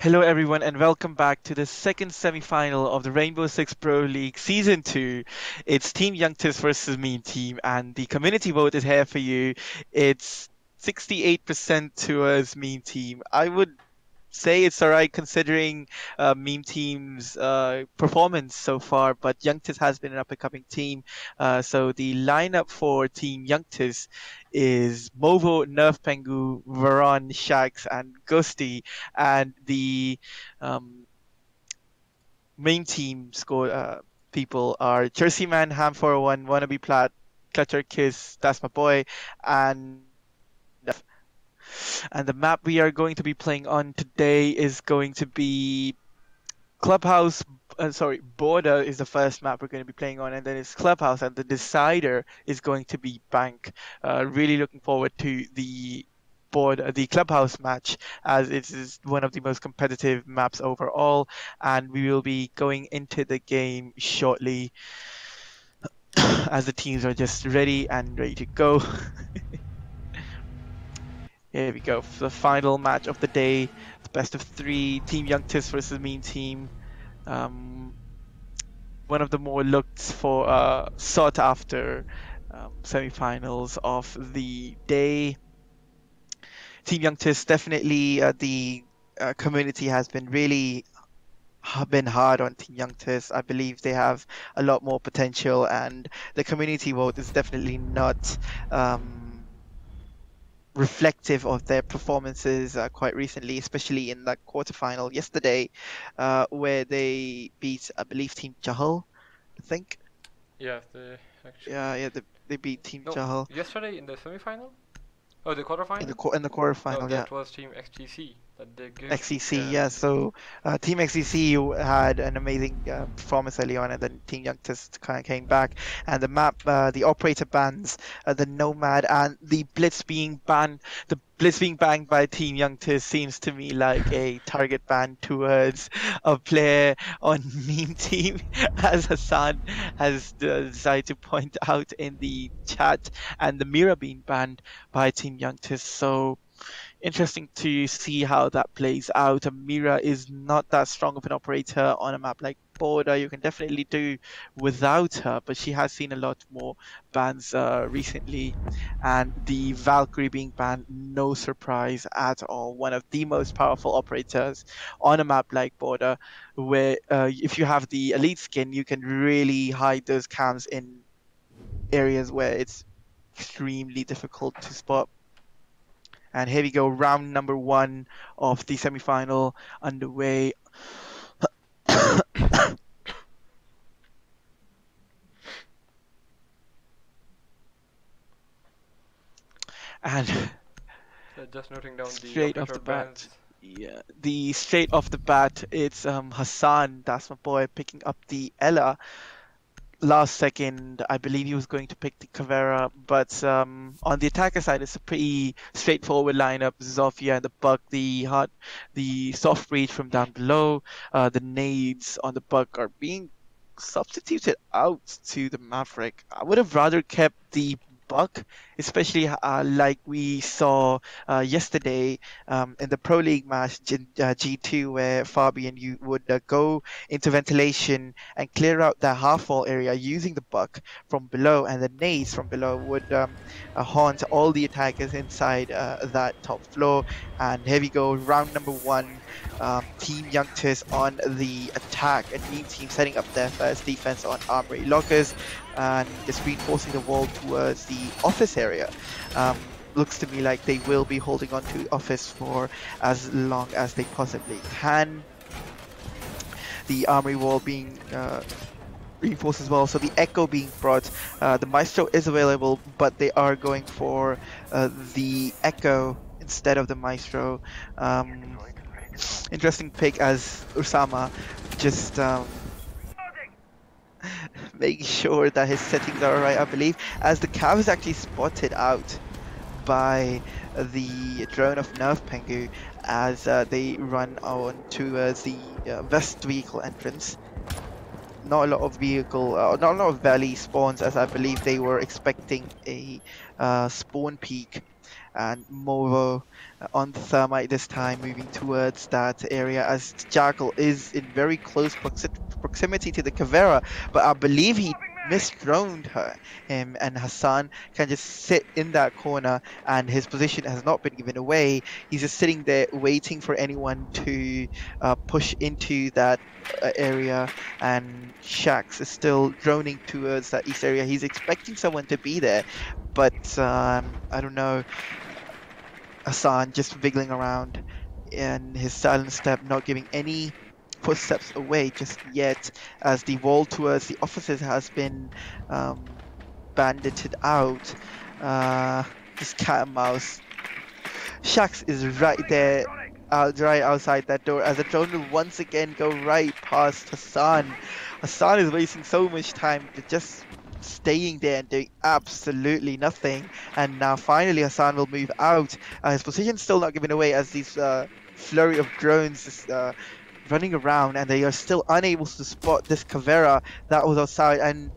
Hello everyone and welcome back to the second semi-final of the Rainbow Six Pro League Season 2. It's Team YUNKTIS versus Meme Team and the community vote is here for you. It's 68% towards Meme Team. I would say it's alright considering Meme Team's performance so far, but YUNKTIS has been an up-and-coming team. So the lineup for Team YUNKTIS is Movo, Nerf Pengu, Varon, Shax, and Ghosty, and the um, main team score people are Jersey Man, Ham401, Wannabe Plat, Clutcher Kiss, that's my boy, and and the map we are going to be playing on today is going to be Clubhouse. Border is the first map we're going to be playing on, and then it's Clubhouse, and the decider is going to be Bank. Really looking forward to the Clubhouse match, as it is one of the most competitive maps overall, and we will be going into the game shortly as the teams are just ready to go. Here we go, for the final match of the day, the best of three, Team YUNKTIS versus Meme Team. One of the more sought after semi-finals of the day. Team YUNKTIS, definitely the community has been really been hard on Team YUNKTIS. I believe they have a lot more potential, and the community vote is definitely not reflective of their performances quite recently, especially in that quarterfinal yesterday, where they beat, I believe, Team Jahal, I think. Yeah, they actually. Yeah, they beat Team No, Jahal yesterday in the semi-final? Oh, the quarterfinal? in the quarterfinal. No, Yeah. that was Team XGC that they gave. XCC, Yeah. yeah. So Team XCC had an amazing performance early on, and then Team YUNKTIS kind of came back. And the map, the operator bans, the Nomad, and the Blitz being banned. The Blitz being banned by Team YUNKTIS seems to me like a target ban towards a player on Meme Team, as Hassan has decided to point out in the chat, and the Mira being banned by Team YUNKTIS. So interesting to see how that plays out. Amira is not that strong of an operator on a map like Border. You can definitely do without her, but she has seen a lot more bans recently. And the Valkyrie being banned, no surprise at all. One of the most powerful operators on a map like Border, where if you have the elite skin, you can really hide those cams in areas where it's extremely difficult to spot. And here we go, round number 1 of the semi-final underway. And So just noting down the straight off operator the bat, bans. yeah, straight off the bat, it's Hassan, that's my boy, picking up the Ella. Last second, I believe he was going to pick the Caveira, but on the attacker side, it's a pretty straightforward lineup. Zofia and the Buck, the soft breach from down below. The nades on the Buck are being substituted out to the Maverick. I would have rather kept the Buck, especially like we saw yesterday in the Pro League match G2, where Fabi and you would go into ventilation and clear out that half wall area using the Buck from below, and the nades from below would haunt all the attackers inside that top floor. And here we go, round number 1. Team YUNKTIS on the attack, and Meme Team setting up their first defense on Armory Lockers and just reinforcing the wall towards the office area. Looks to me like they will be holding on to office for as long as they possibly can. The armory wall being reinforced as well, so the Echo being brought. The Maestro is available, but they are going for the Echo instead of the Maestro. Interesting pick, as Usama just making sure that his settings are right, I believe, as the Cav is actually spotted out by the drone of Nerf Pengu as they run on towards the west vehicle entrance. Not a lot of valley spawns, as I believe they were expecting a spawn peak and Movo on the thermite this time, moving towards that area as Jackal is in very close proximity to the Cavera, but I believe he misdroned him, and Hassan can just sit in that corner, and his position has not been given away. He's just sitting there waiting for anyone to push into that area, and Shax is still droning towards that east area. He's expecting someone to be there, but I don't know. Hassan just wiggling around in his silent step, not giving any footsteps away just yet, as the wall towards the offices has been bandited out. Just cat and mouse. Shax is right there, right outside that door, as the drone will once again go right past Hassan. Hassan is wasting so much time to just staying there and doing absolutely nothing. And now finally Hassan will move out. His position's still not given away, as these flurry of drones is running around, and they are still unable to spot this Cavera that was outside. And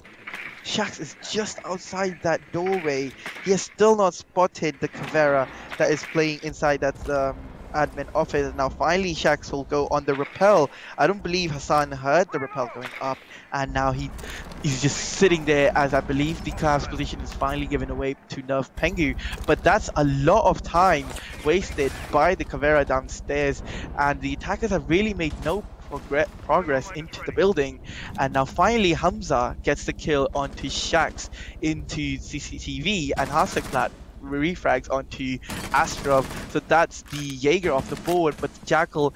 Shax is just outside that doorway. He has still not spotted the Cavera that is playing inside that admin office. Now finally Shax will go on the rappel. I don't believe Hassan heard the rappel going up, and now he's just sitting there, as I believe the Cav's position is finally given away to Nerf Pengu. But that's a lot of time wasted by the Cavera downstairs, and the attackers have really made no progress into the building. And now finally Hamza gets the kill onto Shax into CCTV, and Hasselblatt refrags onto Astrov. So that's the Jaeger off the board, but the Jackal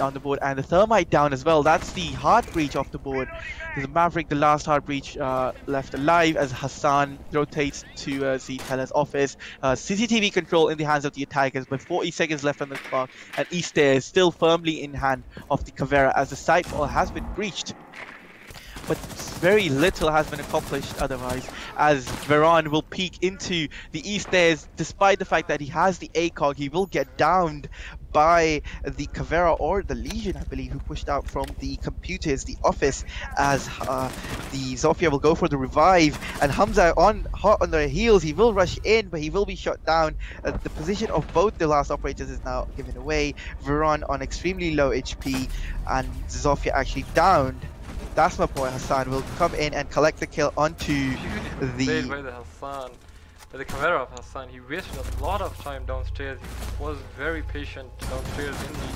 on the board, and the Thermite down as well. That's the Heart Breach off the board. There's Maverick, the last Heart Breach left alive, as Hassan rotates to the teller's office. CCTV control in the hands of the attackers, but 40 seconds left on the clock, and East is still firmly in hand of the Cavera, as the site wall has been breached. But very little has been accomplished otherwise, as Veron will peek into the east stairs. Despite the fact that he has the ACOG, he will get downed by the Cavera or the Legion, I believe, who pushed out from the computers, the office, as the Zofia will go for the revive, and Hamza hot on their heels. He will rush in, but he will be shot down. The position of both the last operators is now given away. Veron on extremely low HP, and Zofia actually downed. That's my boy Hassan will come in and collect the kill onto the... by the Hassan, by the Cavera of Hassan. He wasted a lot of time downstairs. He was very patient downstairs in the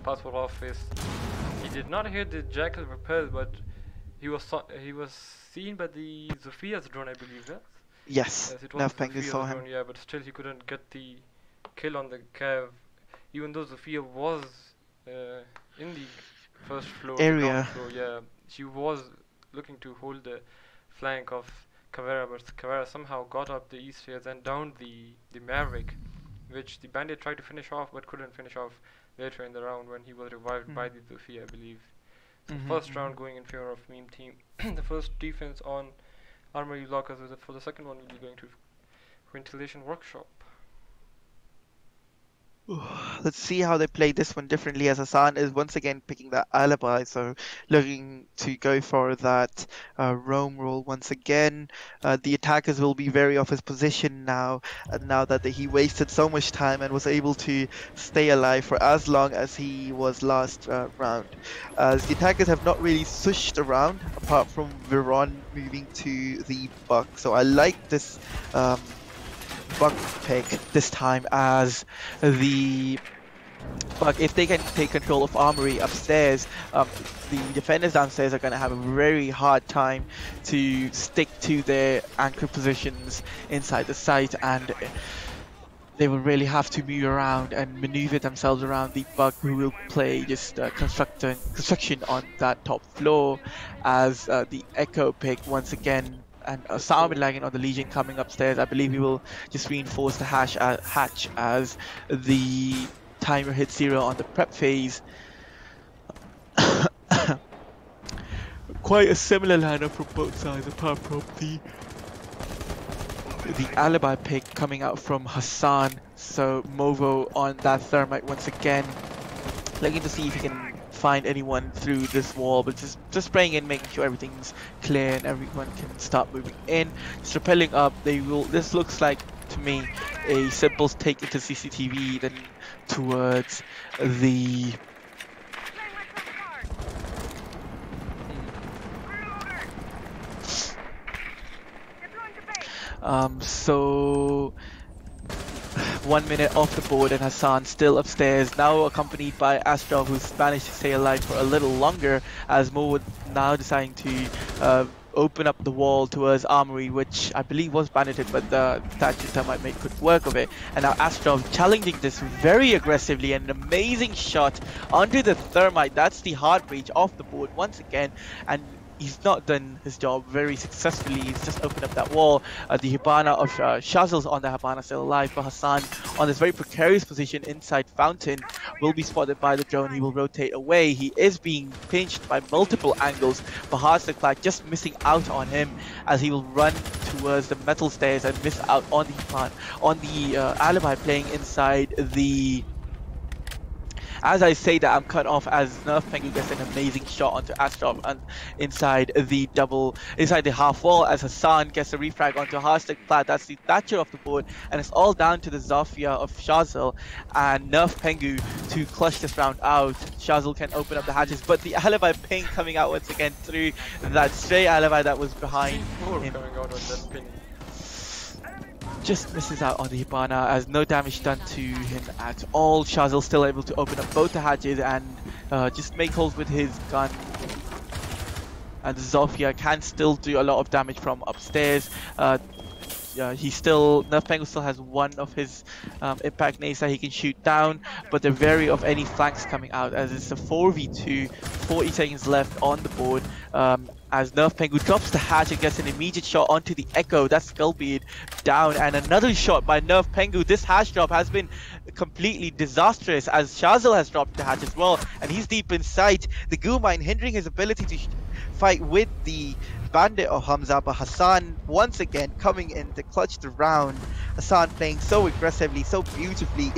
passport office. He did not hear the Jackal repel, but he was seen by the Zophia's drone, I believe. Yes, it was Sophia's saw him. Drone, yeah, but still he couldn't get the kill on the Cav, even though Zophia was in the first floor area. Ground floor, yeah. She was looking to hold the flank of Cavera, but Cavera somehow got up the east stairs and downed the Maverick, which the Bandit tried to finish off but couldn't finish off later in the round when he was revived by the Zofia, I believe. So first round going in favor of Meme Team. The first defense on Armory Lockers, for the second one we'll be going to Ventilation Workshop. Let's see how they play this one differently, as Hassan is once again picking that alibi, so looking to go for that roam roll once again. The attackers will be wary of his position now, now that he wasted so much time and was able to stay alive for as long as he was last round. As the attackers have not really switched around, apart from Veron moving to the Buck, so I like this Buck pick this time, as the Buck, if they can take control of Armory upstairs, the defenders downstairs are going to have a very hard time to stick to their anchor positions inside the site, and they will really have to move around and maneuver themselves around the Buck, who will play just construction on that top floor, as the Echo pick once again. And Sound lagging on the Legion coming upstairs. I believe we will just reinforce the hatch as the timer hits 0 on the prep phase. Quite a similar lineup from both sides, apart from the alibi pick coming out from Hassan. So Movo on that Thermite once again, looking to see if he can find anyone through this wall, but just spraying in, making sure everything's clear and everyone can start moving in. Just rappelling up, this looks like to me a simple take into CCTV then towards the so 1 minute off the board and Hassan still upstairs, now accompanied by Astrov, who's managed to stay alive for a little longer, as Mo would now deciding to open up the wall towards Armory, which I believe was banditted, but the Thatcher Thermite made good work of it. And now Astrov challenging this very aggressively, and an amazing shot onto the Thermite. That's the hard breach off the board once again, and he's not done his job very successfully. He's just opened up that wall. The Hibana of Shazil's on the Hibana still alive, but Hassan on this very precarious position inside Fountain will be spotted by the drone. He will rotate away. He is being pinched by multiple angles, but Hardstack just missing out on him as he will run towards the metal stairs and miss out on the Hibana, on the Alibi playing inside the... As I say that, I'm cut off as Nerf Penguin gets an amazing shot onto Astrov and inside the half wall, as Hassan gets a refrag onto Hardstack Plat. That's the Thatcher off the board, and it's all down to the Zofia of Shazil and Nerf Pengu to clutch this round out. Shazil can open up the hatches, but the Alibi ping coming out once again through that stray Alibi that was behind him. Coming out on that ping. Just misses out on the Hibana as no damage done to him at all. Shazil still able to open up both the hatches and just make holes with his gun. And Zofia can still do a lot of damage from upstairs. Nerf Penguin still has one of his impact nades that he can shoot down, but they're wary of any flanks coming out as it's a 4v2, 40 seconds left on the board. As Nerf Pengu drops the hatch and gets an immediate shot onto the Echo. That's Skullbeard down, and another shot by Nerf Pengu. This hatch drop has been completely disastrous as Shazil has dropped the hatch as well, and he's deep inside the goo mine, hindering his ability to fight with the bandit of Hamza. But Hassan once again coming in to clutch the round. Hassan playing so aggressively, so beautifully,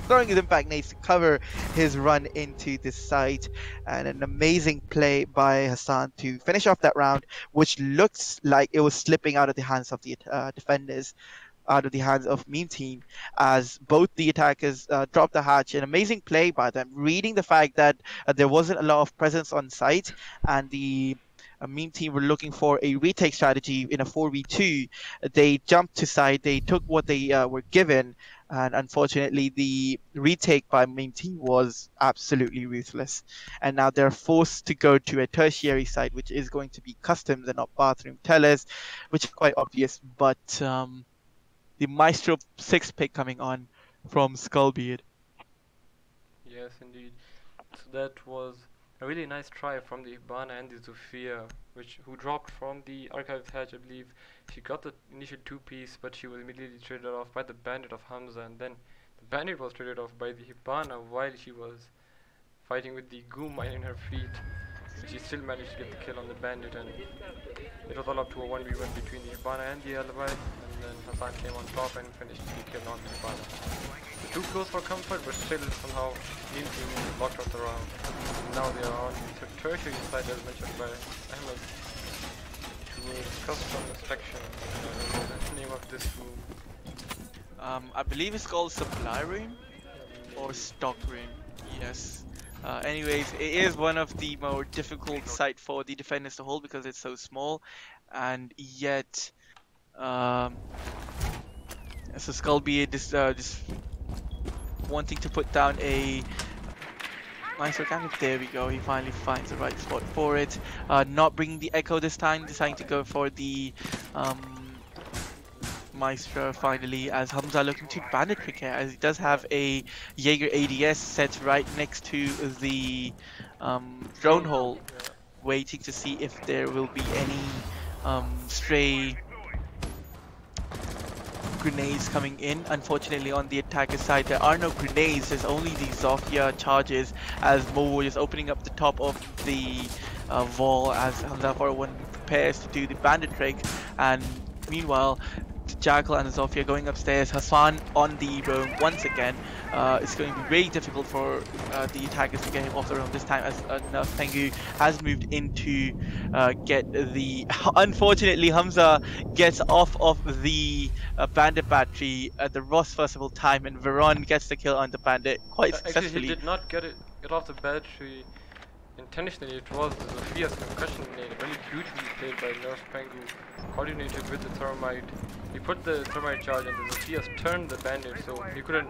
throwing his impact nades to cover his run into this site, and an amazing play by Hassan to finish off that round, which looks like it was slipping out of the hands of the defenders, out of the hands of Meme Team, as both the attackers dropped the hatch. An amazing play by them, reading the fact that there wasn't a lot of presence on site, and the Meme Team were looking for a retake strategy in a 4v2. They jumped to side, they took what they were given, and unfortunately the retake by Meme Team was absolutely ruthless. And now they're forced to go to a tertiary site, which is going to be customs and not bathroom tellers, which is quite obvious. But the Maestro 6 pick coming on from Skullbeard. Yes, indeed. So that was a really nice try from the Hibana and the Zofia, who dropped from the archived hatch. I believe she got the initial 2-piece, but she was immediately traded off by the bandit of Hamza, and then the bandit was traded off by the Hibana while she was fighting with the goo mine in her feet. But she still managed to get the kill on the bandit, and it was all up to a 1v1 between the Hibana and the Alibi, and then Hassan came on top and finished the kill on the Hibana. Too close for comfort, but still somehow Meme Team locked out the round. Now they are on the tertiary side, as mentioned by Ahmed, to custom inspection. I don't know the name of this room. I believe it's called Supply Room or Stock Room. Yes. Anyways, it is one of the more difficult sites for the defenders to hold because it's so small, and yet, so Skullbeard just wanting to put down a nice organic. There we go. He finally finds the right spot for it. Not bringing the Echo this time, deciding to go for the Maestro finally, as Hamza looking to bandit quick here, as he does have a Jaeger ADS set right next to the drone hole, waiting to see if there will be any stray grenades coming in. Unfortunately, on the attacker side, there are no grenades. There's only the Zofia charges, as Mo is opening up the top of the wall as Hamza 401 prepares to do the bandit trick. And meanwhile, Jackal and Zofia going upstairs. Hassan on the roam once again. it's going to be very difficult for the attackers to get him off the roam this time, as Nerf Pengu has moved in to get the. Unfortunately, Hamza gets off of the Bandit battery at the Ross Percival time, and Veron gets the kill on the Bandit quite Actually, he successfully. did not get off the battery intentionally. It was the Sophia's concussion grenade, really beautifully played by Nerf Pengu, coordinated with the thermite. He put the thermite charge and the Sophia's turned the bandit, so he couldn't,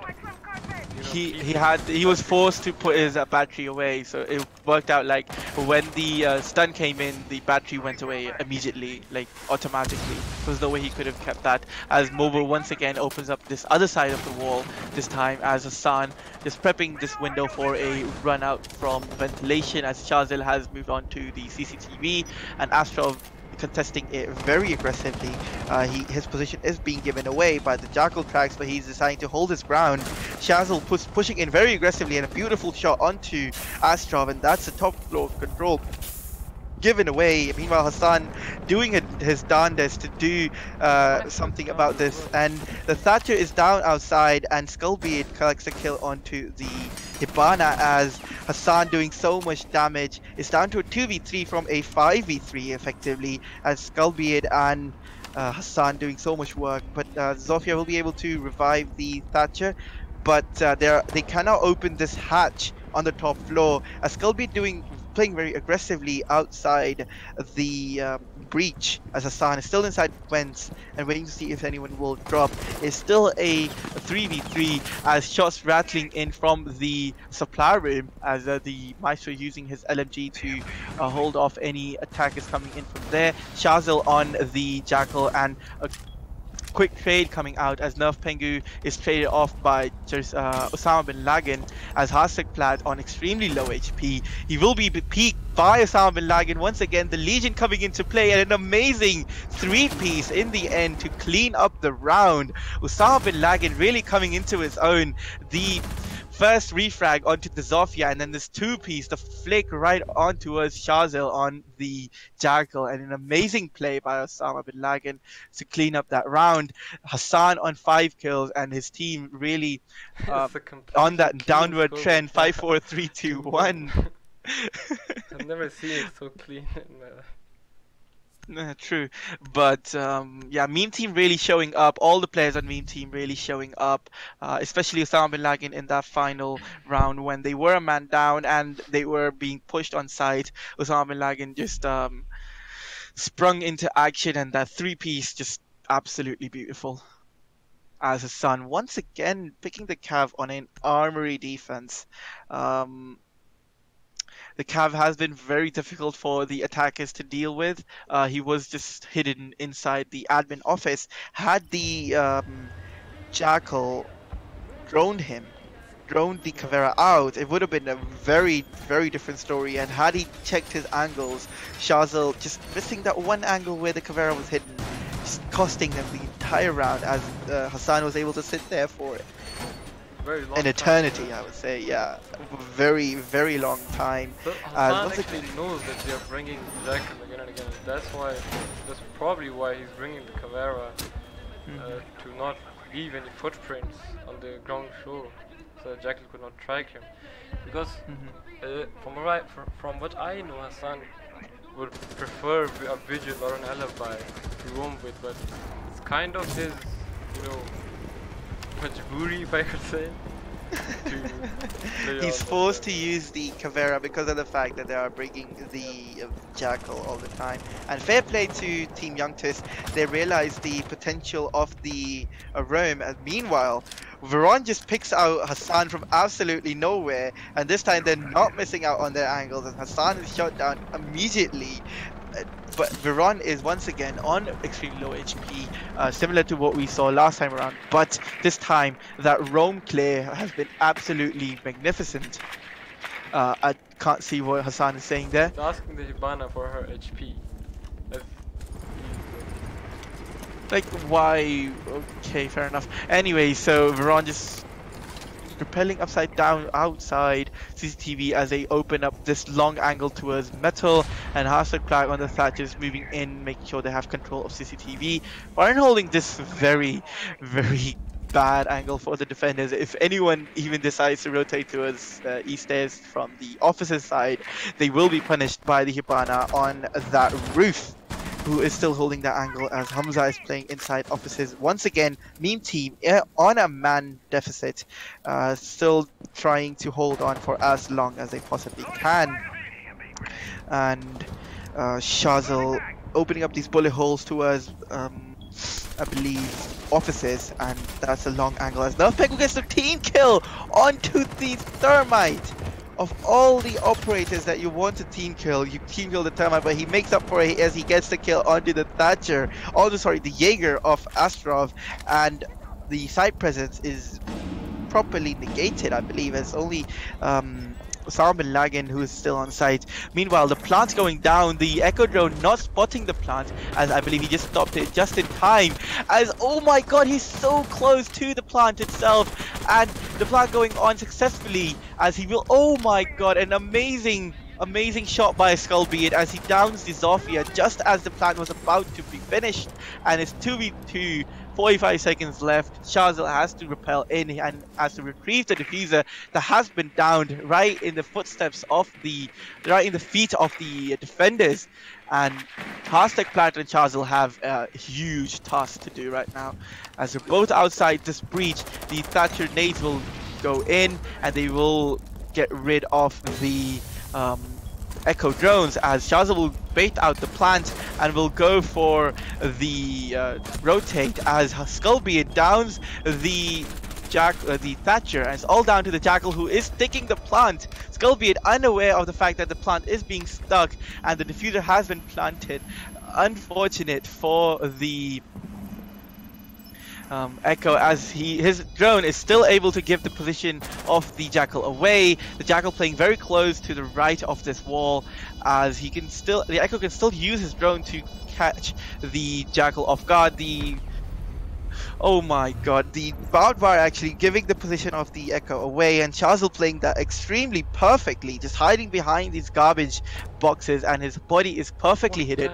He was forced to put his battery away, so it worked out like when the stun came in, the battery went away immediately, like automatically. There's no way he could have kept that. As Mobile once again opens up this other side of the wall, this time as Hassan just prepping this window for a run out from ventilation, as Shazil has moved on to the CCTV, and Astrov contesting it very aggressively. His position is being given away by the Jackal tracks, but he's deciding to hold his ground. Shazil pushing in very aggressively, and a beautiful shot onto Astrov, and that's the top floor control given away. Meanwhile, Hassan doing his darndest to do something about this, and the Thatcher is down outside, and Skullbeard collects a kill onto the Hibana, as Hassan doing so much damage. It's down to a 2v3 from a 5v3 effectively, as Skullbeard and Hassan doing so much work, but Zofia will be able to revive the Thatcher, but they cannot open this hatch on the top floor, as Skullbeard playing very aggressively outside the breach, as Hassan is still inside vents and waiting to see if anyone will drop. It's still a 3v3, as shots rattling in from the supply room, as the Maestro using his LMG to hold off any attackers coming in from there. Shazil on the Jackal, and a quick trade coming out as Nerf Pengu is traded off by Osama bin Laden, as Hasselblad on extremely low HP. He will be peaked by Osama bin Laden once again. The Legion coming into play, and an amazing 3-piece in the end to clean up the round. Osama bin Laden really coming into his own. The first refrag onto the Zofia, and then this 2-piece, the flick right onto us Shazil on the Jackal, and an amazing play by Osama bin Laden to clean up that round. Hassan on 5 kills, and his team really on that downward trend. 5, 4, 3, 2, 1. I've never seen it so clean in my life. True, but yeah, Meme Team really showing up. All the players on Meme Team really showing up, especially Osama bin Laden in that final round when they were a man down and they were being pushed on site. Osama bin Laden just sprung into action, and that 3-piece just absolutely beautiful. As Hassan once again picking the Cav on an armory defense. The Cav has been very difficult for the attackers to deal with. He was just hidden inside the admin office. Had the Jackal droned the Caveira out, it would have been a very, very different story. And had he checked his angles, Shazil just missing that one angle where the Caveira was hidden, just costing them the entire round, as Hassan was able to sit there for it. An eternity, I would say, yeah. Very, very long time. So Hassan actually knows that they are bringing Jackal again and again. That's probably why he's bringing the Caveira to not leave any footprints on the ground floor, so that Jackal could not track him. Because from what I know, Hassan would prefer a vigil or an alibi to roam with, but it's kind of his, majburi, if I could say. He's forced to use the Caveira because of the fact that they are bringing the Jackal all the time. And fair play to Team YUNKTIS, they realize the potential of the roam. And meanwhile, Veron just picks out Hassan from absolutely nowhere, and this time they're not missing out on their angles, and Hassan is shot down immediately. But Veron is once again on extremely low HP, similar to what we saw last time around. But this time, that roam clear has been absolutely magnificent. I can't see what Hassan is saying there. He's asking the Hibana for her HP. Like, why? Okay, fair enough. Anyway, so Veron just repelling upside down outside CCTV as they open up this long angle towards metal, and Hasselblad on the Thatchers moving in, making sure they have control of CCTV. Warren holding this very, very bad angle for the defenders. If anyone even decides to rotate towards east stairs from the officers' side, they will be punished by the Hibana on that roof, who is still holding that angle as Hamza is playing inside offices. Once again, meme team on a man deficit, still trying to hold on for as long as they possibly can. And Shazil opening up these bullet holes towards, I believe, offices, and that's a long angle as Nerf Pegu gets the team kill onto the Thermite. Of all the operators that you want to team kill, you team kill the Thermite, but he makes up for it as he gets the kill onto the Thatcher. Also, sorry, the Jaeger of Astrov, and the side presence is properly negated, I believe. It's only Osama bin Laden who is still on site. Meanwhile, the plant's going down. The Echo drone not spotting the plant, as I believe he just stopped it just in time. As, oh my god, he's so close to the plant itself. And the plant going on successfully as he will, oh my god, an amazing shot by Skullbeard as he downs the Zofia just as the plant was about to be finished. And it's 2v2, 45 seconds left. Shazil has to repel in and has to retrieve the diffuser that has been downed right in the footsteps of right in the feet of the defenders. And Hashtag Plant and Shazil have a huge task to do right now. As they're both outside this breach, the Thatcher nades will go in and they will get rid of the Echo drones, as Shazil will bait out the plant and will go for the rotate as Skullbeard downs the Thatcher, and it's all down to the Jackal who is sticking the plant. Skullbeard unaware of the fact that the plant is being stuck and the diffuser has been planted. Unfortunate for the Echo, as his drone is still able to give the position of the Jackal away. The Jackal playing very close to the right of this wall, as the Echo can still use his drone to catch the Jackal off guard. Oh my god, the barbed wire actually giving the position of the Echo away, and Shazil playing that extremely perfectly, just hiding behind these garbage boxes, and his body is perfectly hidden.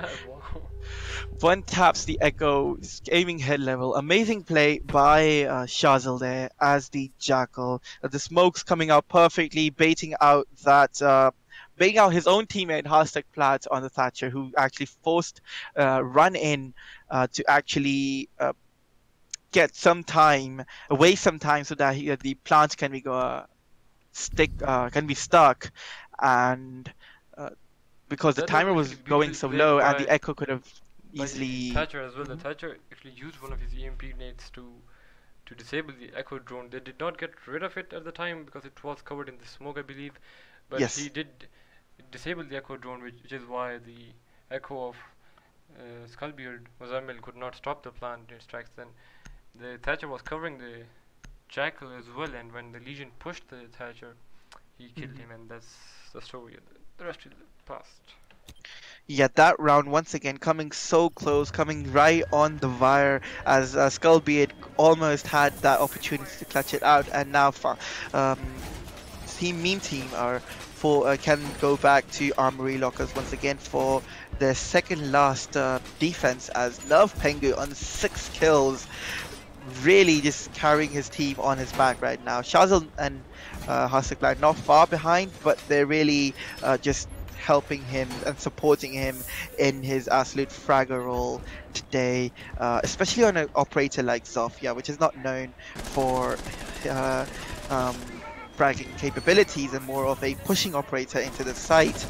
One taps the Echo, aiming head level. Amazing play by Shazil there as the Jackal. The smoke's coming out perfectly, baiting out his own teammate Hashtag Plat on the Thatcher, who actually forced run in to actually get some time, waste some time, so that the plant can be stuck, and because the timer was going so low, and the Echo could have easily. The Thatcher as well. The Thatcher actually used one of his EMP nades to disable the Echo drone. They did not get rid of it at the time because it was covered in the smoke, I believe. But yes, he did disable the Echo drone, which is why the Echo of Skullbeard Mozambique could not stop the plant in its tracks. Then the Thatcher was covering the Jackal as well, and when the Legion pushed the Thatcher, he killed him, and that's the story. The rest is the past. Yeah, that round once again coming so close, coming right on the wire, as Skullbeard almost had that opportunity to clutch it out, and now Meme Team can go back to Armory Lockers once again for their second last defense, as Nerf Pengu on 6 kills, really just carrying his team on his back right now. Shazil and Hasek not far behind, but they're really just helping him and supporting him in his absolute fragger role today, especially on an operator like Zofia, which is not known for fragging capabilities and more of a pushing operator into the site.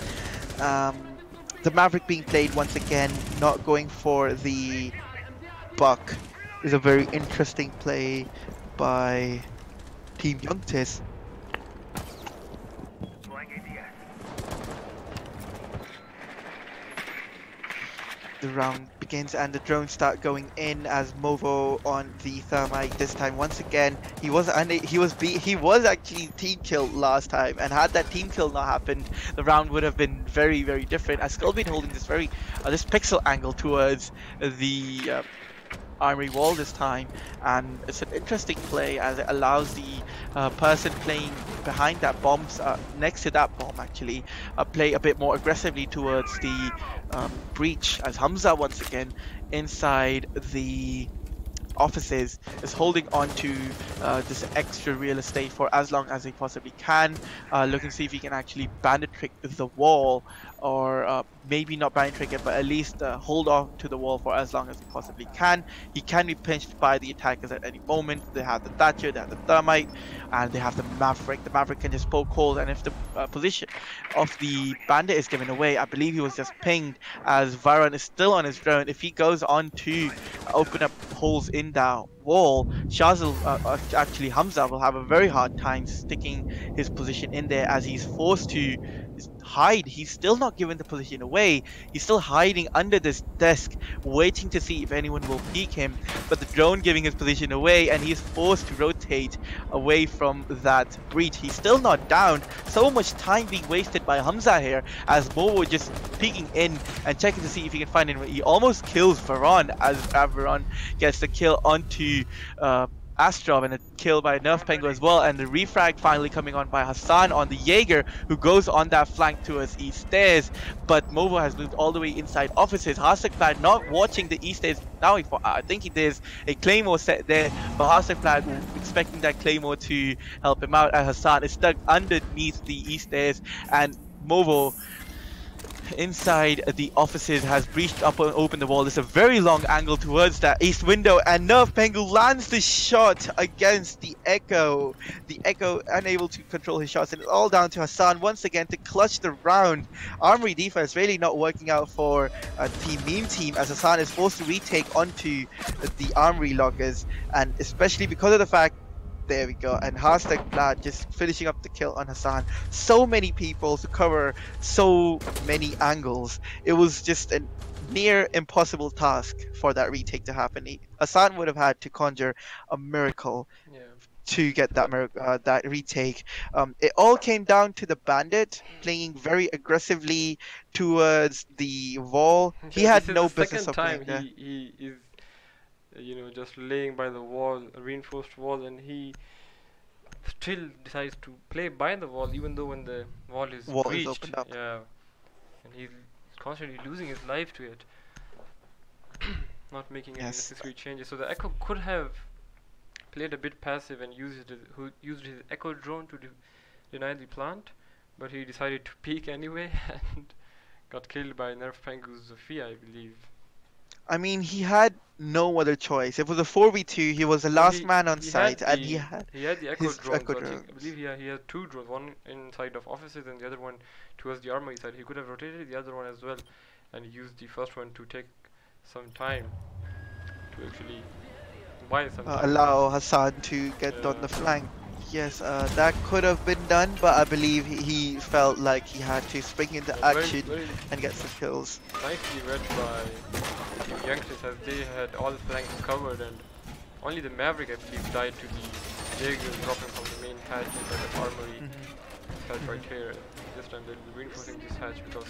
The Maverick being played once again, not going for the buck, is a very interesting play by Team YUNKTIS. The round begins and the drones start going in as Movo on the Thermite this time. Once again, he was actually team killed last time, and had that team kill not happened, the round would have been very, very different, as Skullbeard holding this this pixel angle towards the Armory wall this time, and it's an interesting play as it allows the person playing behind that bomb, next to that bomb actually, play a bit more aggressively towards the breach, as Hamza once again inside the offices, is holding on to this extra real estate for as long as he possibly can, looking to see if he can actually bandit trick the wall, or maybe not bandit trick it, but at least hold on to the wall for as long as he possibly can. He can be pinched by the attackers at any moment. They have the Thatcher, they have the Thermite, and they have the Maverick. The Maverick can just poke holes, and if the position of the bandit is given away, I believe he was just pinged as Varan is still on his drone. If he goes on to open up holes in that wall, Shazil, actually Hamza, will have a very hard time sticking his position in there, as he's forced to hide. He's still not given the position away. He's still hiding under this desk, waiting to see if anyone will peek him. But the drone giving his position away, and he's forced to rotate away from that breach. He's still not down. So much time being wasted by Hamza here, as Momo just peeking in and checking to see if he can find anyone. He almost kills Varan, as Varan gets the kill onto Astrov, and a kill by Nerf Pengu as well, and the refrag finally coming on by Hassan on the Jaeger, who goes on that flank towards east stairs, but Movo has moved all the way inside offices. Hasselblad not watching the east stairs now. I think there's a Claymore set there, but Hasselblad expecting that Claymore to help him out, and Hassan is stuck underneath the east stairs, and Movo inside the offices has breached up and opened the wall. There's a very long angle towards that east window, and Nerf Pengu lands the shot against the Echo. The Echo unable to control his shots, and it's all down to Hassan once again to clutch the round. Armory defense really not working out for Team Meme Team, as Hassan is forced to retake onto the Armory lockers, and especially because of the fact. There we go, and Hasselblad just finishing up the kill on Hassan. So many people to cover so many angles. It was just a near impossible task for that retake to happen. Hassan would have had to conjure a miracle to get that that retake. It all came down to the bandit playing very aggressively towards the wall. He had no business of playing there. He is just laying by the wall, a reinforced wall, and he still decides to play by the wall, even though when the wall is breached, opened up. yeah, and he's constantly losing his life to it, not making any necessary changes. So the Echo could have played a bit passive and used his Echo drone to deny the plant, but he decided to peek anyway and got killed by Nerf Pengu's Zofia, I believe. I mean, he had no other choice. It was a 4v2. He was the last man on site, and he had the Echo drones. I believe he had two drones, one inside of offices and the other one towards the armory side. He could have rotated the other one as well, and used the first one to take some time to actually buy some time. Allow Hassan to get on the flank. Yes, that could have been done, but I believe he felt like he had to spring into action and get some kills. Nicely read by Team YUNKTIS, as they had all the flanks covered, and only the Maverick, I believe, died to the Jaeger dropping from the main hatch into the armory hatch right here. This time they'll be reinforcing this hatch because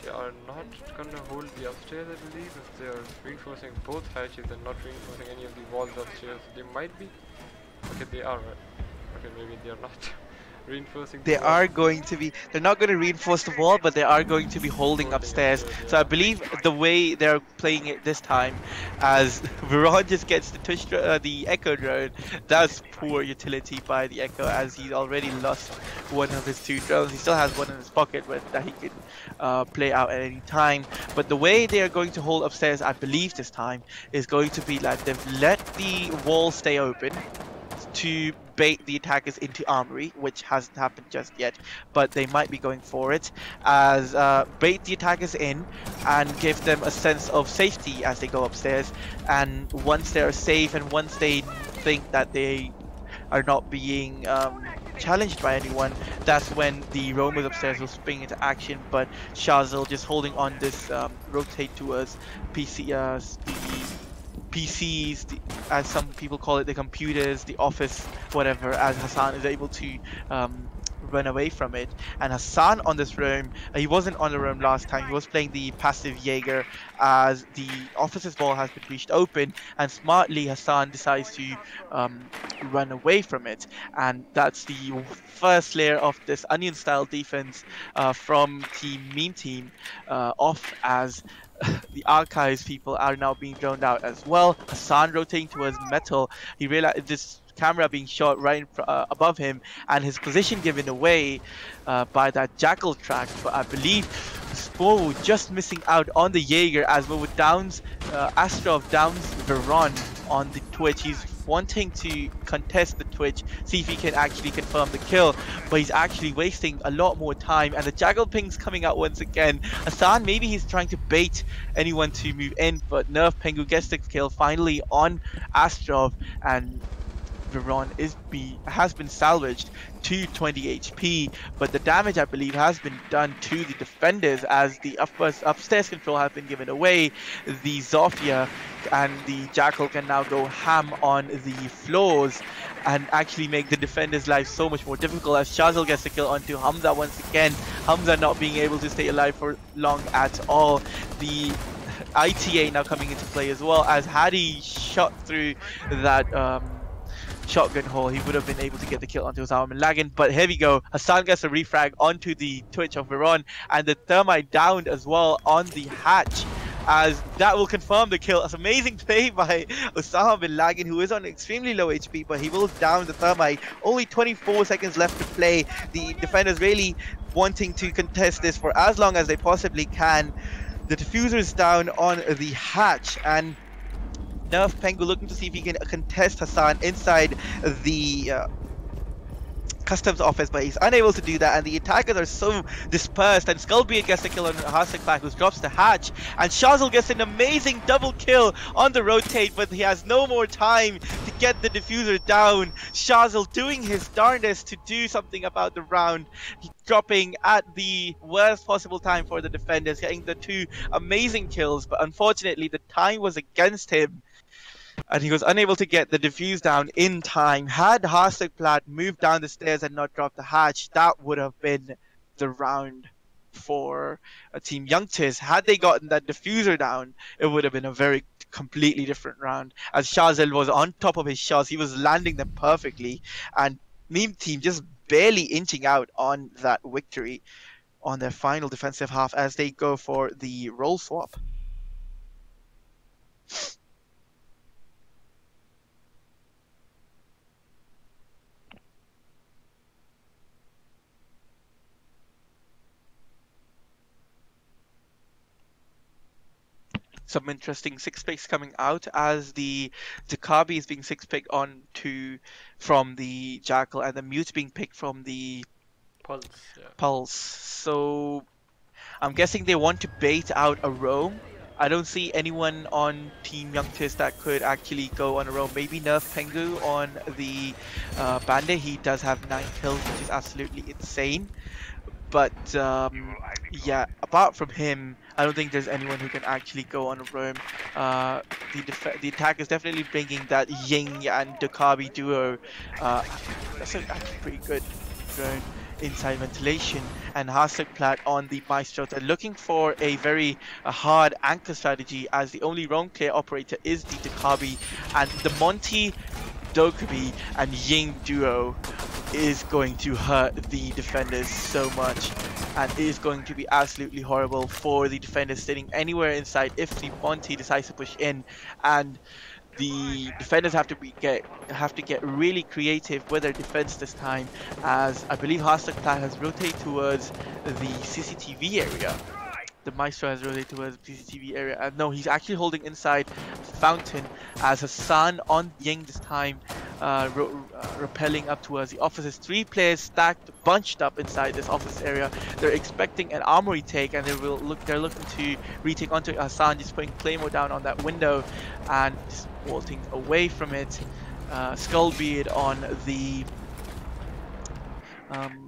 they are not gonna hold the upstairs, I believe. If they are reinforcing both hatches and not reinforcing any of the walls upstairs, they might be. Okay, they are, right? Okay, maybe they are not reinforcing. They are going to be. They're not going to reinforce the wall, but they are going to be holding upstairs. So I believe the way they're playing it this time, as Viron just gets to touch the Echo drone, that's poor utility by the Echo, as he's already lost one of his two drones. He still has one in his pocket, but that he can play out at any time. But the way they are going to hold upstairs, I believe this time, is going to be like they've let the wall stay open to bait the attackers into armory, which hasn't happened just yet, but they might be going for it, as bait the attackers in and give them a sense of safety as they go upstairs. And once they're safe and once they think that they are not being challenged by anyone, that's when the roamers upstairs will spring into action. But Shazil just holding on this rotate towards PCs, as some people call it, the computers, the office, whatever, as Hassan is able to run away from it. And Hassan on this roam, he wasn't on the roam last time. He was playing the passive Jaeger as the officer's ball has been breached open, and smartly Hassan decides to run away from it. And that's the first layer of this onion style defense from Team Meme Team off, as the archives people are now being droned out as well. Hassan rotating towards metal. He realized this camera being shot right above him, and his position given away by that jackal track. But I believe Spowo just missing out on the Jaeger as Mowo downs Astrov downs Veron on the Twitch. He's wanting to contest the Twitch, see if he can actually confirm the kill, but he's actually wasting a lot more time, and the Jackal ping's coming out once again. Hassan, maybe he's trying to bait anyone to move in, but Nerf Pengu gets the kill finally on Astrov, and Veron has been salvaged to 20 HP, but the damage I believe has been done to the defenders as the upstairs control has been given away. The Zofia and the Jackal can now go ham on the floors and actually make the defenders' life so much more difficult as Shazil gets the kill onto Hamza once again. Hamza not being able to stay alive for long at all. The ITA now coming into play as well, as had he shot through that shotgun hole, he would have been able to get the kill onto Osama bin Laden. But here we go, Hassan gets a refrag onto the Twitch of Veron, and the thermite downed as well on the hatch, as that will confirm the kill. It's amazing play by Osama bin Laden, who is on extremely low HP, but he will down the thermite. Only 24 seconds left to play. The defenders really wanting to contest this for as long as they possibly can. The diffuser is down on the hatch, and Nerf Pengu looking to see if he can contest Hassan inside the customs office, but he's unable to do that, and the attackers are so dispersed, and Skullbeard gets the kill on Hasek, who drops the hatch, and Shazil gets an amazing double kill on the rotate, but he has no more time to get the diffuser down. Shazil doing his darndest to do something about the round, dropping at the worst possible time for the defenders, getting the two amazing kills, but unfortunately the time was against him, and he was unable to get the defuse down in time. Had Hasselblad moved down the stairs and not dropped the hatch, that would have been the round for Team YUNKTIS. Had they gotten that diffuser down, it would have been a very completely different round, as Shazil was on top of his shots. He was landing them perfectly, and Meme Team just barely inching out on that victory on their final defensive half as they go for the role swap. Some interesting six picks coming out, as the Dakabi is being six picked on to from the Jackal, and the Mute being picked from the Pulse. Yeah. Pulse. So I'm guessing they want to bait out a roam. I don't see anyone on Team YUNKTIS that could actually go on a roam. Maybe Nerf Pengu on the Bandit. He does have 9 kills, which is absolutely insane. But yeah, apart from him, I don't think there's anyone who can actually go on a roam. The attack is definitely bringing that Ying and Dakabi duo. That's actually pretty good drone inside ventilation, and Hasselblad on the Maestro. They're looking for a very hard anchor strategy, as the only roam clear operator is the Dakabi, and the Monty, Dokubi and Ying duo is going to hurt the defenders so much, and it is going to be absolutely horrible for the defenders sitting anywhere inside if the Monty decides to push in, and the defenders have to get really creative with their defense this time, as I believe Hasselblad has rotated towards the CCTV area. The Maestro has rotated towards the CCTV area. No, he's actually holding inside Fountain, as Hassan on Ying this time, repelling up towards the offices. 3 players stacked, bunched up inside this office area. They're expecting an armory take, and they're looking to retake onto Hassan, just putting Claymore down on that window and just bolting away from it. Skullbeard on the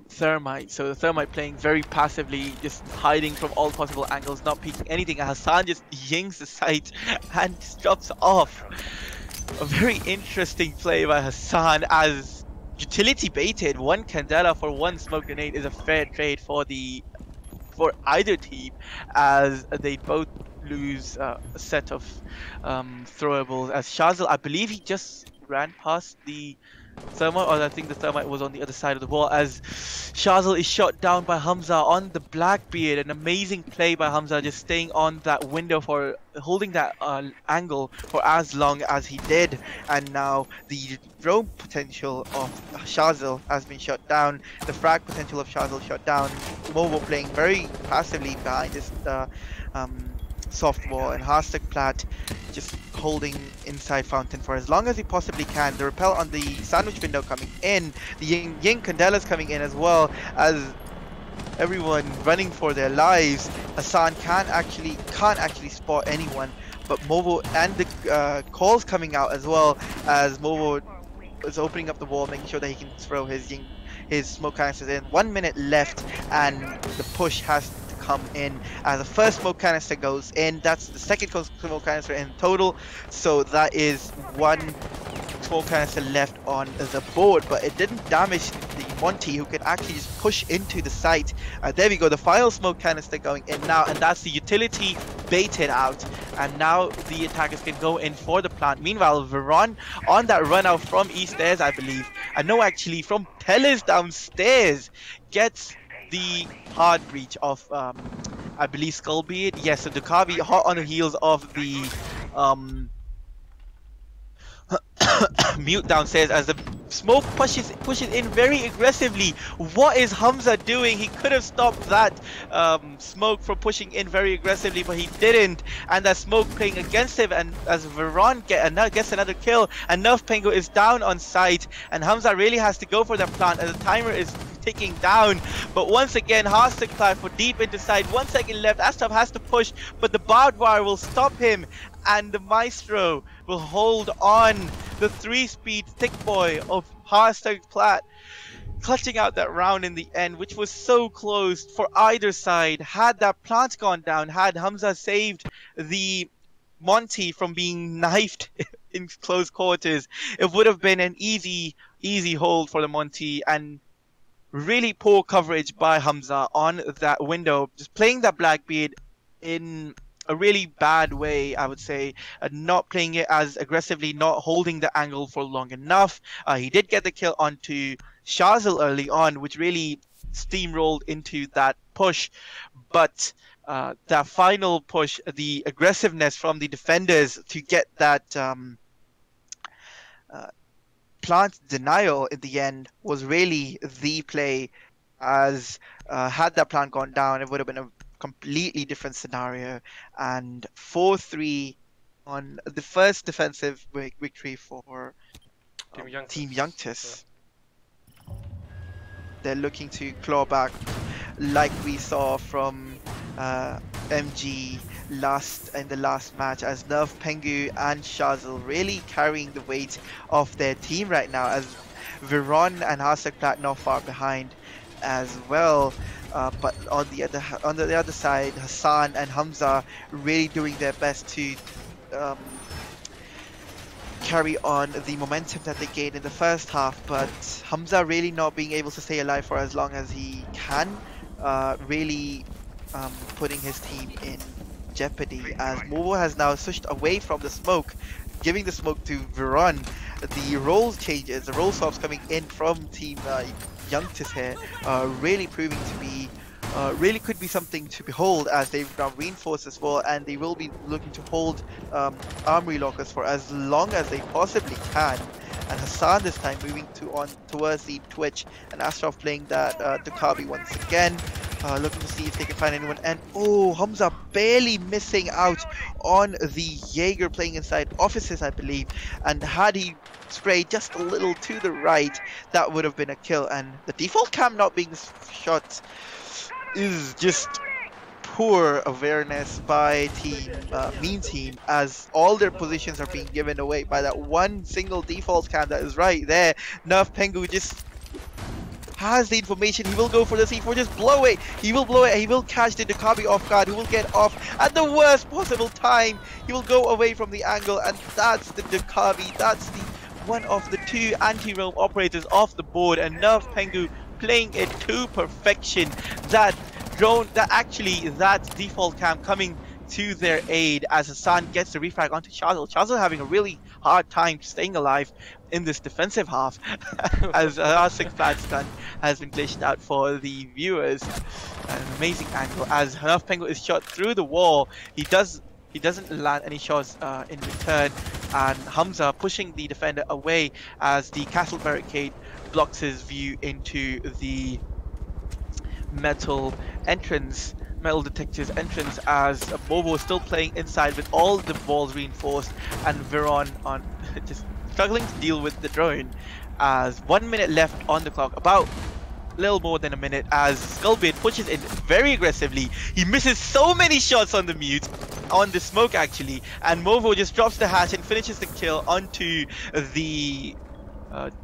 Thermite. So the Thermite playing very passively, just hiding from all possible angles, not peeking anything. And Hassan just yings the site and just drops off. A very interesting play by Hassan, as utility baited. One Candela for one smoke grenade is a fair trade for either team, as they both lose a set of throwables. As Shazil, I believe he just ran past the thermite, or I think the thermite was on the other side of the wall, as Shazil is shot down by Hamza on the Blackbeard. An amazing play by Hamza, just staying on that window for holding that angle for as long as he did. And now the drone potential of Shazil has been shut down, the frag potential of Shazil shut down. Movo playing very passively behind this soft wall, and Hastekplat just holding inside fountain for as long as he possibly can. The repel on the sandwich window coming in, the Ying Candela's coming in as well, as everyone running for their lives. Hassan can't actually spot anyone, but Movo and the calls coming out as well, as Movo is opening up the wall, making sure that he can throw his smoke canisters in. 1 minute left, and the push has to come in as the first smoke canister goes in. That's the second smoke canister in total, so that is one smoke canister left on the board, but it didn't damage the Monty, who could actually just push into the site. There we go, the final smoke canister going in now, and that's the utility baited out, and now the attackers can go in for the plant. Meanwhile, Veron on that run out from East Stairs, I believe, and no, actually from Tellers downstairs, gets the hard breach of I believe Skullbeard. Yes, so Dukabi hot on the heels of the mute downstairs, as the smoke pushes in very aggressively. What is Hamza doing? He could have stopped that smoke from pushing in very aggressively, but he didn't, and that smoke playing against him. And as Veron gets another kill, and Nerf Pengu is down on site, and Hamza really has to go for that plant as the timer is ticking down. But once again, Hastekplat for deep into side. 1 second left. Astrov has to push, but the barbed wire will stop him, and the Maestro will hold on. The 3-speed thick boy of Hastekplat clutching out that round in the end, which was so close for either side. Had that plant gone down, had Hamza saved the Monty from being knifed in close quarters, it would have been an easy hold for the Monty. And really poor coverage by Hamza on that window, just playing that Blackbeard in a really bad way, I would say. Not playing it as aggressively, not holding the angle for long enough. He did get the kill onto Shazil early on, which really steamrolled into that push, but that final push, the aggressiveness from the defenders to get that plant denial in the end was really the play, as had that plant gone down, it would have been a completely different scenario. And 4-3 on the first defensive victory for Team YUNKTIS. Yeah. They're looking to claw back, like we saw from MG in the last match, as Nerf Pengu and Shazil really carrying the weight of their team right now, as Veron and Hastekplat not far behind as well. But on the other side, Hassan and Hamza really doing their best to carry on the momentum that they gained in the first half, but Hamza really not being able to stay alive for as long as he can, really putting his team in jeopardy, as Movo has now switched away from the smoke, giving the smoke to Veron. The role changes, the role swaps coming in from Team YUNKTIS here, really proving to be really could be something to behold, as they've now reinforced as well, and they will be looking to hold armory lockers for as long as they possibly can. And Hassan this time moving towards the Twitch, and Astrov playing that Dukabi once again, looking to see if they can find anyone. And oh, Hamza barely missing out on the Jaeger playing inside offices, I believe, and had he sprayed just a little to the right, that would have been a kill. And the default cam not being shot is just poor awareness by Mean Team, as all their positions are being given away by that one single default cam that is right there. Nerf Pengu just has the information. He will go for the C4, just blow it. He will blow it. He will catch the Dukabi off guard. He will get off at the worst possible time. He will go away from the angle, and that's the Dukabi. That's the one of the two anti-roam operators off the board, and Nerf Pengu playing it to perfection. That drone, that default cam coming to their aid as Hassan gets the refrag onto Shazil. Shazil having a really hard time staying alive in this defensive half as Hassan Flat stun has been glitched out for the viewers. An amazing angle as Nerf Pengu is shot through the wall. He doesn't land any shots in return, and Hamza pushing the defender away as the castle barricade blocks his view into the metal entrance, metal detector's entrance, as Bobo is still playing inside with all the walls reinforced, and Veron on just struggling to deal with the drone. As 1 minute left on the clock, about little more than a minute, as Skullbeard pushes in very aggressively. He misses so many shots on the mute, on the smoke actually, and Movo just drops the hatch and finishes the kill onto the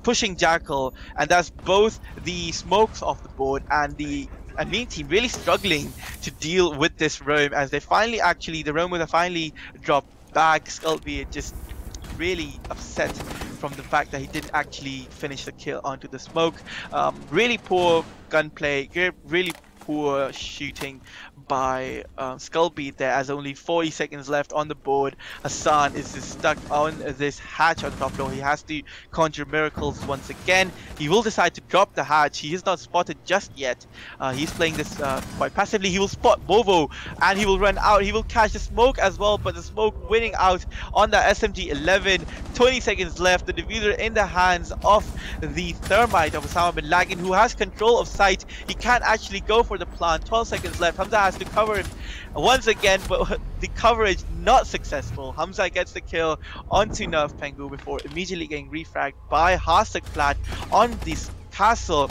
pushing Jackal, and that's both the smokes off the board and the Mean Team really struggling to deal with this roam, as they finally the roam would have finally dropped back. Skullbeard just really upset from the fact that he didn't actually finish the kill onto the smoke. Really poor gunplay, really poor shooting by Skullbeard there, as only 40 seconds left on the board. Hassan is just stuck on this hatch on top floor. He has to conjure miracles once again. He will decide to drop the hatch. He is not spotted just yet. He's playing this quite passively. He will spot Bovo and he will run out. He will catch the smoke as well, but the smoke winning out on the SMG-11. 20 seconds left. The diffuser in the hands of the Thermite of Osama bin Laden, who has control of sight. He can't actually go for the plant. 12 seconds left. Hamza has to cover him once again, but the coverage not successful. Hamza gets the kill onto Nerf Pengu before immediately getting refragged by Hasakplat on this castle.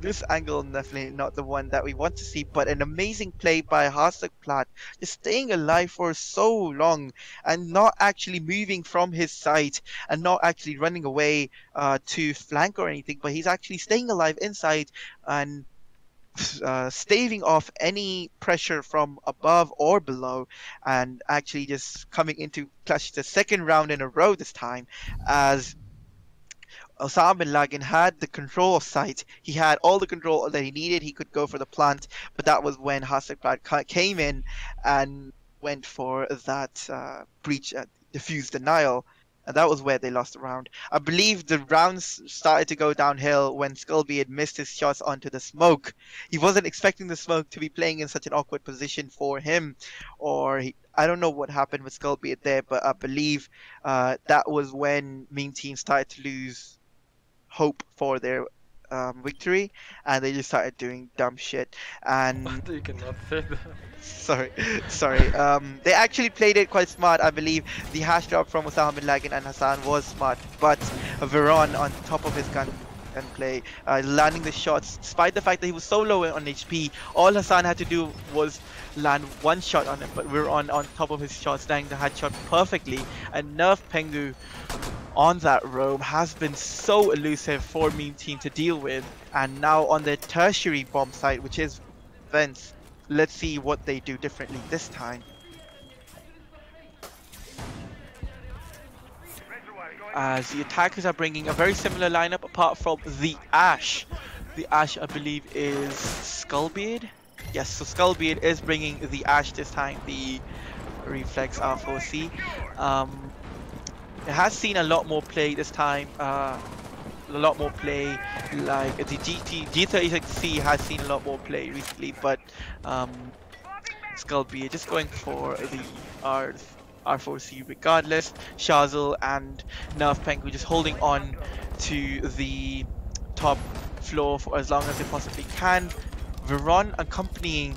This angle definitely not the one that we want to see, but an amazing play by Hasakplat, just staying alive for so long and not actually moving from his site and not actually running away to flank or anything, but he's actually staying alive inside and staving off any pressure from above or below, and actually just coming into clutch the second round in a row this time, as Osama bin Laden had the control of sight. He had all the control that he needed. He could go for the plant, but that was when Hasakplat came in and went for that breach, diffuse denial. And that was where they lost the round. I believe the rounds started to go downhill when Skullbeard missed his shots onto the smoke. He wasn't expecting the smoke to be playing in such an awkward position for him, or I don't know what happened with Skullbeard there, but I believe that was when Mean Team started to lose hope for their victory, and they just started doing dumb shit. And You cannot say that. sorry. They actually played it quite smart. I believe the hash drop from Osama bin Laden and Hassan was smart, but Veron on top of his gunplay, landing the shots, despite the fact that he was so low on HP, all Hassan had to do was land one shot on him, but Veron on top of his shots, landing the headshot perfectly. And Nerf Pengu on that roam has been so elusive for Mean Team to deal with, and now on the tertiary bomb site, which is Vents, let's see what they do differently this time. As the attackers are bringing a very similar lineup apart from the Ash. The Ash, I believe, is Skullbeard. Yes, so Skullbeard is bringing the Ash this time, the Reflex R4C. It has seen a lot more play this time, a lot more play, like the G36C has seen a lot more play recently, but Skullbeard just going for the R4C regardless. Shazil and Nerf Pengu just holding on to the top floor for as long as they possibly can. Veron accompanying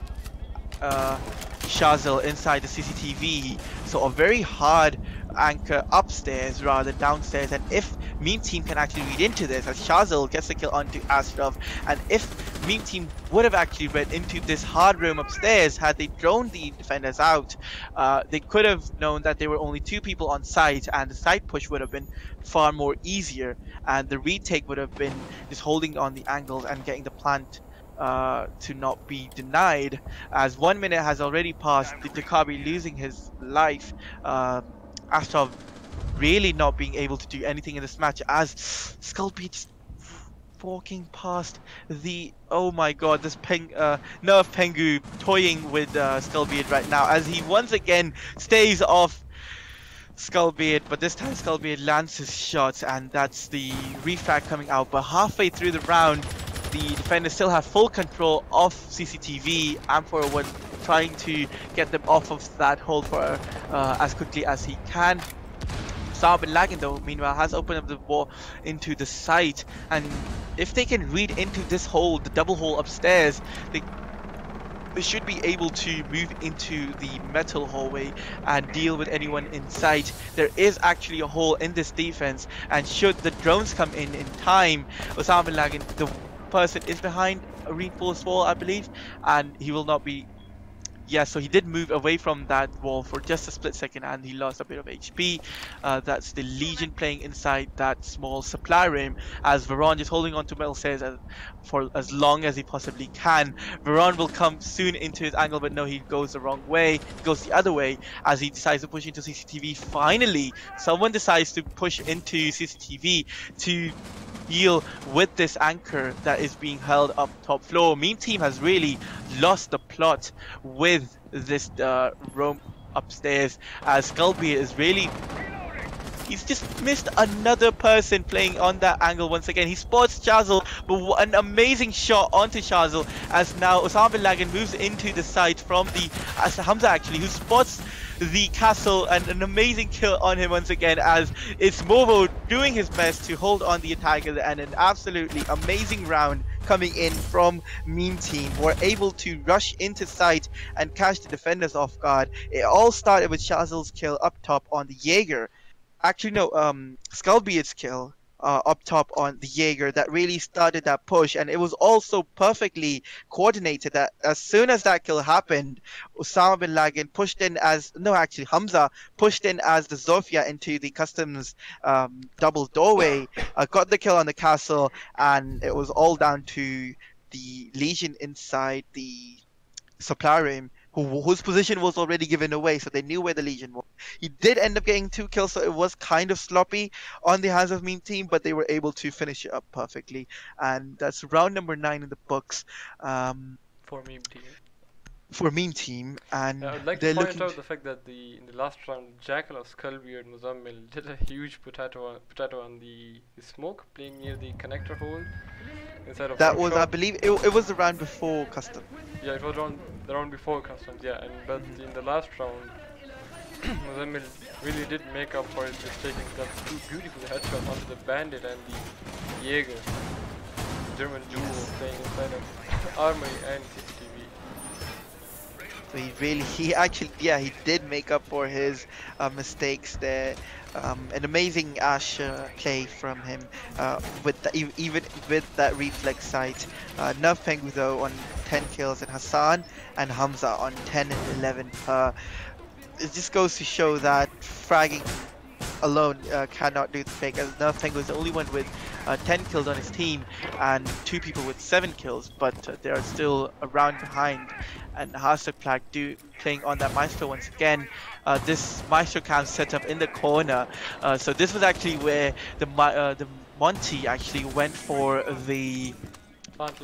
Shazil inside the CCTV, so a very hard anchor upstairs rather than downstairs. And if Mean Team can actually read into this, as Shazil gets the kill onto Ashraf, and if Mean Team would have actually read into this hard room upstairs, had they droned the defenders out, they could have known that there were only two people on site, and the site push would have been far more easier, and the retake would have been just holding on the angles and getting the plant to not be denied. As 1 minute has already passed, the Dakabi losing his life. Ashraf really not being able to do anything in this match as Skullbeard just walking past the, oh my god, this Nerf Pengu toying with Skullbeard right now as he once again stays off Skullbeard, but this time Skullbeard lands his shots, and that's the refrag coming out. But halfway through the round, the defenders still have full control of CCTV. Am401 trying to get them off of that hold for as quickly as he can. Saab and Lagan though, meanwhile, has opened up the wall into the site, and if they can read into this hole, the double hole upstairs, they should be able to move into the metal hallway and deal with anyone in sight. There is actually a hole in this defense, and should the drones come in time, Osama bin Laden, the person is behind a reinforced wall, I believe, and he will not be. Yeah, so he did move away from that wall for just a split second and he lost a bit of HP. That's the Legion playing inside that small supply room as Veron just holding on to metal stairs for as long as he possibly can. Veron will come soon into his angle, but no, he goes the wrong way. He goes the other way as he decides to push into CCTV. Finally, someone decides to push into CCTV to deal with this anchor that is being held up top floor. Meme team has really lost the plot with this room upstairs as Skullbeard is really, he's just missed another person playing on that angle once again. He spots Shazil, but an amazing shot onto Shazil as now Osama bin Laden moves into the side from the Hamza actually, who spots the castle, and an amazing kill on him once again as it's Movo doing his best to hold on the attacker, and an absolutely amazing round coming in from Meme Team, who are able to rush into sight and catch the defenders off guard. It all started with Shazil's kill up top on the Jaeger. Actually, no, Skullbeard's kill up top on the Jaeger that really started that push, and it was also perfectly coordinated that as soon as that kill happened, Osama bin Laden pushed in as, no, actually Hamza pushed in as the Zofia into the customs double doorway, got the kill on the castle, and it was all down to the Legion inside the supply room, whose position was already given away, so they knew where the Legion was. He did end up getting 2 kills, so it was kind of sloppy on the hands of Meme Team, but they were able to finish it up perfectly. And that's round number 9 in the books for Meme Team. For Meme Team, and I would like to point out the fact that in the last round, Jackal of Skullbeard Muzammil did a huge potato on the smoke, playing near the connector hole inside of that was, workshop. I believe, it was the round before custom. Yeah, it was the round before customs, yeah, but in the last round, Muzammil really did make up for his mistake and got 2 beautiful headshots onto the Bandit and the Jaeger. German duo playing inside of Armory and CCTV. So he did make up for his mistakes there. An amazing Ash play from him with even with that reflex sight. Nerf Pengu though on 10 kills, and Hassan and Hamza on 10 and 11 per. It just goes to show that fragging alone cannot do the trick, as Nerf Pengu is the only one with 10 kills on his team and 2 people with 7 kills, but they are still a round behind. And Hashtag playing on that Maestro once again. This Maestro cam set up in the corner, so this was actually where the Monty actually went for the plant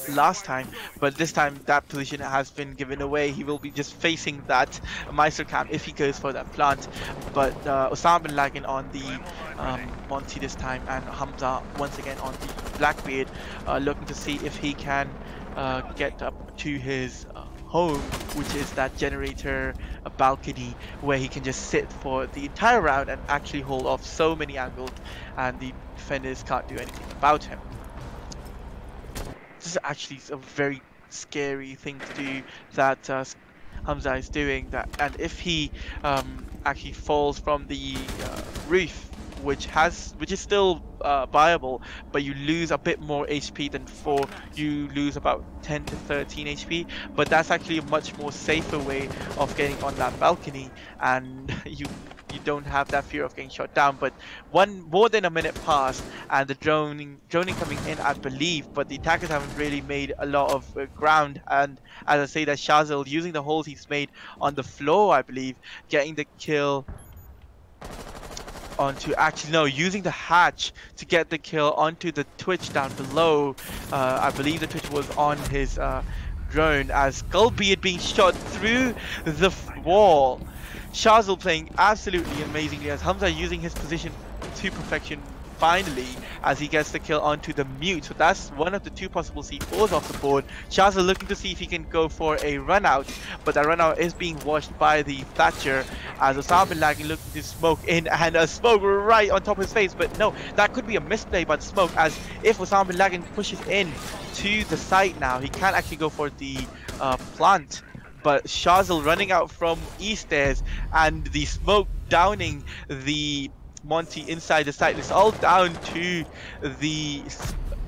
last time, but this time that position has been given away. He will be just facing that Maestro cam if he goes for that plant, but Osama bin Laden on the Monty this time, and Hamza once again on the Blackbeard, looking to see if he can get up to his home, which is that generator balcony where he can just sit for the entire round and actually hold off so many angles, and the defenders can't do anything about him. This is actually a very scary thing to do that Hamza is doing, that, and if he actually falls from the roof, which is still viable, but you lose a bit more HP than before. You lose about 10 to 13 HP, but that's actually a much more safer way of getting on that balcony, and you don't have that fear of getting shot down. But more than a minute passed, and the droning coming in, I believe, but the attackers haven't really made a lot of ground. And as I say, that Shazil using the holes he's made on the floor, I believe, getting the kill onto, actually no, using the hatch to get the kill onto the Twitch down below. I believe the Twitch was on his drone as Skullbeard being shot through the wall. Shazil playing absolutely amazingly as Hamza using his position to perfection finally as he gets the kill onto the mute. So that's one of the two possible C4s off the board. Shazil looking to see if he can go for a run out, but that run out is being watched by the Thatcher as Osama bin Laden looking to smoke in and a smoke right on top of his face. But no, that could be a misplay by the smoke as if Osama bin Laden pushes in to the site now, he can't actually go for the plant. But Shazil running out from east stairs and the smoke downing the Monty inside the site. It's all down to the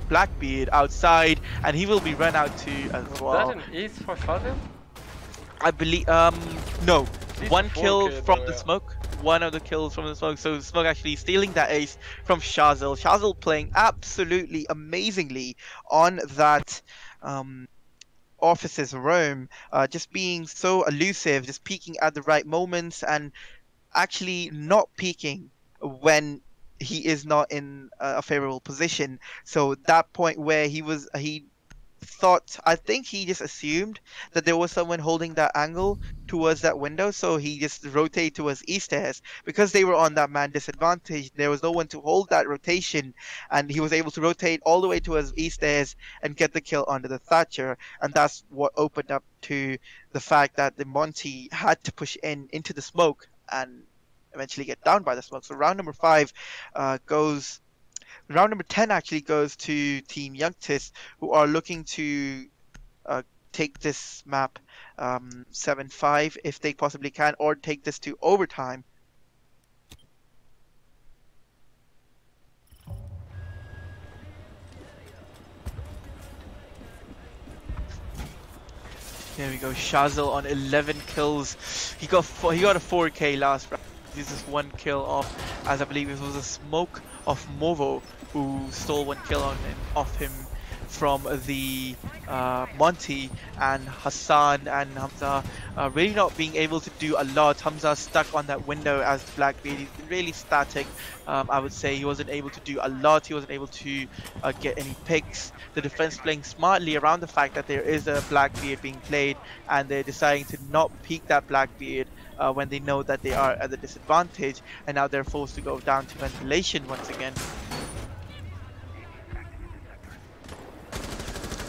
Blackbeard outside, and he will be run out to as well. Was that an ace for Shazil? I believe, no. One kill from the yeah. smoke. One of the kills from the smoke. So Smoke actually stealing that ace from Shazil. Shazil playing absolutely amazingly on that officer's roam. Just being so elusive, just peeking at the right moments and actually not peeking when he is not in a favorable position. So that point where he thought, I think he just assumed that there was someone holding that angle towards that window, so he just rotated towards east stairs because they were on that man disadvantage. There was no one to hold that rotation, and he was able to rotate all the way towards east stairs and get the kill onto the Thatcher, and that's what opened up to the fact that the Monty had to push into the smoke and eventually get down by the smoke. So round number 5 goes. Round number 10 actually goes to Team YUNKTIS, who are looking to take this map 7-5 if they possibly can, or take this to overtime. There we go, Shazil on 11 kills. He got a 4K last round. This is one kill off, as I believe it was a smoke of Movo who stole one kill off him from the Monty, and Hassan and Hamza really not being able to do a lot. Hamza stuck on that window as the Blackbeard. He's been really static. I would say he wasn't able to do a lot. He wasn't able to get any picks. The defense playing smartly around the fact that there is a Blackbeard being played, and they're deciding to not peek that Blackbeard when they know that they are at a disadvantage, and now they're forced to go down to ventilation once again,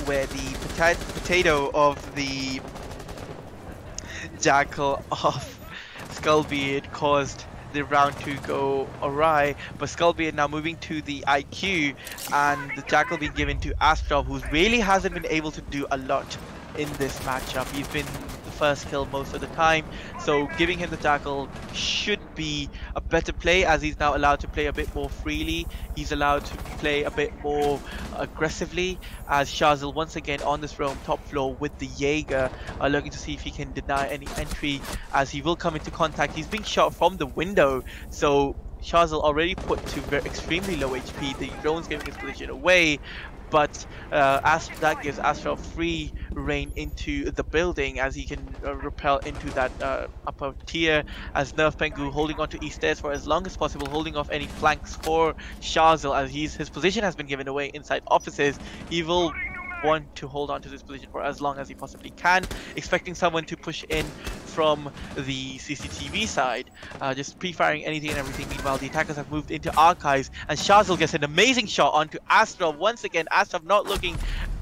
where the potato of the Jackal of Skullbeard caused the round to go awry, but Skullbeard now moving to the IQ, and the Jackal being given to Astrov, who really hasn't been able to do a lot in this matchup. He's been the first kill most of the time, so giving him the Jackal should be a better play, as he's now allowed to play a bit more freely. He's allowed to play a bit more aggressively, as Shazil once again on this roam top floor with the Jaeger, looking to see if he can deny any entry, as he will come into contact. He's being shot from the window, so Shazil already put to extremely low HP. The drone's giving his position away, but that gives Astra free reign into the building, as he can repel into that upper tier, as Nerf Pengu holding on to east stairs for as long as possible, holding off any flanks for Shazil, as his position has been given away inside offices. He will want to hold on to this position for as long as he possibly can, expecting someone to push in from the CCTV side, just pre-firing anything and everything. Meanwhile, the attackers have moved into archives, and Shazil gets an amazing shot onto Astrov. Once again, Astrov not looking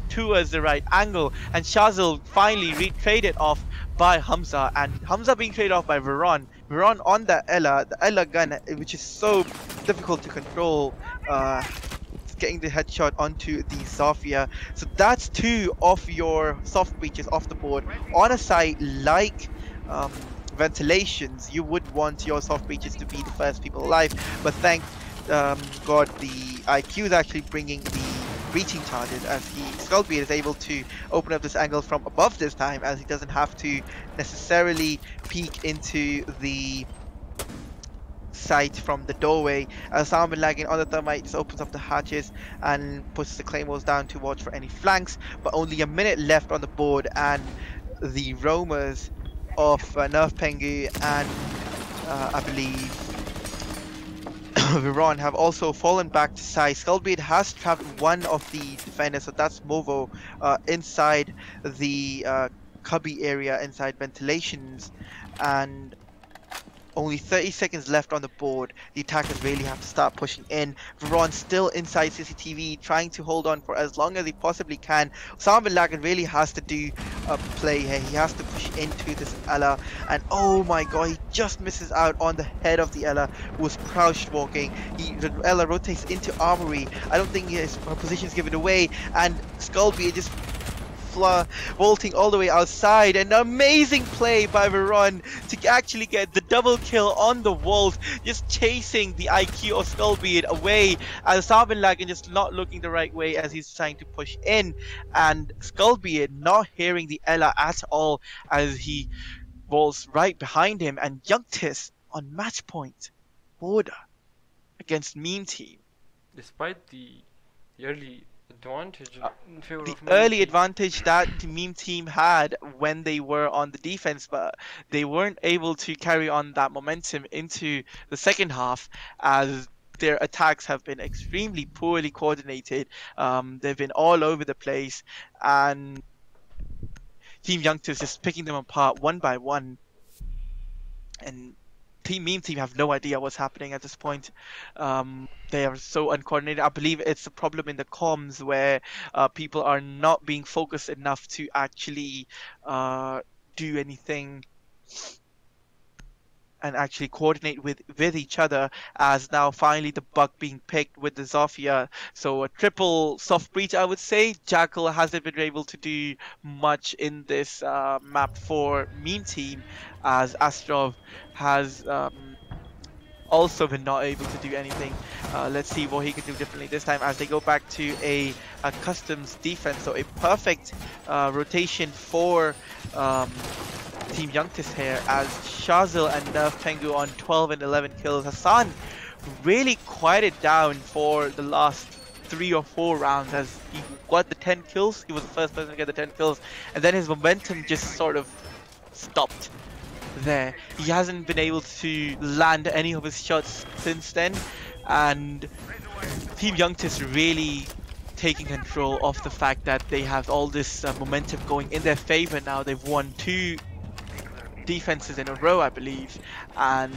towards the right angle, and Shazil finally traded off by Hamza, and Hamza being traded off by Veron. Veron on the Ella gun, which is so difficult to control, getting the headshot onto the Zofia. So that's 2 of your soft breaches off the board. On a site like ventilations, you would want your soft breaches to be the first people alive, but thank God the IQ is actually bringing the breaching charges, as Skullbeard is able to open up this angle from above this time, as he doesn't have to necessarily peek into the site from the doorway. Osama bin Laden on the thermite just opens up the hatches and puts the claymores down to watch for any flanks, but only a minute left on the board, and the roamers of Nerf Pengu and I believe Viron have also fallen back to side. Skullbeard has trapped one of the defenders, so that's Movo, inside the cubby area, inside ventilations, and only 30 seconds left on the board. The attackers really have to start pushing in. Veron still inside CCTV, trying to hold on for as long as he possibly can. Osama bin Laden really has to do a play here. He has to push into this Ella. And oh my god, he just misses out on the head of the Ella, who was crouched walking. The Ella rotates into Armory. I don't think her position is given away. And Skullbeard just vaulting all the way outside. An amazing play by Veron to actually get the double kill on the vault, just chasing the IQ of Skullbeard away, as Osama bin Laden just not looking the right way as he's trying to push in, and Skullbeard not hearing the Ella at all as he vaults right behind him, and YUNKTIS on match point border against Meme Team. Despite the early advantage in favor The of early Team. advantage that the Meme Team had when they were on the defense, but they weren't able to carry on that momentum into the second half as their attacks have been extremely poorly coordinated. They've been all over the place, and Team YUNKTIS just picking them apart one by one. And Meme Team have no idea what's happening at this point. They are so uncoordinated. I believe it's a problem in the comms where people are not being focused enough to actually do anything and actually coordinate with each other, as now finally the buck being picked with the Zofia. So a triple soft breach, I would say. Jackal hasn't been able to do much in this map for Meme Team, as Astrov has also been not able to do anything. Let's see what he can do differently this time as they go back to a customs defense. So a perfect rotation for Team YUNKTIS here, as Shazil and Nerf Tengu on 12 and 11 kills. Hassan really quieted down for the last 3 or 4 rounds as he got the 10 kills. He was the first person to get the 10 kills, and then his momentum just sort of stopped there. He hasn't been able to land any of his shots since then, and Team YUNKTIS really taking control of the fact that they have all this momentum going in their favor now. They've won 2 defenses in a row, I believe, and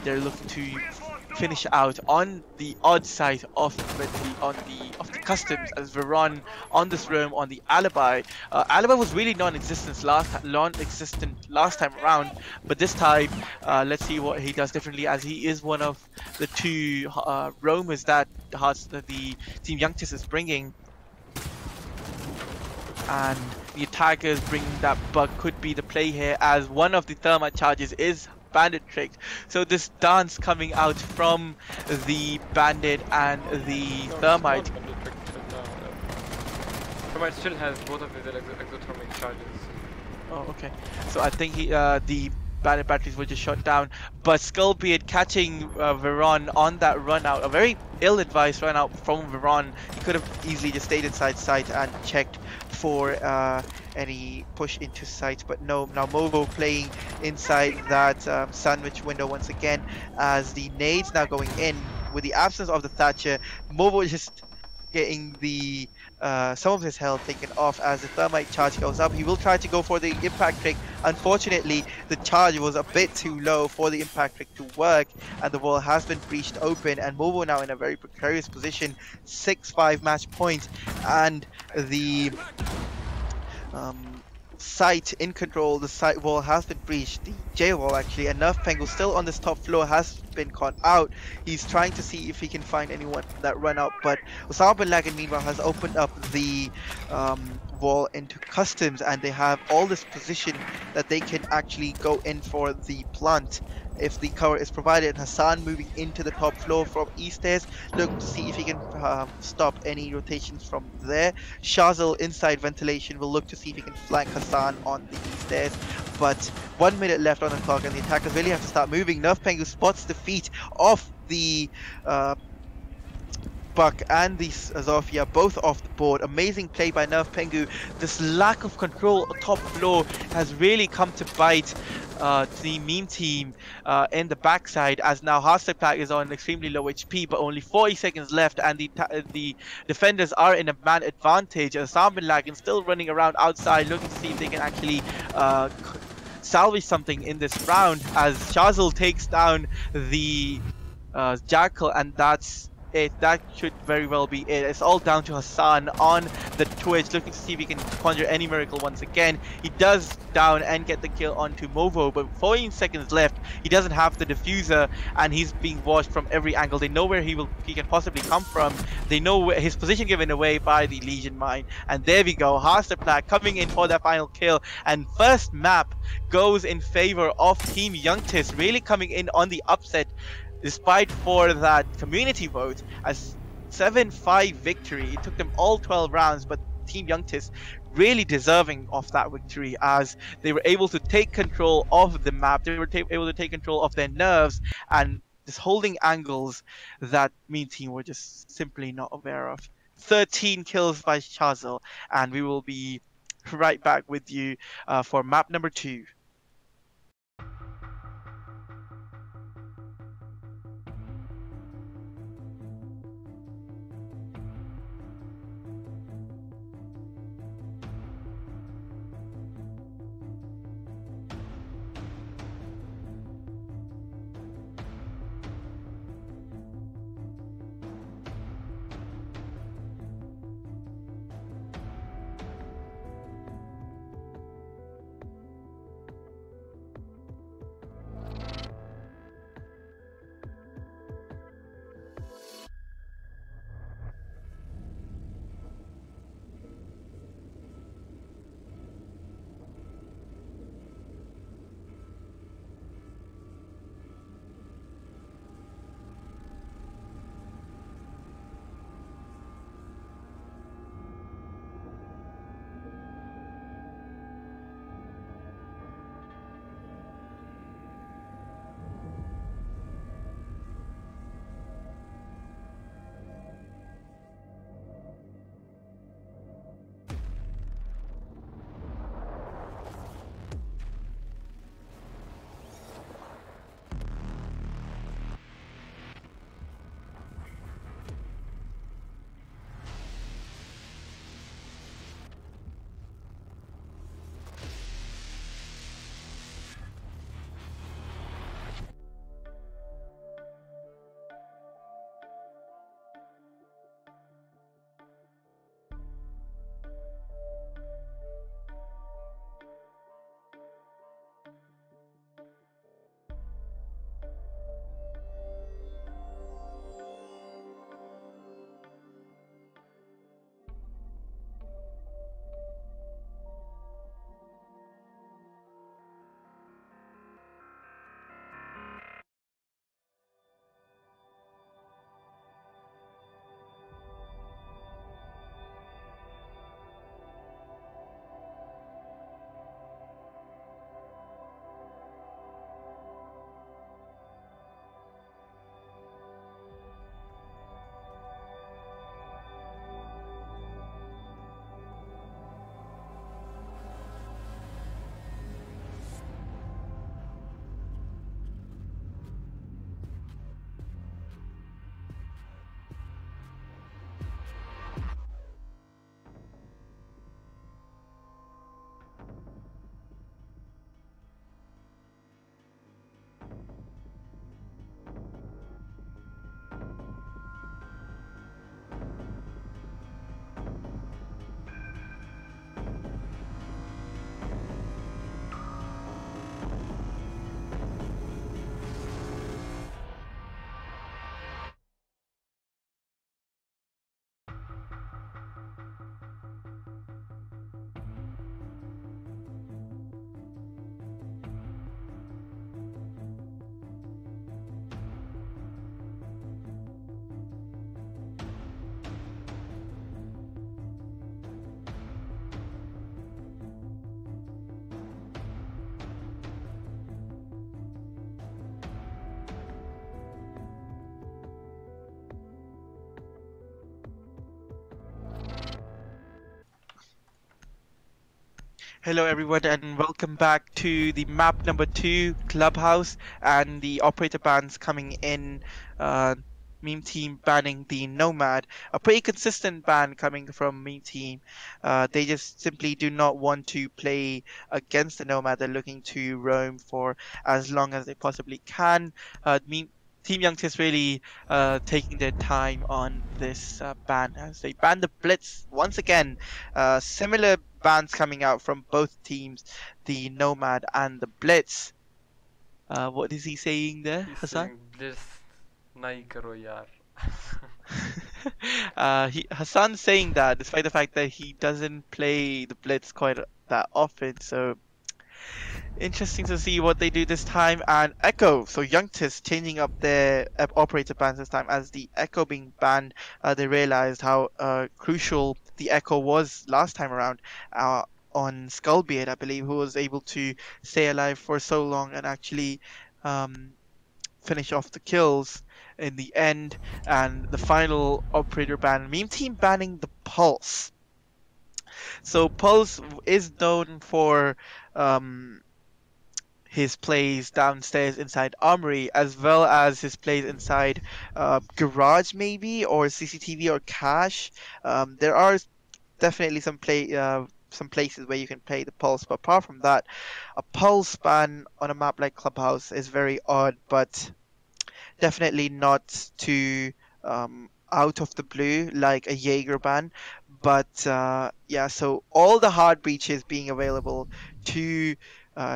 they're looking to finish out on the odd side of the customs, as Veron on this roam on the alibi. Alibi was really non-existent last time around, but this time let's see what he does differently, as he is one of the 2 roamers that the Team YUNKTIS is bringing. And the attackers bringing that bug could be the play here, as one of the thermite charges is bandit tricked. So this dance coming out from the bandit and the thermite. Thermite still has both of his exothermic charges. Oh, okay. So I think the bandit batteries were just shot down, but Skullbeard catching Veron on that run out, a very ill-advised run out from Veron. He could have easily just stayed inside site and checked for any push into sight, but no. Now Movo playing inside that sandwich window once again, as the nades now going in with the absence of the Thatcher. Movo is just getting the some of his health taken off as the thermite charge goes up. He will try to go for the impact trick. Unfortunately, the charge was a bit too low for the impact trick to work, and the wall has been breached open, and Movo now in a very precarious position. 6-5 match point, and the site in control. The site wall has been breached, the J wall actually, and Nerf Pengu still on this top floor has been caught out. He's trying to see if he can find anyone that run out, but Osama bin Laden meanwhile has opened up the wall into customs, and they have all this position that they can actually go in for the plant if the cover is provided. And Hassan moving into the top floor from east stairs, look to see if he can stop any rotations from there. Shazil inside ventilation will look to see if he can flank Hassan on the east stairs, but 1 minute left on the clock and the attackers really have to start moving. Nerf Pengu spots the feet of the Buck and the Zofia both off the board. Amazing play by Nerf Pengu. This lack of control on top floor has really come to bite the meme team in the backside, as now Hasselpack is on extremely low HP, but only 40 seconds left, and the defenders are in a man advantage. Lagan still running around outside, looking to see if they can actually salvage something in this round, as Shazil takes down the Jackal, and that's it. That should very well be it. It's all down to Hassan on the Twitch, looking to see if he can conjure any miracle once again. He does down and get the kill onto Movo, but 14 seconds left. He doesn't have the diffuser, and he's being watched from every angle. They know where he can possibly come from. They know his position given away by the Legion Mine, and there we go. Hasterplat coming in for that final kill, and first map goes in favor of Team YUNKTIS, really coming in on the upset despite for that community vote, as 7-5 victory. It took them all 12 rounds, but Team YUNKTIS really deserving of that victory, as they were able to take control of the map. They were able to take control of their nerves and just holding angles that Mean Team were just simply not aware of. 13 kills by Chazal, and we will be right back with you for map number 2. Hello, everyone, and welcome back to the map number two, Clubhouse, and the operator bans coming in. Uh, Meme Team banning the Nomad, a pretty consistent ban coming from Meme Team. They just simply do not want to play against the Nomad. They're looking to roam for as long as they possibly can. Meme Team Youngsters really taking their time on this ban as they ban the Blitz once again. Similar bans coming out from both teams, the Nomad and the Blitz. What is he saying there, He's Hassan? saying bliss nahi karo yaar. Hassan's saying that despite the fact that he doesn't play the Blitz quite that often, so interesting to see what they do this time. And Echo, so YUNKTIS changing up their operator bans this time. As the Echo being banned, they realized how crucial the Echo was last time around. On Skullbeard, I believe, who was able to stay alive for so long and actually um, finish off the kills in the end. And the final operator ban, Meme Team banning the Pulse. So Pulse is known for um, his plays downstairs inside Armory, as well as his plays inside Garage, maybe, or CCTV or Cache. There are definitely some places where you can play the Pulse, but apart from that, a Pulse ban on a map like Clubhouse is very odd, but definitely not too out of the blue like a Jaeger ban. But yeah, so all the hard breaches being available to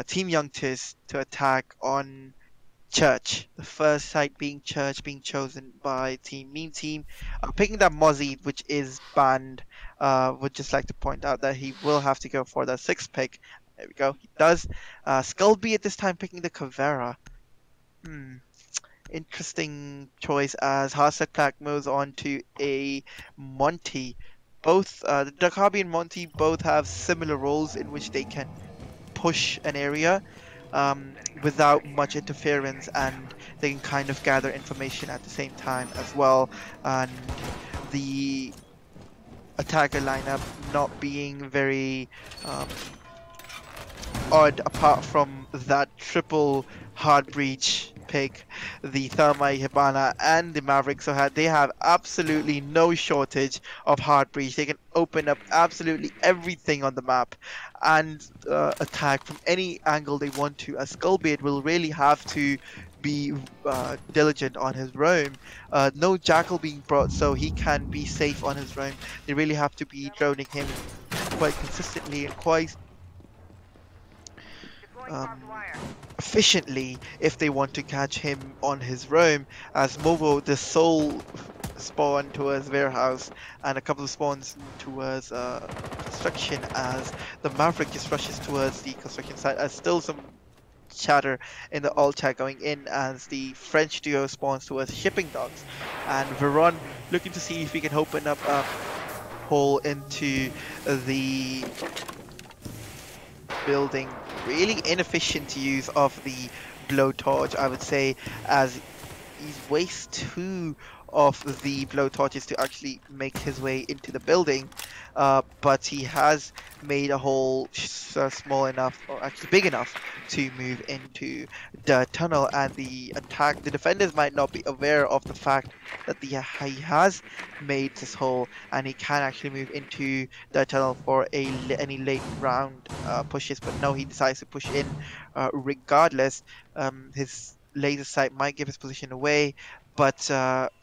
Team Youngtis to attack on Church. The first site being Church, being chosen by Team Meme Team. Picking that Mozzie, which is banned. Would just like to point out that he will have to go for the sixth pick. There we go. He does. Skullby at this time picking the Kavera. Hmm. Interesting choice as Hasselklack moves on to a Monty. Both the Dakabi and Monty both have similar roles in which they can push an area without much interference, and they can kind of gather information at the same time as well. And the attacker lineup not being very odd apart from that triple hard breach pick, the Thermite Hibana and the Maverick. So they have absolutely no shortage of hard breach. They can open up absolutely everything on the map and attack from any angle they want to. A Skullbeard will really have to be diligent on his roam. No Jackal being brought, so he can be safe on his roam. They really have to be droning him quite consistently and quite um, efficiently if they want to catch him on his roam, as Movo the soul spawn towards warehouse and a couple of spawns towards construction, as the Maverick just rushes towards the construction site, as still some chatter in the alt chat going in as the French duo spawns towards shipping docks, and Veron looking to see if he can open up a hole into the building. Really inefficient use of the blowtorch, I would say, as he's wastes two of the blowtorches to actually make his way into the building, but he has made a hole small enough, or actually big enough, to move into the tunnel. And the defenders might not be aware of the fact that he has made this hole, and he can actually move into the tunnel for any late round pushes. But no, he decides to push in regardless. His laser sight might give his position away, but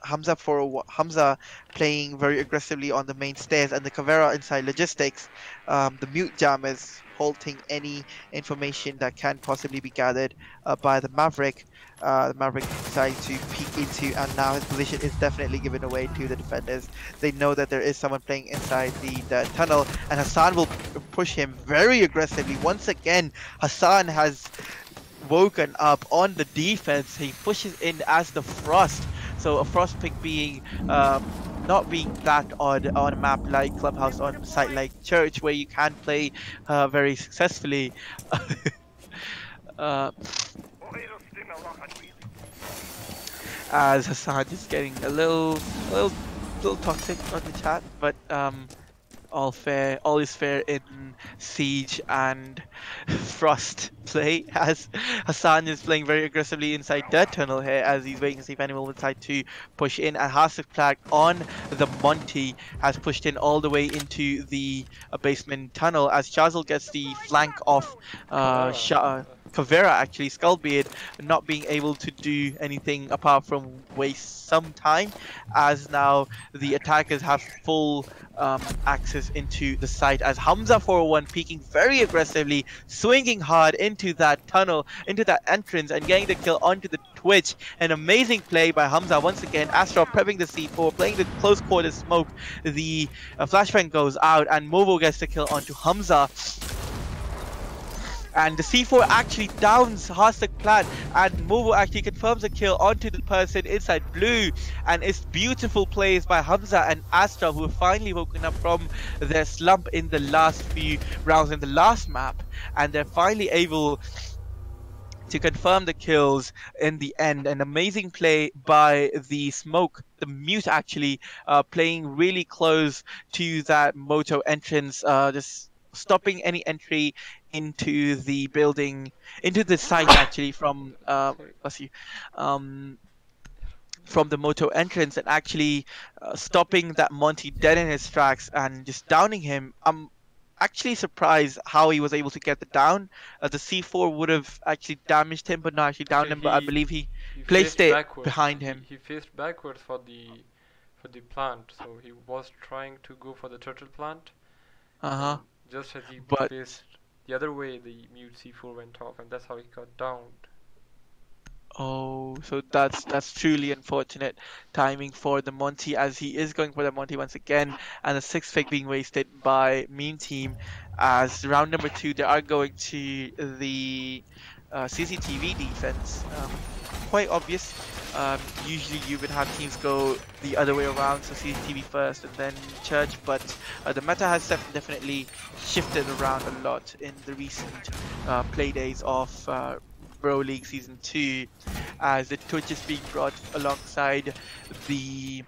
Hamza playing very aggressively on the main stairs, and the Caveira inside logistics. The mute jam is halting any information that can possibly be gathered by the Maverick. The Maverick decides to peek into, and now his position is definitely given away to the defenders. They know that there is someone playing inside the tunnel, and Hassan will push him very aggressively. Once again, Hassan has woken up on the defense. He pushes in as the Frost. So a Frost pick being not being that odd on a map like Clubhouse, on a site like Church, where you can play very successfully. uh, as Hassan is getting a little toxic on the chat, but all is fair in Siege and Frost play, as Hassan is playing very aggressively inside Dirt Tunnel here as he's waiting to see if anyone will decide to push in. And Hasek Flag on the Monty has pushed in all the way into the basement tunnel as Chazal gets the flank of Kavara. Kavera, actually. Skullbeard not being able to do anything apart from waste some time, as now the attackers have full access into the site, as Hamza 401 peeking very aggressively, swinging hard into that tunnel, into that entrance, and getting the kill onto the Twitch. An amazing play by Hamza once again. Astro prepping the C4, playing the close quarter smoke. The flashbang goes out, and Movo gets the kill onto Hamza. And the C4 actually downs Hasek Plat, and Movo actually confirms a kill onto the person inside blue. And it's beautiful plays by Hamza and Astra, who have finally woken up from their slump in the last few rounds in the last map, and they're finally able to confirm the kills in the end. An amazing play by the Smoke, the Mute, actually playing really close to that Moto entrance, just stopping any entry into the building, into the site actually from Sorry. let's see, from the Moto entrance, and actually stopping that Monty dead in his tracks and just downing him. I'm actually surprised how he was able to get the down. The C4 would have actually damaged him, but not actually downed Actually, him. But I believe he he placed faced it backwards. behind him. He faced backwards for the plant, so he was trying to go for the turtle plant, Uh-huh. and just as he But faced the other way, the mute C4 went off, and that's how he got downed. oh, so that's truly unfortunate timing for the Monty, as he is going for the Monty once again, and a six fig being wasted by Meme Team. As round number 2, they are going to the CCTV defense. Quite obvious. Usually you would have teams go the other way around, so CCTV first and then Church, but the meta has definitely shifted around a lot in the recent play days of Pro League Season 2, as the Twitch is being brought alongside the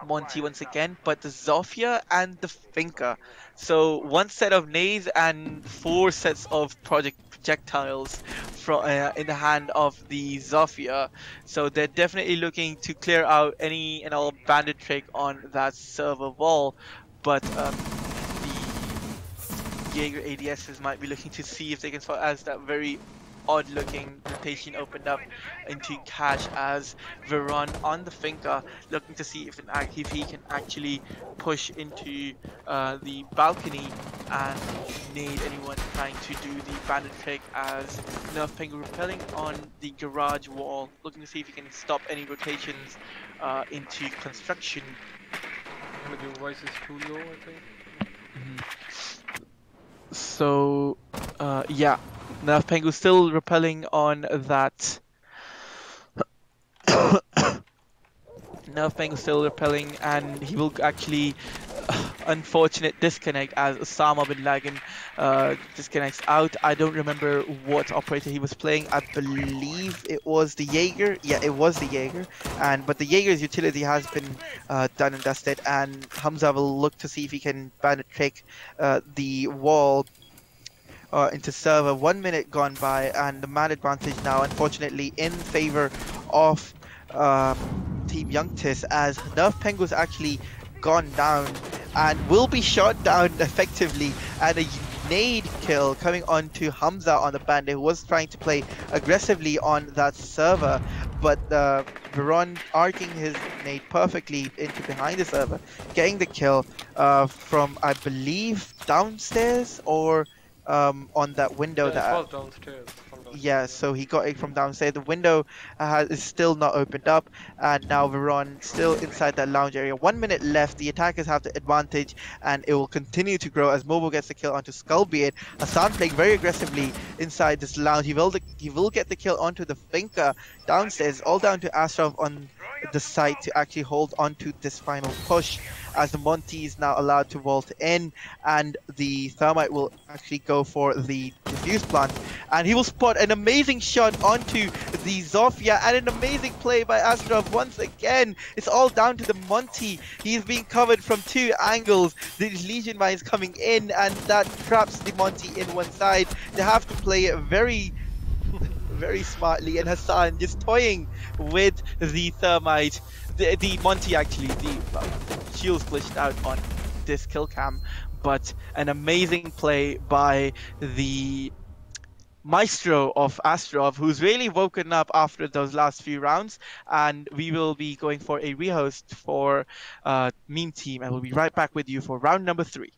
Monty once again, but the Zofia and the Finka. So one set of nades and 4 sets of projectiles from in the hand of the Zofia. So they're definitely looking to clear out any and all bandit trick on that server wall, but the Jaeger ADSs might be looking to see if they can spot, as that very odd looking rotation opened up into cash, as Veron on the Finca looking to see if he can actually push into the balcony and nade anyone trying to do the bandit trick, as Nerf Pengu repelling on the garage wall, looking to see if he can stop any rotations into construction. But your voice is too low, I think. So yeah, Nerf Pengu still repelling on that. Nerf Pengu still repelling, and he will actually unfortunate disconnect as Osama bin Laden disconnects out. I don't remember what operator he was playing. I believe it was the Jaeger. Yeah, it was the Jaeger. But the Jaeger's utility has been done and dusted, and Hamza will look to see if he can bandit trick the wall into server. 1 minute gone by, and the man advantage now unfortunately in favor of Team YUNKTIS, as Nerf Pengu's actually gone down and will be shot down effectively, and a nade kill coming on to Hamza on the bandit, who was trying to play aggressively on that server, but Veron arcing his nade perfectly into behind the server, getting the kill from, I believe, downstairs or on that window. Yeah, that it was downstairs. Yeah, so he got it from downstairs. The window is still not opened up, and now Veron still inside that lounge area. 1 minute left. The attackers have the advantage, and it will continue to grow as Mobile gets the kill onto Skullbeard. Hassan playing very aggressively inside this lounge. He will get the kill onto the Finka downstairs, all down to Astrov on decide to actually hold on to this final push, as the Monty is now allowed to vault in, and the Thermite will actually go for the Diffuse Plant, and he will spot an amazing shot onto the Zofia, and an amazing play by Astrov once again. It's all down to the Monty. He's being covered from two angles. The Legion Mine is coming in, and that traps the Monty in one side. They have to play it very smartly, and Hassan just toying with the Thermite, the Monty actually, the shields glitched out on this kill cam, but an amazing play by the maestro of Astrov, who's really woken up after those last few rounds, and we will be going for a rehost for Meme Team, and we'll be right back with you for round number 3.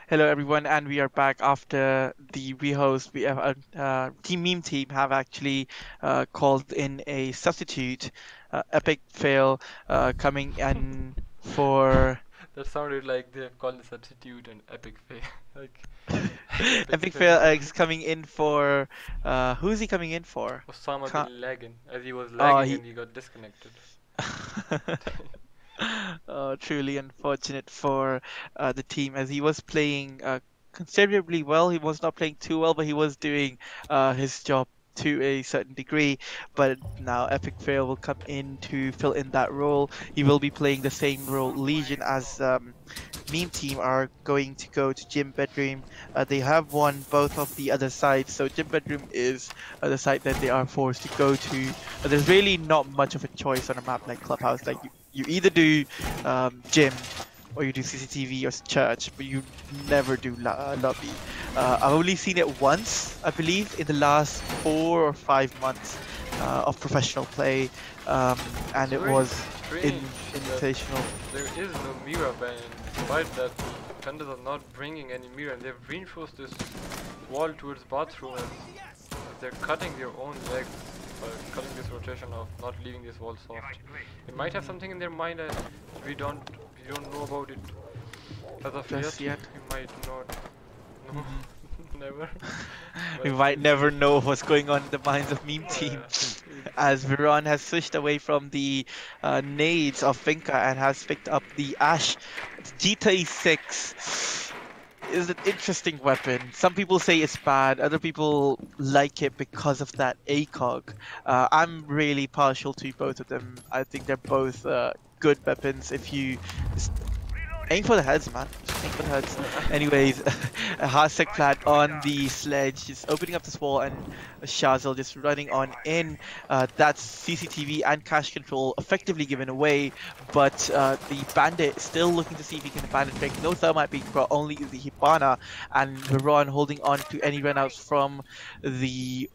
Hello, everyone, and we are back after the rehost. We have team meme team have actually called in a substitute, epic fail, coming in for That sounded like they have called the substitute an epic fail. like epic epic fail. fail is coming in for who's he coming in for? Osama Can't, bin Laden, as he was oh, lagging he and he got disconnected. Truly unfortunate for the team as he was playing considerably well. He was not playing too well, but he was doing his job to a certain degree. But now Epic Fail will come in to fill in that role. He will be playing the same role Legion as Meme Team are going to go to Gym Bedroom. They have won both of the other sides, so Gym Bedroom is the site that they are forced to go to. There's really not much of a choice on a map like Clubhouse. Like you either do gym or you do CCTV or church, but you never do lobby. I've only seen it once, I believe, in the last 4 or 5 months of professional play, It's and it very was strange in that invitational. there is no mirror ban, despite that defenders are not bringing any mirror, and they've reinforced this wall towards bathroom as they're cutting their own legs by cutting this rotation of not leaving this wall soft. They might have something in their mind that we don't we don't know about it as of Just yet. yet. We might not know, Mhm. never. We But might we'll see. never know what's going on in the minds of Meme Team, Yeah, we'll see. as Viron has switched away from the nades of Finka and has picked up the Ash. G36 is an interesting weapon. Some people say it's bad, other people like it because of that ACOG. I'm really partial to both of them. I think they're both good weapons if you aim for the heads, man. Just aim for the heads. Anyways, Hasek Plaid on the sledge, just opening up this wall, and Shazil just running on in. That's CCTV and cash control effectively given away, but the bandit is still looking to see if he can bandit trick. No thermite being brought, only the Hibana, and Veron holding on to any runouts from the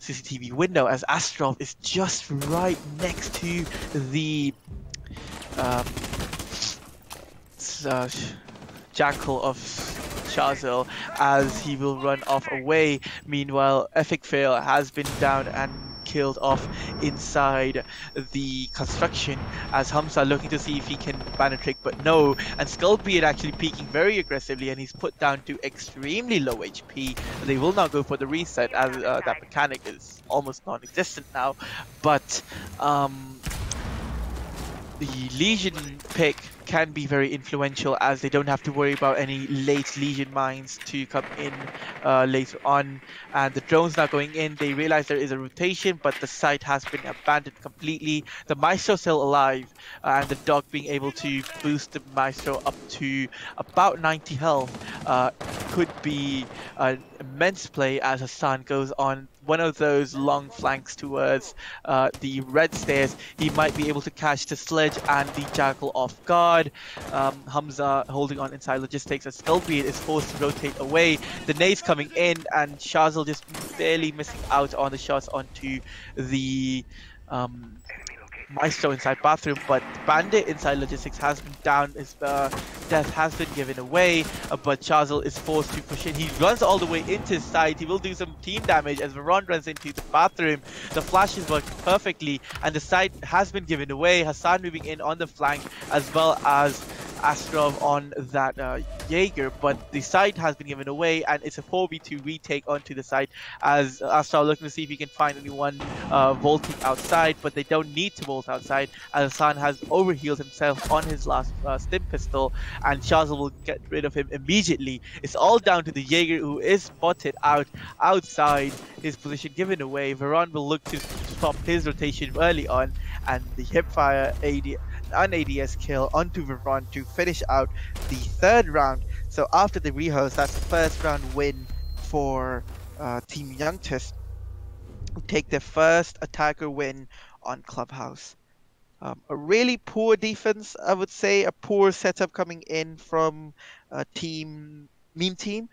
CCTV window as Astrov is just right next to the um, uh, Jackal of Shazil as he will run off away. Meanwhile, Epic Fail has been down and killed off inside the construction as Hamza looking to see if he can ban a trick, but no. And Skullbeard actually peeking very aggressively, and he's put down to extremely low HP. They will not go for the reset as that mechanic is almost non-existent now. But the Legion pick can be very influential as they don't have to worry about any late Legion mines to come in later on. And the drones now going in, they realize there is a rotation, but the site has been abandoned completely. The Maestro still alive, and the dog being able to boost the Maestro up to about 90 health could be an immense play as Hassan goes on one of those long flanks towards the red stairs. He might be able to catch the sledge and the jackal off guard. Hamza holding on inside logistics as Skullbeard is forced to rotate away. The nades coming in and Shazil just barely missing out on the shots onto the Maestro inside bathroom, but Bandit inside logistics has been down. His death has been given away, but Chazil is forced to push in. He runs all the way into his side. He will do some team damage as Veron runs into the bathroom. The flashes work perfectly, and the side has been given away. Hassan moving in on the flank, as well as Astrov on that Jaeger, but the side has been given away, and it's a 4v2 retake onto the side as Astrov looking to see if he can find anyone vaulting outside, but they don't need to vault outside as Hassan has overhealed himself on his last stim pistol, and Shazil will get rid of him immediately. It's all down to the Jaeger, who is spotted outside his position given away. Veron will look to stop his rotation early on, and the hipfire an ADS kill onto Veron to finish out the third round. So after the rehost, that's the first round win for Team YUNKTIS, who take their first attacker win on Clubhouse. A really poor defense, I would say, a poor setup coming in from Team Meme Team.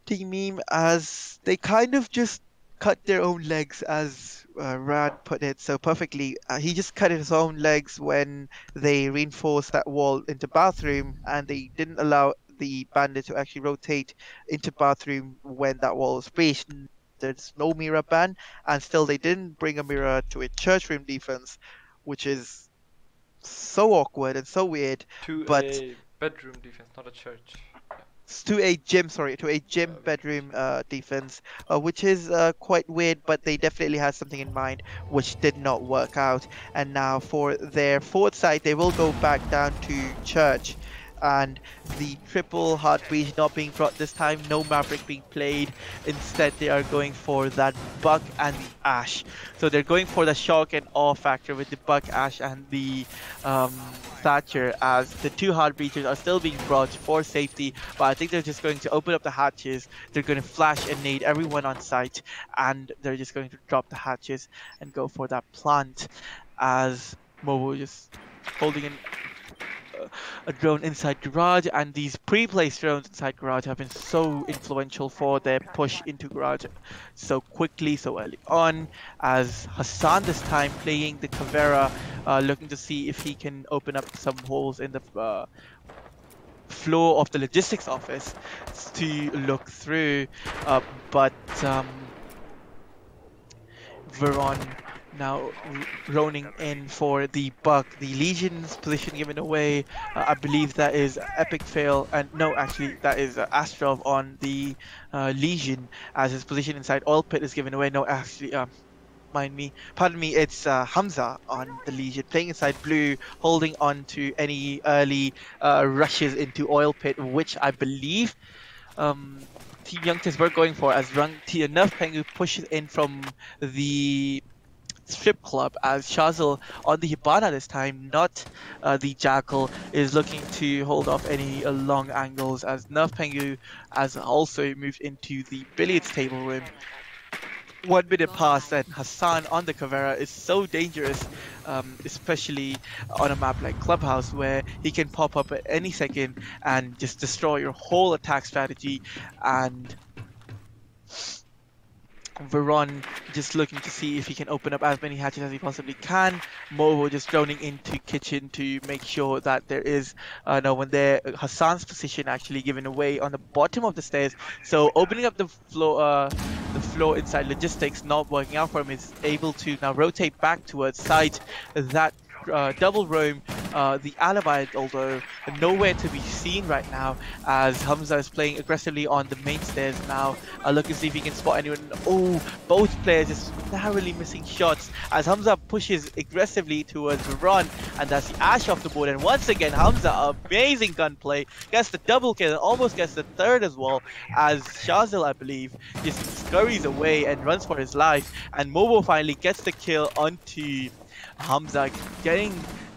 Team Meme, as they kind of just cut their own legs, as Rad put it so perfectly. He just cut his own legs when they reinforced that wall into bathroom, and they didn't allow the bandit to actually rotate into bathroom when that wall is breached. There's no mirror ban, and still they didn't bring a mirror to a church room defense, which is so awkward and so weird. To But a bedroom defense, not a church. to a gym, sorry, to a Yeah, gym obviously. bedroom defense, which is quite weird, but they definitely had something in mind, which did not work out. And now for their forward side, they will go back down to church. And the triple heart breach not being brought this time, no Maverick being played. Instead, they are going for that Buck and the Ash. So they're going for the shock and awe factor with the Buck, Ash, and the Thatcher, as the two heart breaches are still being brought for safety. But I think they're just going to open up the hatches. They're going to flash and nade everyone on site, and they're just going to drop the hatches and go for that plant, as Mobo just holding a drone inside garage, and these pre-placed drones inside garage have been so influential for their push into garage so quickly, so early on, as Hassan this time playing the Cavera, looking to see if he can open up some holes in the floor of the logistics office to look through, but Veron now roning in for the Buck. The Legion's position given away. I believe that is Epic Fail, and no, actually that is Astrov on the Legion, as his position inside Oil Pit is given away. No, actually, pardon me, it's Hamza on the Legion, playing inside blue, holding on to any early rushes into Oil Pit, which I believe Team Youngsters were going for, as Nerf Pengu pushes in from the strip club, as Shazil on the Hibana this time, not the Jackal, is looking to hold off any long angles, as Nerf Pengu has also moved into the billiards table room. 1 minute passed, and Hassan on the Cavera is so dangerous, especially on a map like Clubhouse, where he can pop up at any second and just destroy your whole attack strategy. And Veron just looking to see if he can open up as many hatches as he possibly can. Movo just droning into kitchen to make sure that there is no one there. Hassan's position actually given away on the bottom of the stairs. So opening up the floor inside logistics not working out for him, is able to now rotate back towards site. That double roam, the alibi, although nowhere to be seen right now, as Hamza is playing aggressively on the main stairs now, looking to see if he can spot anyone. Oh, both players just narrowly missing shots, as Hamza pushes aggressively towards Veron, and that's the Ash off the board. And once again, Hamza, amazing gunplay, gets the double kill and almost gets the third as well, as Shazil, I believe, just scurries away and runs for his life, and Mobo finally gets the kill onto Hamza, getting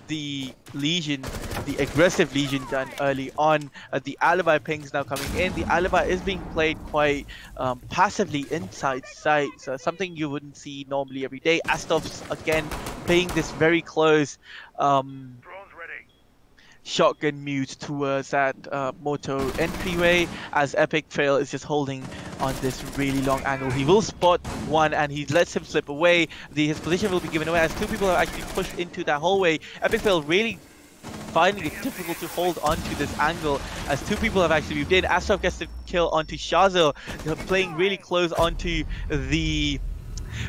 the Legion, the aggressive Legion, done early on. The alibi pings now coming in. The alibi is being played quite passively inside site, so something you wouldn't see normally every day. Astov's again playing this very close shotgun mute towards that moto entryway, as Epic Fail is just holding on this really long angle. He will spot one and he lets him slip away. His position will be given away as two people have actually pushed into that hallway. Epic Fail really finding it difficult to hold on to this angle, as two people have actually moved in. Astrov gets the kill onto Shazil, playing really close onto the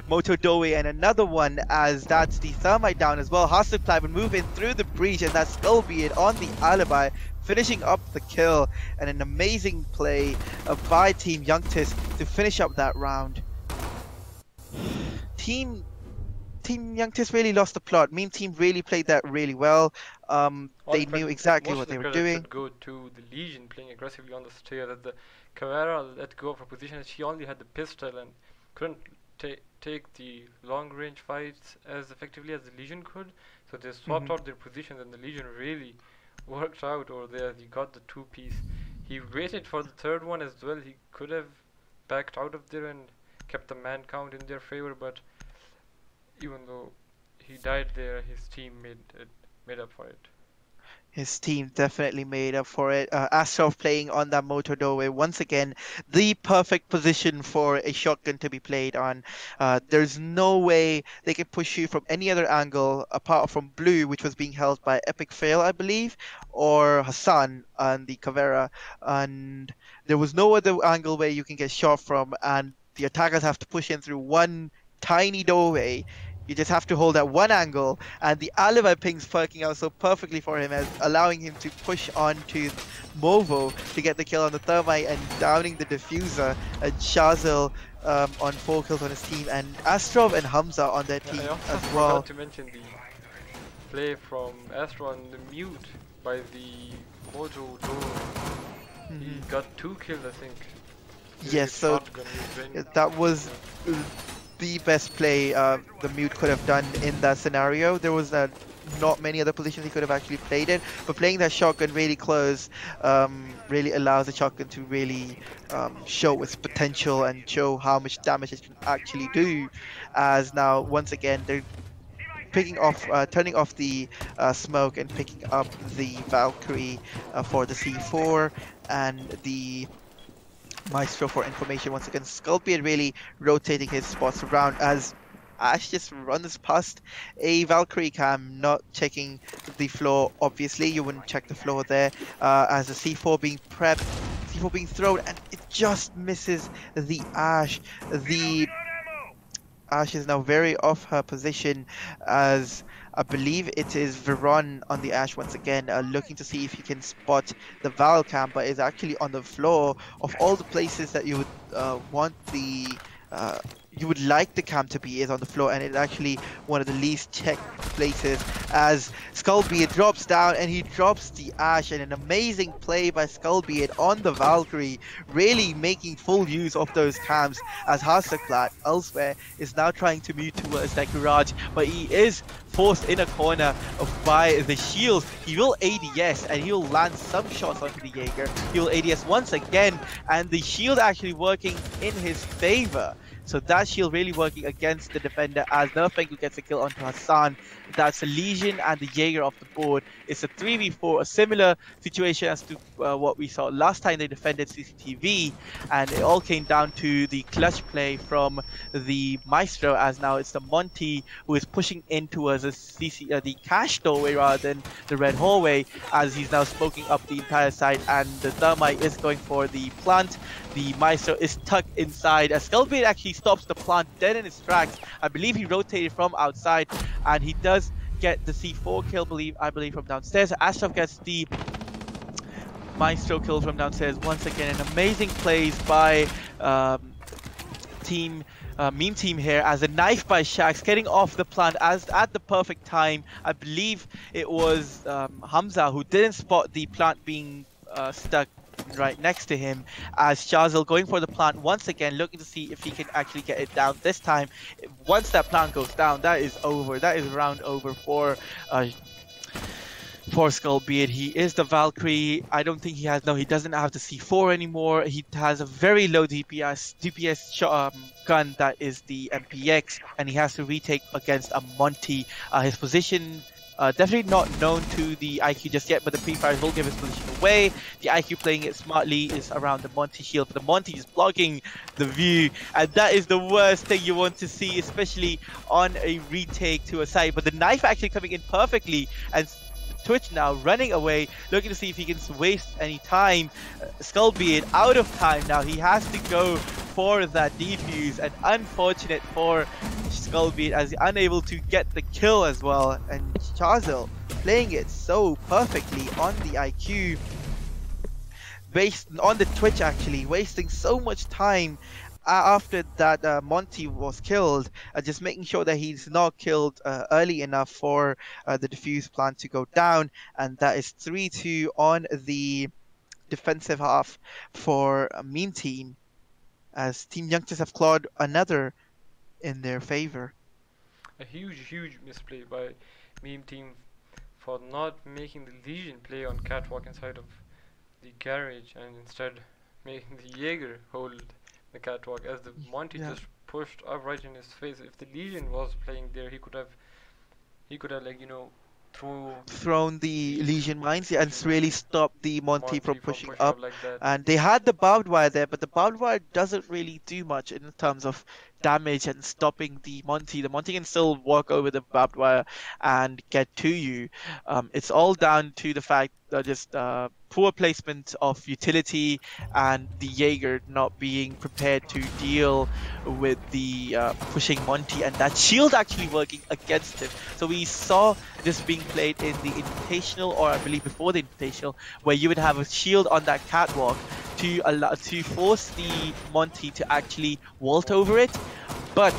Moto Doe, and another one, as that's the Thermite down as well. Hasselply would move in through the breach, and that's Skullbeard on the alibi, finishing up the kill, and an amazing play by Team Youngtis to finish up that round. Team Youngtis really lost the plot. Meme Team really played that really well. They knew exactly what they were doing. Should go to the Legion playing aggressively on the stair. That the Cavera let go of her position, and she only had the pistol and couldn't take the long range fights as effectively as the Legion could. So they swapped out their positions, and the Legion really worked out over there. He got the 2-piece. He waited for the third one as well. He could have backed out of there and kept the man count in their favor, but even though he died there, his team made up for it. His team definitely made up for it. Astrov playing on that motor doorway once again, the perfect position for a shotgun to be played on. There's no way they could push you from any other angle apart from Blue, which was being held by Epic Fail, I believe, or Hassan on the Caveira, and there was no other angle where you can get shot from, and the attackers have to push in through one tiny doorway. You just have to hold that one angle, and the alibi ping's working out so perfectly for him, as allowing him to push on to Movo to get the kill on the thermite and downing the diffuser. And Shazil on 4 kills on his team, and Astrov and Hamza on their Yeah, I team also as forgot well. to mention the play from Astro on the mute by the Mojo Doro. He Mhm. got 2 kills, I think, using Yes, his so shotgun. He was that was yeah. uh, the best play the mute could have done in that scenario. There was not many other positions he could have actually played it, but playing that shotgun really close really allows the shotgun to really show its potential and show how much damage it can actually do. As now, once again, they're turning off the smoke and picking up the Valkyrie for the C4 and the Maestro for information once again. Sculpey really rotating his spots around as Ash just runs past a Valkyrie cam, not checking the floor. Obviously, you wouldn't check the floor there as a C4 being prepped, C4 being thrown, and it just misses the Ash. The Ash is now very off her position as I believe it is Veron on the Ash once again, looking to see if he can spot the Val cam, but is actually on the floor. Of all the places that you would want the uh, you would like the cam to be, is on the floor, and it's actually one of the least checked places. As Skullbeard drops down and he drops the Ash, and an amazing play by Skullbeard on the Valkyrie, really making full use of those cams. As Hasselblad elsewhere is now trying to move towards that garage, but he is forced in a corner by the shield. He will ADS and he'll land some shots onto the Jaeger. He will ADS once again, and the shield actually working in his favor. So that shield really working against the defender as Nerfengu gets a kill onto Hassan. That's a Legion and the Jaeger off the board. It's a 3v4, a similar situation as to what we saw last time they defended CCTV, and it all came down to the clutch play from the Maestro, as now it's the Monty who is pushing in towards the cash doorway rather than the red hallway, as he's now smoking up the entire side, and the Thermite is going for the plant. The Maestro is tucked inside as Skullblade actually stops the plant dead in its tracks. I believe he rotated from outside, and he does get the C4 kill, I believe from downstairs. Ashraf gets the Maestro kill from downstairs once again. An amazing plays by team meme team here, as a knife by Shax getting off the plant as at the perfect time. I believe it was Hamza who didn't spot the plant being stuck right next to him, as Shazil going for the plant once again, looking to see if he can actually get it down this time. Once that plant goes down, that is over. That is round over uh, for Skullbeard. He is the Valkyrie. I don't think he has, no, he doesn't have the C4 anymore. He has a very low DPS gun, that is the MPX, and he has to retake against a Monty. His position definitely not known to the IQ just yet, but the pre-fires will give his position away. The IQ playing it smartly is around the Monty shield, but the Monty is blocking the view, and that is the worst thing you want to see, especially on a retake to a side. But the knife actually coming in perfectly, and Twitch now running away, looking to see if he can waste any time. Skullbeard out of time now. He has to go for that defuse, and unfortunate for Skullbeard as he's unable to get the kill as well. And Chazil playing it so perfectly on the IQ, based on the Twitch, actually wasting so much time after that Monty was killed, just making sure that he's not killed early enough for the defuse plant to go down, and that is 3-2 on the defensive half for Meme Team, as Team Youngsters have clawed another in their favor. A huge misplay by meme team for not making the Legion play on catwalk inside of the garage, and instead making the Jaeger hold the catwalk, as the Monty Yeah. just pushed up right in his face. If the Legion was playing there, he could have like, through thrown the the Legion mines, yeah, and Legion really mines, stopped the Monty from Monty from pushing pushing up. up like that. And they had the barbed wire there, but the barbed wire doesn't really do much in terms of damage and stopping the Monty. The Monty can still walk over the barbed wire and get to you. It's all down to the fact that just poor placement of utility and the Jaeger not being prepared to deal with the pushing Monty, and that shield actually working against him. So we saw this being played in the Invitational, or I believe before the Invitational, where you would have a shield on that catwalk to force the Monty to actually vault over it. But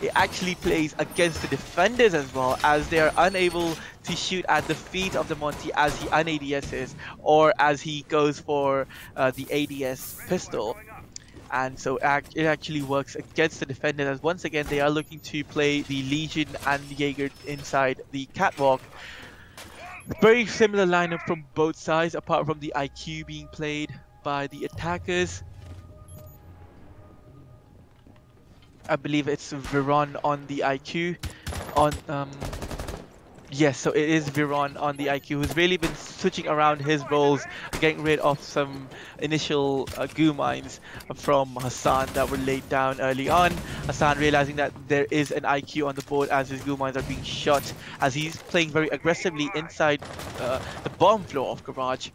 it actually plays against the defenders as well, as they are unable to shoot at the feet of the Monty as he un-ADSs, or as he goes for the ADS pistol. And so it actually works against the defenders, as once again they are looking to play the Legion and the Jaeger inside the catwalk. Very similar lineup from both sides, apart from the IQ being played by the attackers. I believe it's Viron on the IQ. On Yes, so it is Viron on the IQ, who's really been switching around his roles, getting rid of some initial goo mines from Hassan that were laid down early on. Hassan realizing that there is an IQ on the board as his goo mines are being shot, as he's playing very aggressively inside the bottom floor of Garage,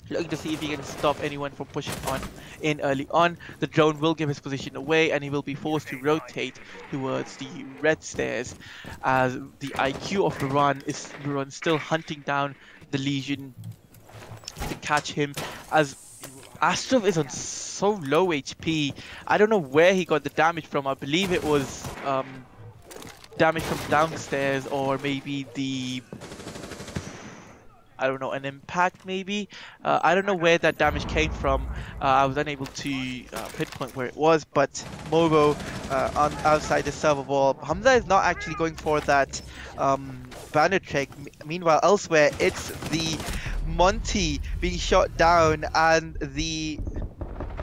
looking to see if he can stop anyone from pushing on in early on. The drone will give his position away, and he will be forced to rotate towards the red stairs, as the IQ of Viron still hunting down the Legion to catch him, as Astrov is on so low HP. I don't know where he got the damage from. I believe it was damage from downstairs, or maybe I don't know, an impact maybe. I don't know where that damage came from. I was unable to pinpoint where it was, but Mobo on outside the server wall. Hamza is not actually going for that banner trick. Meanwhile, elsewhere, it's the Monty being shot down, and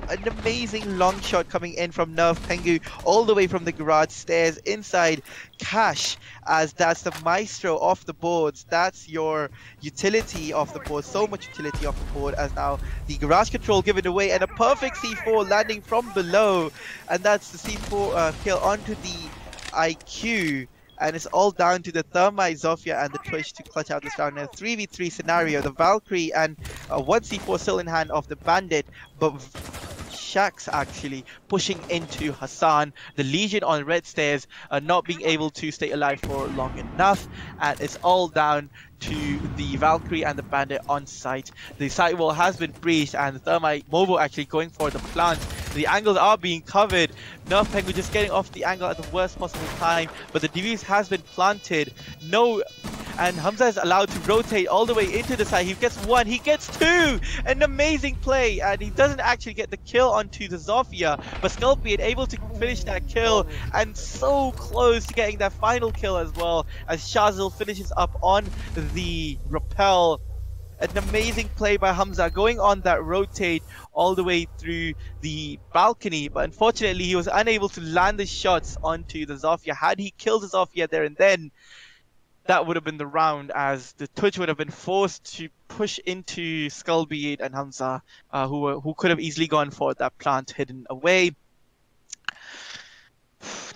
an amazing long shot coming in from Nerf Pengu all the way from the garage stairs inside Cash, as that's the maestro off the boards. That's your utility off the board. So much utility off the board, as now the garage control given away, and a perfect C4 landing from below, and that's the C4 kill onto the IQ. And it's all down to the Thermite, Zofia, and the Twitch to clutch out this round in a 3v3 scenario. The Valkyrie and 1 C4 still in hand of the Bandit, but Shax actually pushing into Hassan. The Legion on red stairs not being able to stay alive for long enough, and it's all down to the Valkyrie and the Bandit on site. The site wall has been breached, and the Thermite Mobo actually going for the plant. The angles are being covered. Nerf Penguin just getting off the angle at the worst possible time, but the defuse has been planted. No, and Hamza is allowed to rotate all the way into the side. He gets one, he gets two! An amazing play, and he doesn't actually get the kill onto the Zofia, but Sculpian able to finish that kill, and so close to getting that final kill as well, as Shazil finishes up on the rappel. An amazing play by Hamza, going on that rotate all the way through the balcony, but unfortunately he was unable to land the shots onto the Zofia. Had he killed the Zofia there and then, that would have been the round, as the Twitch would have been forced to push into Skullbeard and Hamza, who could have easily gone for that plant hidden away.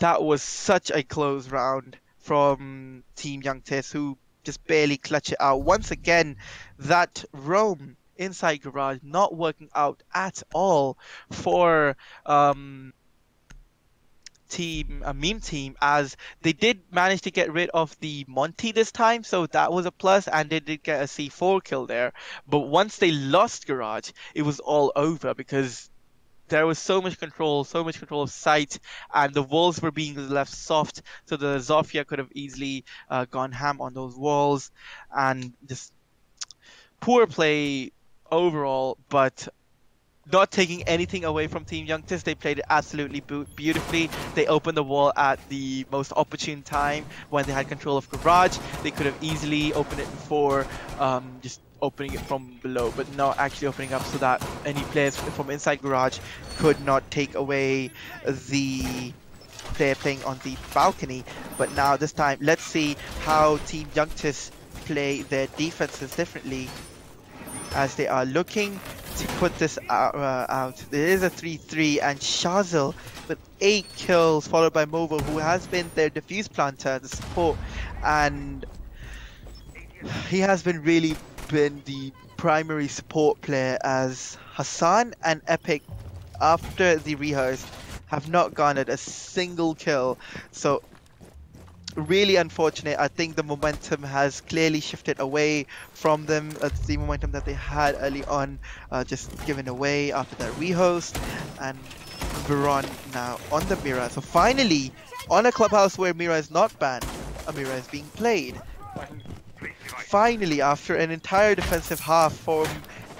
That was such a close round from Team YUNKTIS, who just barely clutch it out. Once again, that roam inside garage not working out at all for meme team, as they did manage to get rid of the Monty this time, so that was a plus, and they did get a C4 kill there. But once they lost garage, it was all over, because there was so much control of sight, and the walls were being left soft, so the Zofia could have easily gone ham on those walls, and just poor play overall. But not taking anything away from Team YUNKTIS, they played it absolutely beautifully. They opened the wall at the most opportune time when they had control of garage. They could have easily opened it before just opening it from below, but not actually opening up so that any players from inside garage could not take away the player playing on the balcony. But now this time, let's see how Team YUNKTIS play their defenses differently as they are looking to put this out. There is a 3-3 and Shazil with 8 kills followed by Movo, who has been their defuse planter, the support, and he has really been the primary support player, as Hassan and Epic after the rehearse have not garnered a single kill. So really unfortunate. I think the momentum has clearly shifted away from them. The momentum that they had early on just given away after that rehost, and Veron now on the Mira. So finally, on a clubhouse where Mira is not banned, a Mira is being played. Finally, after an entire defensive half from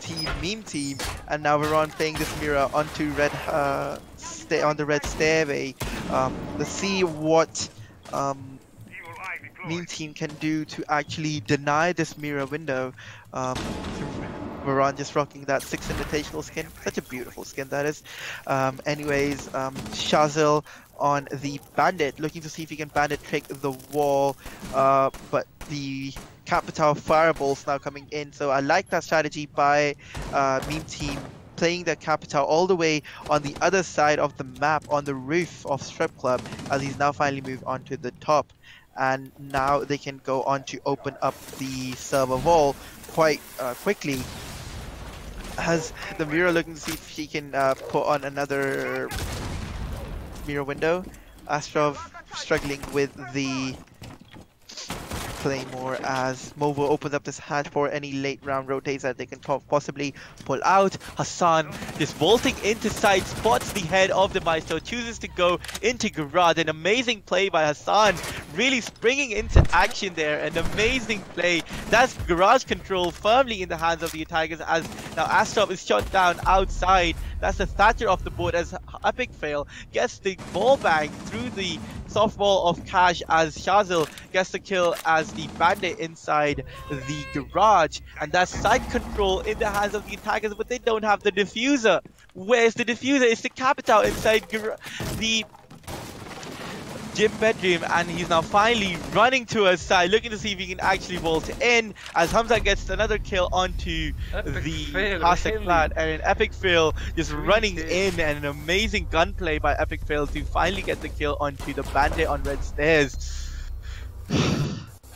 Team Meme Team, and now Veron playing this Mira onto red, on the red stairway. Let's see what Meme Team can do to actually deny this mirror window. Veron just rocking that 6 invitational skin. Such a beautiful skin that is. Anyways, Shazil on the Bandit, looking to see if he can Bandit trick the wall, but the Capital Fireballs now coming in. So I like that strategy by Meme Team, playing the Capital all the way on the other side of the map, on the roof of Strip Club, as he's now finally moved on to the top. And now they can go on to open up the server wall quite quickly, as the Mirror looking to see if she can put on another mirror window. Astrov struggling with the Claymore as Movo opens up this hatch for any late round rotates that they can possibly pull out. Hassan just vaulting into side, spots the head of the Maestro, chooses to go into Garage. An amazing play by Hassan, really springing into action there. An amazing play. That's Garage control firmly in the hands of the attackers, as now Astrov is shot down outside. That's the Thatcher off the board as Epic Fail gets the ball bang through the softball of Cash, as Shazil gets the kill as the Bandit inside the Garage. And that's side control in the hands of the attackers, but they don't have the diffuser. Where's the diffuser? It's the Capital inside the gym bedroom, and he's now finally running to her side, looking to see if he can actually vault in, as Hamza gets another kill onto the Hasek plant, and an Epic Fail just running in, and an amazing gunplay by Epic Fail to finally get the kill onto the Bandit on red stairs.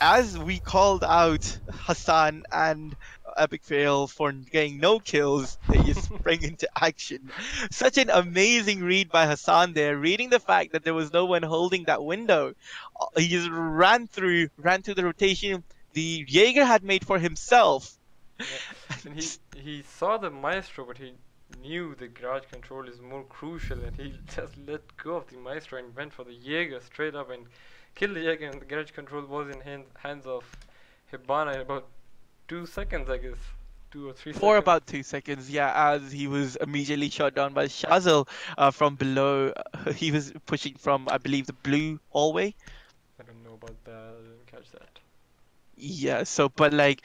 As we called out Hassan and Epic Fail for getting no kills, they just spring into action. Such an amazing read by Hassan there, reading the fact that there was no one holding that window. He just ran through the rotation the Jaeger had made for himself. Yeah. And he saw the Maestro, but he knew the Garage control is more crucial, and he just let go of the Maestro and went for the Jaeger straight up and killed the Jaeger, and the Garage control was in hands of Hibana in about 2 seconds, I guess. 2 or 3 seconds. For about 2 seconds, yeah, as he was immediately shot down by Shazil from below. He was pushing from, I believe, the blue hallway. I don't know about that, I didn't catch that. Yeah, so but like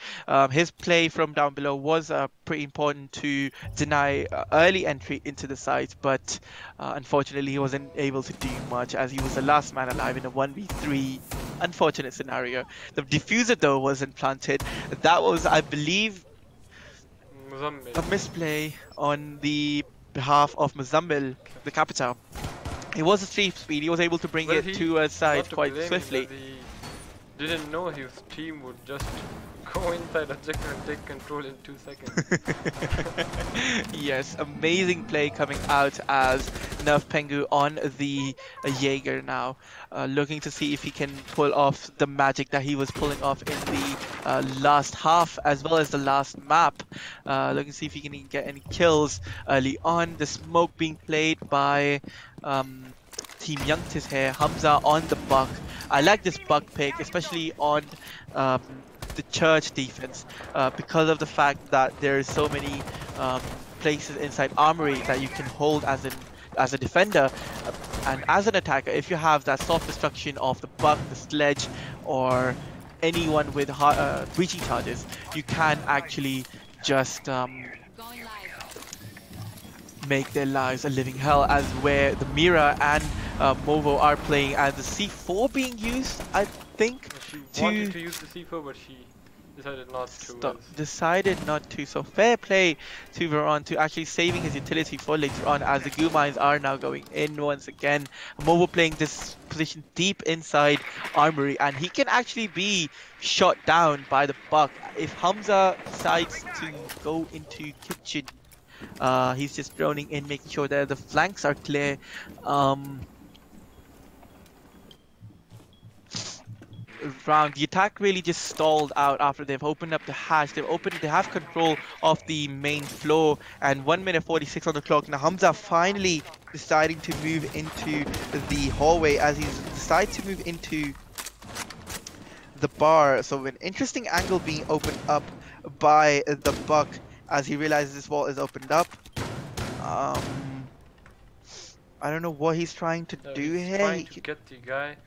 his play from down below was pretty important to deny early entry into the site, but unfortunately he wasn't able to do much, as he was the last man alive in a 1v3 unfortunate scenario. The diffuser though wasn't planted. That was, I believe, a misplay on the behalf of Muzammil, the Capital. It was a 3-speed, he was able to bring it to a side quite swiftly. Didn't know his team would just go inside objective and take control in 2 seconds. Yes, amazing play coming out as Nerf Pengu on the Jaeger now, looking to see if he can pull off the magic that he was pulling off in the last half as well as the last map. Looking to see if he can get any kills early on. The smoke being played by Team YUNKTIS here. Hamza on the buck. I like this buck pick, especially on the church defense, because of the fact that there is so many places inside armory that you can hold as a defender, and as an attacker. If you have that soft destruction of the buck, the sledge, or anyone with breaching charges, you can actually just make their lives a living hell, as where the Mira and Movo are playing, and the C4 being used, I think. She wanted to use the C4, but she decided not to. Stop, decided not to. So fair play to Veron to actually saving his utility for later on, as the goo mines are now going in once again. Movo playing this position deep inside Armory, and he can actually be shot down by the Buck. If Hamza decides to go into kitchen, he's just droning in, making sure that the flanks are clear. Round. The attack really just stalled out after they've opened up the hatch. They have control of the main floor, and 1 minute 46 on the clock. Now Hamza finally deciding to move into the hallway as he's decided to move into the bar. So an interesting angle being opened up by the Buck as he realizes this wall is opened up. I don't know what he's trying to do he's here. trying to get the guy.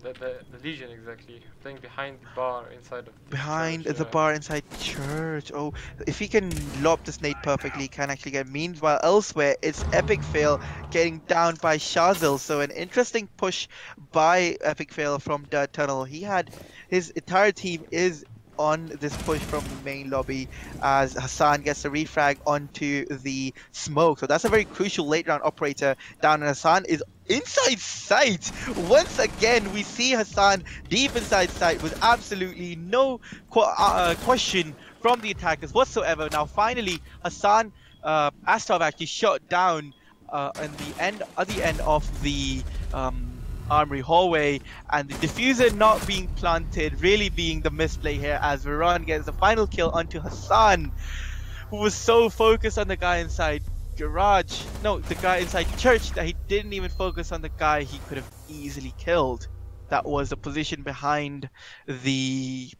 The Legion exactly, playing behind the bar inside of the church, the bar inside church. Oh, if he can lob the nade perfectly, he can actually get. Meanwhile, elsewhere, it's Epic Fail getting down by Shazil. So an interesting push by Epic Fail from Dirt Tunnel. He had his entire team is on this push from the main lobby as Hassan gets a refrag onto the smoke. So that's a very crucial late round operator down, and Hassan is inside sight. Once again, we see Hassan deep inside sight with absolutely no question from the attackers whatsoever. Now finally, Hassan Astrov actually shot down at the end of the Armory hallway, and the diffuser not being planted really being the misplay here as Veron gets the final kill onto Hassan, who was so focused on the guy inside the guy inside church, that he didn't even focus on the guy he could have easily killed. That was the position behind the...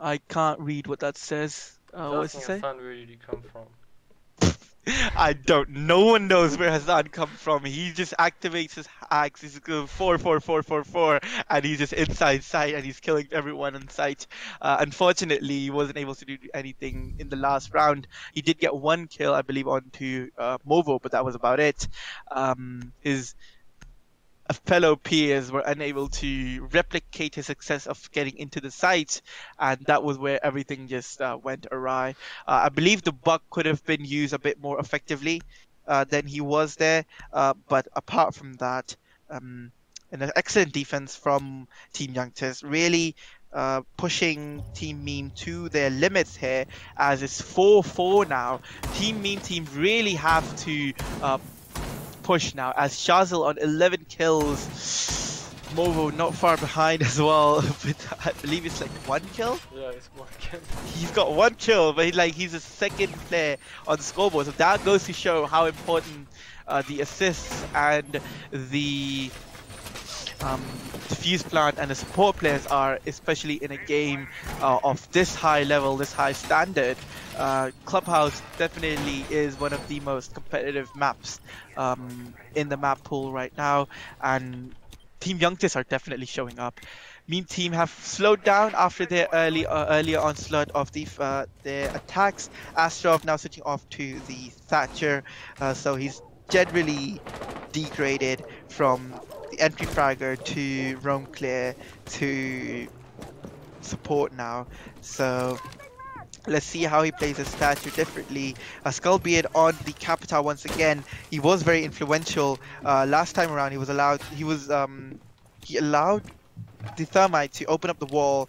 I can't read what that says. What's it say? Hassan, where did he come from? I don't. No one knows where Hassan come from. He just activates his hacks. He's going 4-4-4-4-4, and he's just inside sight, and he's killing everyone on sight. Unfortunately, he wasn't able to do anything in the last round. He did get one kill, I believe, onto Movo, but that was about it. His fellow peers were unable to replicate his success of getting into the site, and that was where everything just went awry. I believe the Buck could have been used a bit more effectively than he was there, but apart from that, an excellent defense from Team YUNKTIS, really pushing Team Meme to their limits here, as it's 4-4 now. Team Meme team really have to push now, as Shazil on 11 kills, Movo not far behind as well, but I believe it's like 1 kill? Yeah, it's 1 kill. He's got 1 kill, but he's a second player on the scoreboard, so that goes to show how important the assists and the defuse plant and the support players are, especially in a game of this high level, this high standard. Clubhouse definitely is one of the most competitive maps in the map pool right now, and Team YUNKTIS are definitely showing up. Meme team have slowed down after their earlier onslaught of their attacks. Astrov now switching off to the Thatcher, so he's generally degraded from the entry fragger to roam clear to support now. So let's see how he plays his statue differently. Skullbeard on the Capita once again. He was very influential last time around. He allowed the Thermite to open up the wall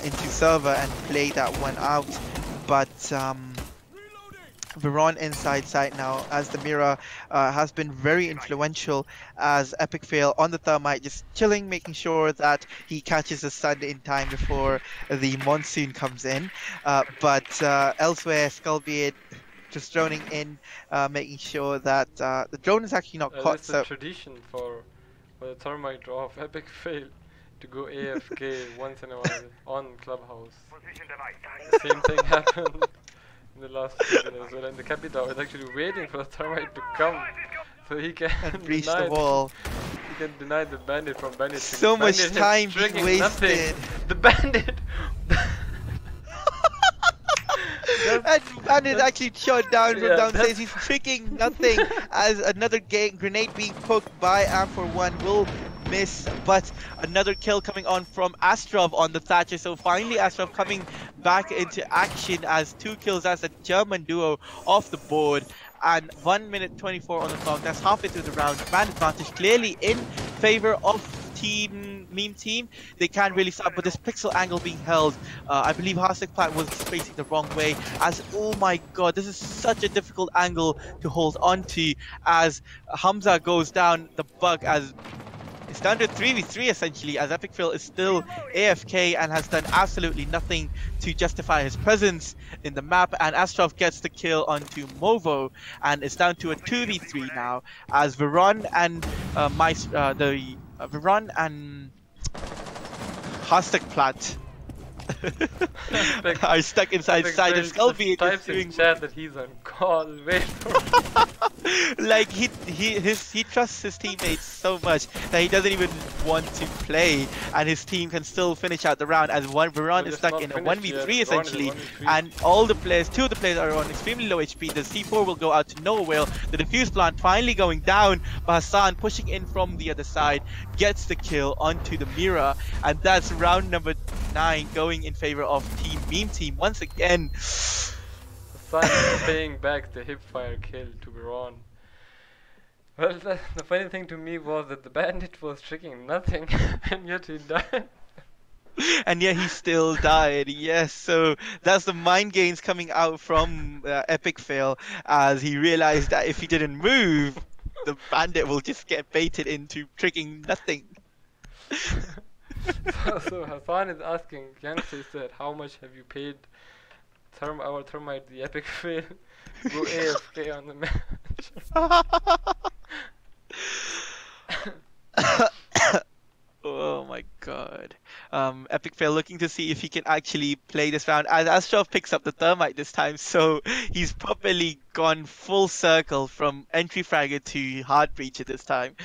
into server and play that one out, but Veron inside sight now, as the mirror has been very influential, as Epic Fail on the Thermite just chilling, making sure that he catches the sun in time before the monsoon comes in. But elsewhere, Skullbeard just droning in, making sure that the drone is actually not caught. It's a tradition for the Thermite of Epic Fail to go AFK once in a while on Clubhouse. The same thing happened in the last season as well, and the Capita is actually waiting for the Thermite to come so he can breach the wall. He can deny the bandit from bandit. So much time being wasted. Nothing. The bandit. And bandit actually shot down from downstairs. He's tricking nothing, as another grenade being poked by Am for 1 will miss, but another kill coming on from Astrov on the Thatcher. So finally Astrov coming back into action as 2 kills as a German duo off the board. And 1 minute 24 on the clock. That's halfway through the round. Man advantage clearly in favor of team meme team. They can't really stop, but this pixel angle being held, I believe Hasek Plat was facing the wrong way, as oh my god, this is such a difficult angle to hold on to as Hamza goes down the bug, as it's down to 3v3 essentially, as Epic Phil is still AFK and has done absolutely nothing to justify his presence in the map, and Astrov gets the kill onto Movo, and it's down to a 2v3 now, as Veron and Veron and Hastekplat are stuck inside of Skullbeard. Types in chat that he's on call. Wait for like he trusts his teammates so much that he doesn't even want to play, and his team can still finish out the round as Veron is stuck in a 1v3 essentially, and two of the players are on extremely low HP. The C4 will go out to no avail. The defuse plant finally going down, but Hassan pushing in from the other side gets the kill onto the Mira, and that's round number 9 going in favor of Team Meme Team once again. Hassan paying back the hipfire kill to Veron. Well, the funny thing to me was that the bandit was tricking nothing, and yet he died. And yet he still died. Yes, so that's the mind games coming out from Epic Fail, as he realized that if he didn't move, the bandit will just get baited into tricking nothing. So Hassan is asking YUNKTIS that how much have you paid our Thermite the Epic Fail go AFK on the match? Oh my god. Epic Fail looking to see if he can actually play this round, as Astrov picks up the Thermite this time, so he's probably gone full circle from entry fragger to hard breacher this time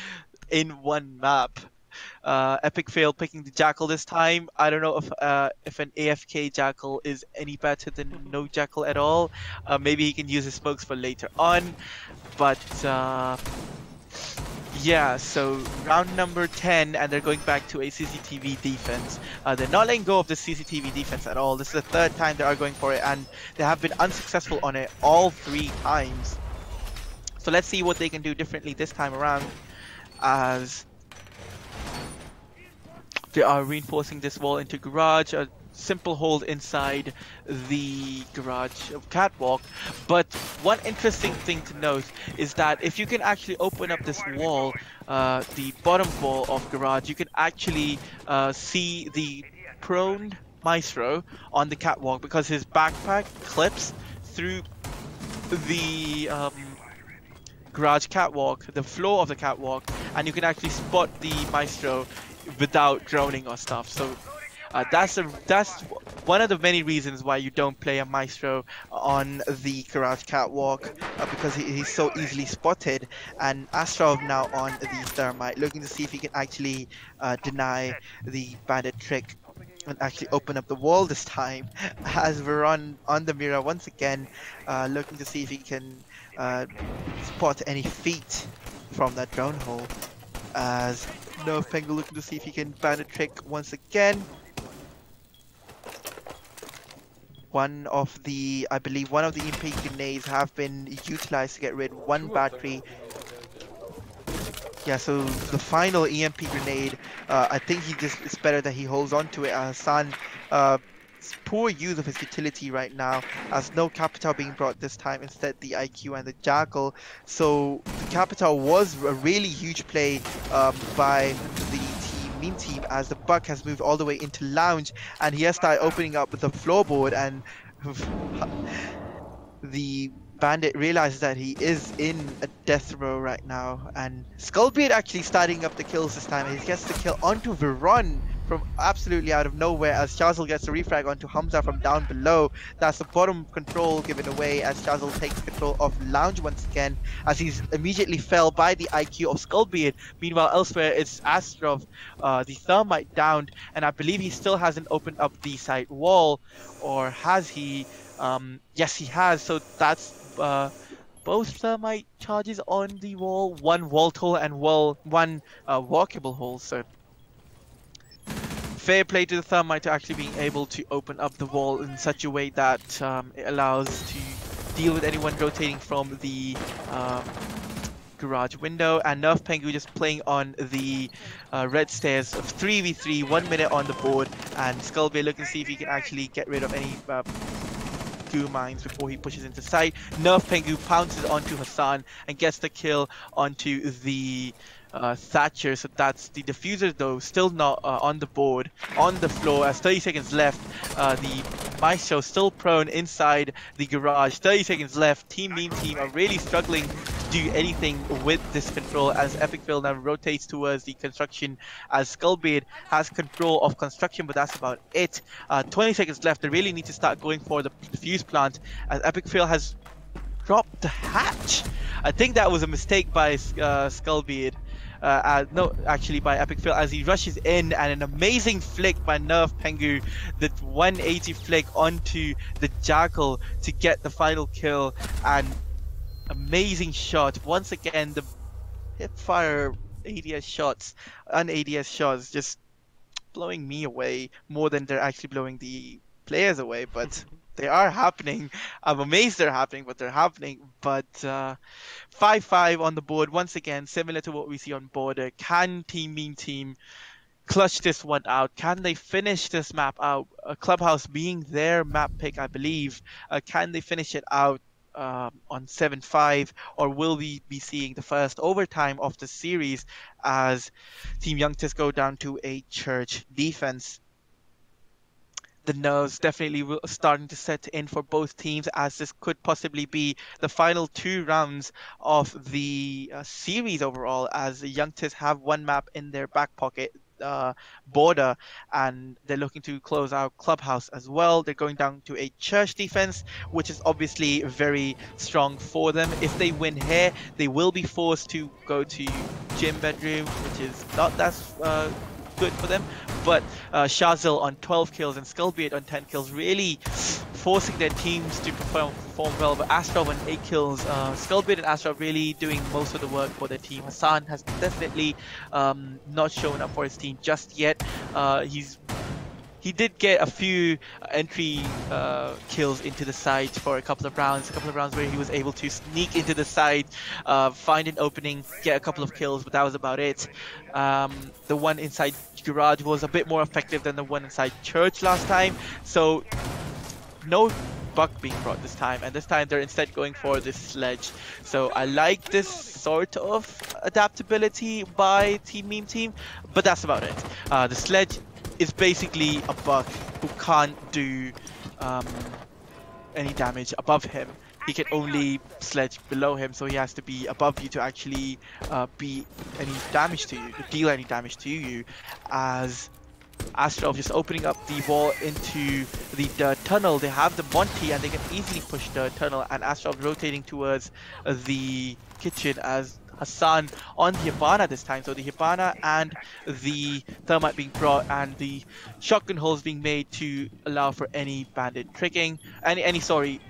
in one map. Epic Fail picking the Jackal this time. I don't know if an AFK Jackal is any better than no Jackal at all. Maybe he can use his smokes for later on, but yeah, so round number 10, and they're going back to a CCTV defense. They're not letting go of the CCTV defense at all. This is the 3rd time they are going for it, and they have been unsuccessful on it all 3 times. So let's see what they can do differently this time around, as they are reinforcing this wall into garage. A simple hold inside the garage catwalk. But one interesting thing to note is that if you can actually open up this wall, the bottom wall of garage, you can actually see the prone Maestro on the catwalk, because his backpack clips through the garage catwalk, the floor of the catwalk, and you can actually spot the Maestro without droning or stuff. So that's one of the many reasons why you don't play a Maestro on the garage catwalk, because he's so easily spotted. And Astrov now on the Thermite, looking to see if he can actually deny the bandit trick and actually open up the wall this time, as Veron on the Mira once again, looking to see if he can spot any feet from that drone hole, as Nerf Penguin looking to see if he can ban a trick once again. I believe one of the EMP grenades have been utilized to get rid of one battery. Yeah, so the final EMP grenade, I think it's better that he holds on to it. Hassan, poor use of his utility right now, as no Capital being brought this time, instead the IQ and the Jackal. So the Capital was a really huge play by the Meme Team, as the Buck has moved all the way into Lounge, and he has started opening up the floorboard, and the Bandit realizes that he is in a death row right now, and Skullbeard actually starting up the kills this time. He gets the kill onto Veron from absolutely out of nowhere, as Shazil gets a refrag onto Hamza from down below. That's the bottom control given away, as Shazil takes control of Lounge once again, as he's immediately fell by the IQ of Skullbeard. Meanwhile, elsewhere it's Astrov, the Thermite downed, and I believe he still hasn't opened up the side wall, or has he? Yes, he has. So that's both thermite charges on the wall, one vault hole and one walkable hole. So fair play to the thermite to actually being able to open up the wall in such a way that it allows to deal with anyone rotating from the um, garage window. And Nerf Pengu just playing on the red stairs of 3v3, 1 minute on the board, and Skullbeard looking to see if he can actually get rid of any goo mines before he pushes into sight. Nerf Pengu pounces onto Hassan and gets the kill onto the Thatcher. So that's the diffuser though, still not on the board, on the floor as 30 seconds left. The Maestro still prone inside the garage. 30 seconds left. Team Meme Team are really struggling to do anything with this control as Epicville now rotates towards the construction as Skullbeard has control of construction, but that's about it. 20 seconds left. They really need to start going for the fuse plant as Epicville has dropped the hatch. I think that was a mistake by Skullbeard. No, actually by Epicville as he rushes in, and an amazing flick by Nerf Pengu, the 180 flick onto the Jackal to get the final kill, and amazing shot. Once again, the hipfire ADS shots, un-ADS shots, just blowing me away more than they're actually blowing the players away, but they are happening. I'm amazed they're happening, but they're happening. But 5-5 on the board once again, similar to what we see on Border. Can Team Meme Team clutch this one out? Can they finish this map out? Clubhouse being their map pick, I believe. Can they finish it out on 7-5, or will we be seeing the first overtime of the series as Team YUNKTIS go down to a church defense? The nerves definitely starting to set in for both teams as this could possibly be the final 2 rounds of the series overall, as the YUNKTIS have one map in their back pocket, Border, and they're looking to close out Clubhouse as well. They're going down to a church defense, which is obviously very strong for them. If they win here, they will be forced to go to gym bedroom, which is not that good for them. But Shazil on 12 kills and Skullbeard on 10 kills, really forcing their teams to perform well. But Astrov on 8 kills, Skullbeard and Astrov really doing most of the work for their team. Hassan has definitely not shown up for his team just yet. He did get a few entry kills into the site for a couple of rounds where he was able to sneak into the site, find an opening, get a couple of kills, but that was about it. The one inside garage was a bit more effective than the one inside church last time, so no buck being brought this time, and this time they're instead going for this sledge. So I like this sort of adaptability by Team Meme Team, but that's about it. The sledge is basically a buck who can't do any damage above him. He can only sledge below him, so he has to be above you to actually be any damage to you, to deal any damage to you. As Astrov just opening up the wall into the dirt tunnel. They have the Monty and they can easily push the tunnel, and Astrov rotating towards the kitchen as Hassan on the Hibana this time. So the Hibana and the Thermite being brought and the shotgun holes being made to allow for any bandit tricking, any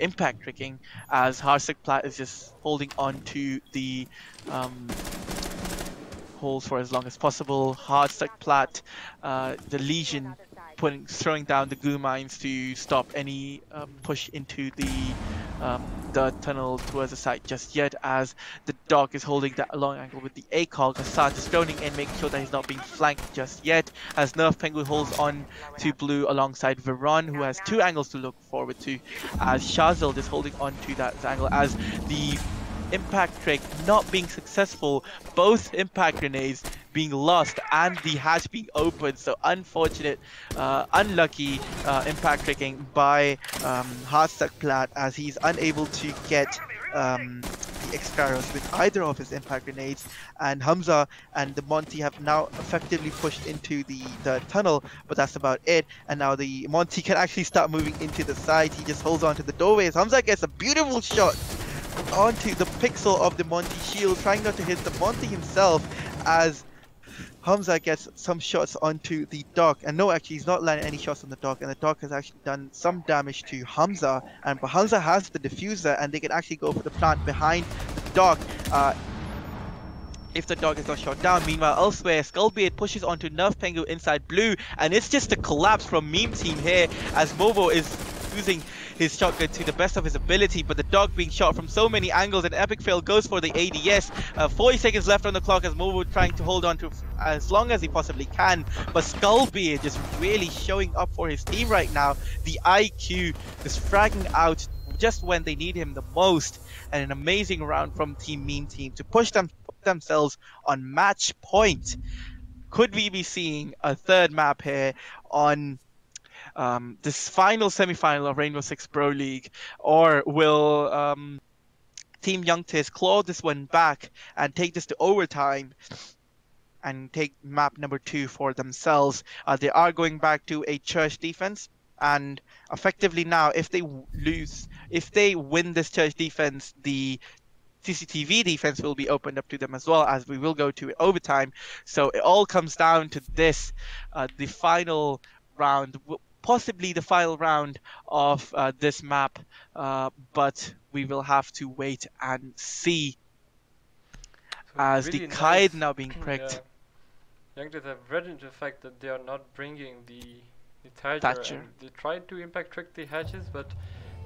impact tricking, as Harsik Plat is just holding on to the holes for as long as possible. Hardstuck Plat, the Legion throwing down the goo mines to stop any push into the tunnel towards the site just yet, as the Doc is holding that long angle with the ACOG. Hassan just droning in, making sure that he's not being flanked just yet, as Nerf Penguin holds on to blue alongside Veron, who has 2 angles to look forward to, as Shazil is holding on to that angle, as the impact trick not being successful, both impact grenades being lost and the hatch being opened. So unfortunate, unlucky impact tricking by Hardstuck Plat, as he's unable to get the Excaros with either of his impact grenades, and Hamza and the Monty have now effectively pushed into the tunnel, but that's about it. And now the Monty can actually start moving into the side. He just holds on to the doorways. Hamza gets a beautiful shot onto the pixel of the Monty shield, trying not to hit the Monty himself, as Hamza gets some shots onto the dock, and no, actually, he's not landing any shots on the dock, and the dock has actually done some damage to Hamza, and but Hamza has the diffuser, and they can actually go for the plant behind the dock. If the dog is not shot down. Meanwhile, elsewhere, Skullbeard pushes onto Nerf Pengu inside blue, and it's just a collapse from Meme Team here as Movo is using his shotgun to the best of his ability, but the dog being shot from so many angles, and Epic Fail goes for the ADS. 40 seconds left on the clock as Movo trying to hold on to as long as he possibly can, but Skullbeard just really showing up for his team right now. The IQ just fragging out just when they need him the most, and an amazing round from Team Meme Team to push themselves on match point. Could we be seeing a third map here on this final semi-final of Rainbow Six Pro League, or will Team YUNKTIS claw this one back and take this to overtime and take map number 2 for themselves? They are going back to a church defense, and effectively now, if they win this church defense, the CCTV defense will be opened up to them as well, as we will go to overtime. So it all comes down to this, the final round, possibly the final round of this map, but we will have to wait and see, So as really the kite nice. now being pricked. Yeah. Youngters have read into the fact that they are not bringing the Thatcher, Thatcher. and they tried to impact trick the hatches, but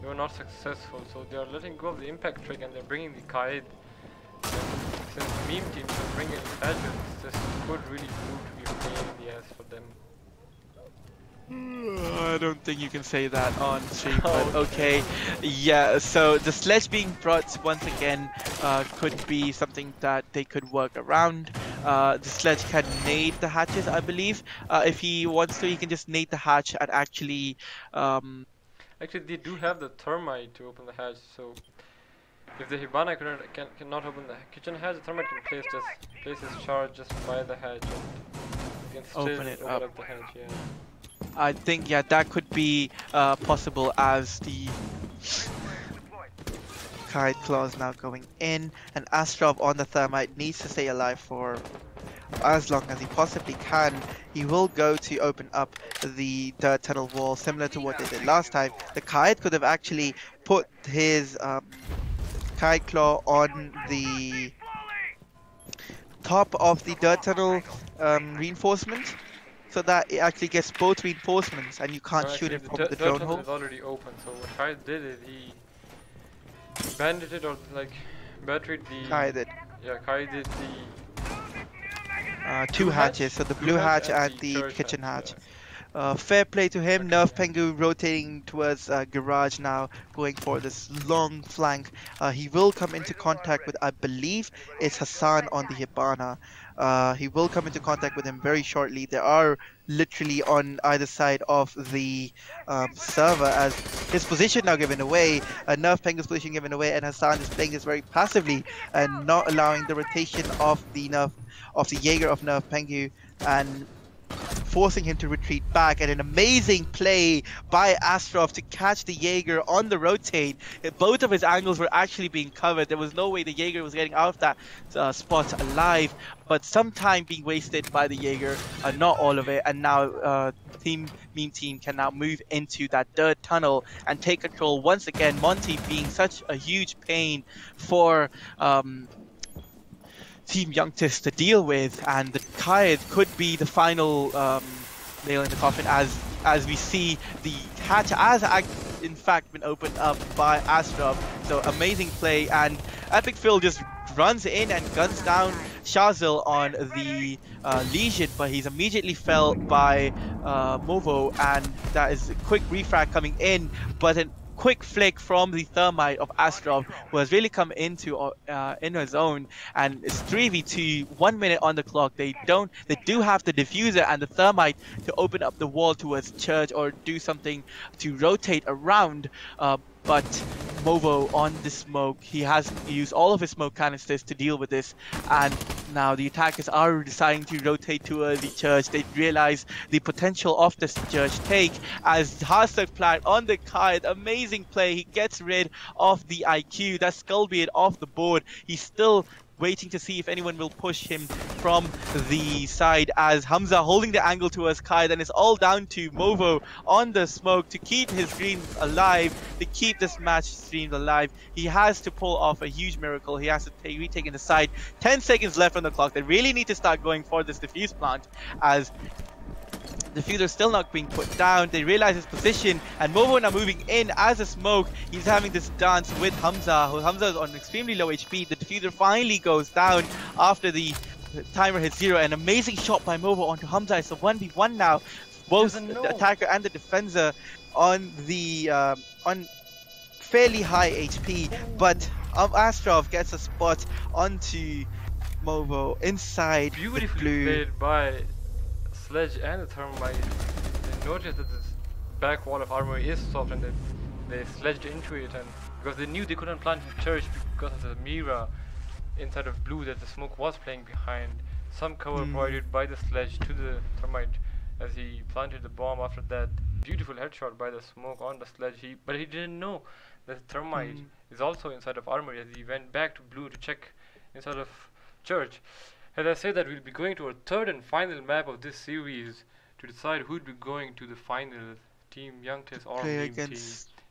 they were not successful. So they are letting go of the impact trick and they're bringing the kite. And since meme teams are bringing the Thatcher, this could really prove to be a pain in the ass for them. I don't think you can say that on stream, Oh, but okay. Yeah, so the sledge being brought once again could be something that they could work around. The sledge can nade the hatches, I believe. If he wants to, he can just nade the hatch and actually... Actually, they do have the thermite to open the hatch, so if the Hibana cannot open the kitchen hatch, the thermite can place his charge just by the hatch and can still Open it up. the hatch, yeah. I think, yeah, that could be possible, as the kite claws now going in, and Astrov on the thermite needs to stay alive for as long as he possibly can. He will go to open up the dirt tunnel wall, similar to what they did last time. The kite could have actually put his kite claw on the top of the dirt tunnel reinforcement, so that it actually gets both reinforcements and you can't No, shoot actually, it from the dirt drone tunnel hole. is already open, so what Kai did is he bandited or like battered the... Kai did. Yeah, Kai did the... Two hatches, so the blue hatch and the church kitchen hatch. yeah. Fair play to him. Okay, Nerf yeah. Pengu rotating towards Garage now, going for this long flank. He will come into contact with, I believe, it's Hassan on the Hibana. He will come into contact with him very shortly. They are literally on either side of the server, as his position now given away. Nerf Pengu's position given away, and Hassan is playing this very passively and not allowing the rotation of the Jaeger of Nerf Pengu, and forcing him to retreat back. And an amazing play by Astrov to catch the Jaeger on the rotate. Both of his angles were actually being covered. There was no way the Jaeger was getting out of that spot alive, but some time being wasted by the Jaeger, not all of it. And now Meme Team can now move into that dirt tunnel and take control once again. Monty being such a huge pain for Team YUNKTIS to deal with, and the Kayed could be the final nail in the coffin, as we see the hatch has in fact been opened up by Astrov. So amazing play, and Epic Phil just runs in and guns down Shazil on the Legion, but he's immediately felled by Movo, and that is a quick refrag coming in, but an quick flick from the thermite of Astrov, who has really come into in his own, and it's 3v2, 1 minute on the clock. They do have the diffuser and the thermite to open up the wall towards church or do something to rotate around, but Movo on the smoke, he has used all of his smoke canisters to deal with this, and now the attackers are deciding to rotate towards the church. They realize the potential of this church take, as Hardstuck plant on the kite, amazing play. He gets rid of the IQ, that's Skullbeard off the board. He's still waiting to see if anyone will push him from the side, as Hamza holding the angle towards Kai. Then it's all down to Movo on the smoke to keep his dreams alive, to keep this match dreams alive. He has to pull off a huge miracle. He has to retake in the side. 10 seconds left on the clock. They really need to start going for this defuse plant, as the diffuser still not being put down. They realize his position, and Movo now moving in as a smoke. He's having this dance with Hamza. Hamza is on extremely low HP. The diffuser finally goes down after the timer hits 0. An amazing shot by Movo onto Hamza. It's a 1v1 now. Both the attacker and the defender on the on fairly high HP, but Astrov gets a spot onto Movo inside the blue. Played by Sledge and the Thermite. They noticed that this back wall of armor is soft, and they sledged into it, and because they knew they couldn't plant the church because of the Mira inside of blue that the smoke was playing behind. Some cover provided by the Sledge to the Thermite as he planted the bomb. After that beautiful headshot by the smoke on the Sledge, but he didn't know that the Thermite is also inside of armor, as he went back to blue to check inside of church. As I said, that we'll be going to our third and final map of this series to decide who will be going to the final, Team YUNKTIS or Dream Team.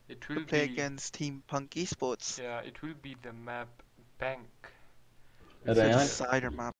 It will play against Team Punk Esports. Yeah, it will be the map Bank. It's a decider map.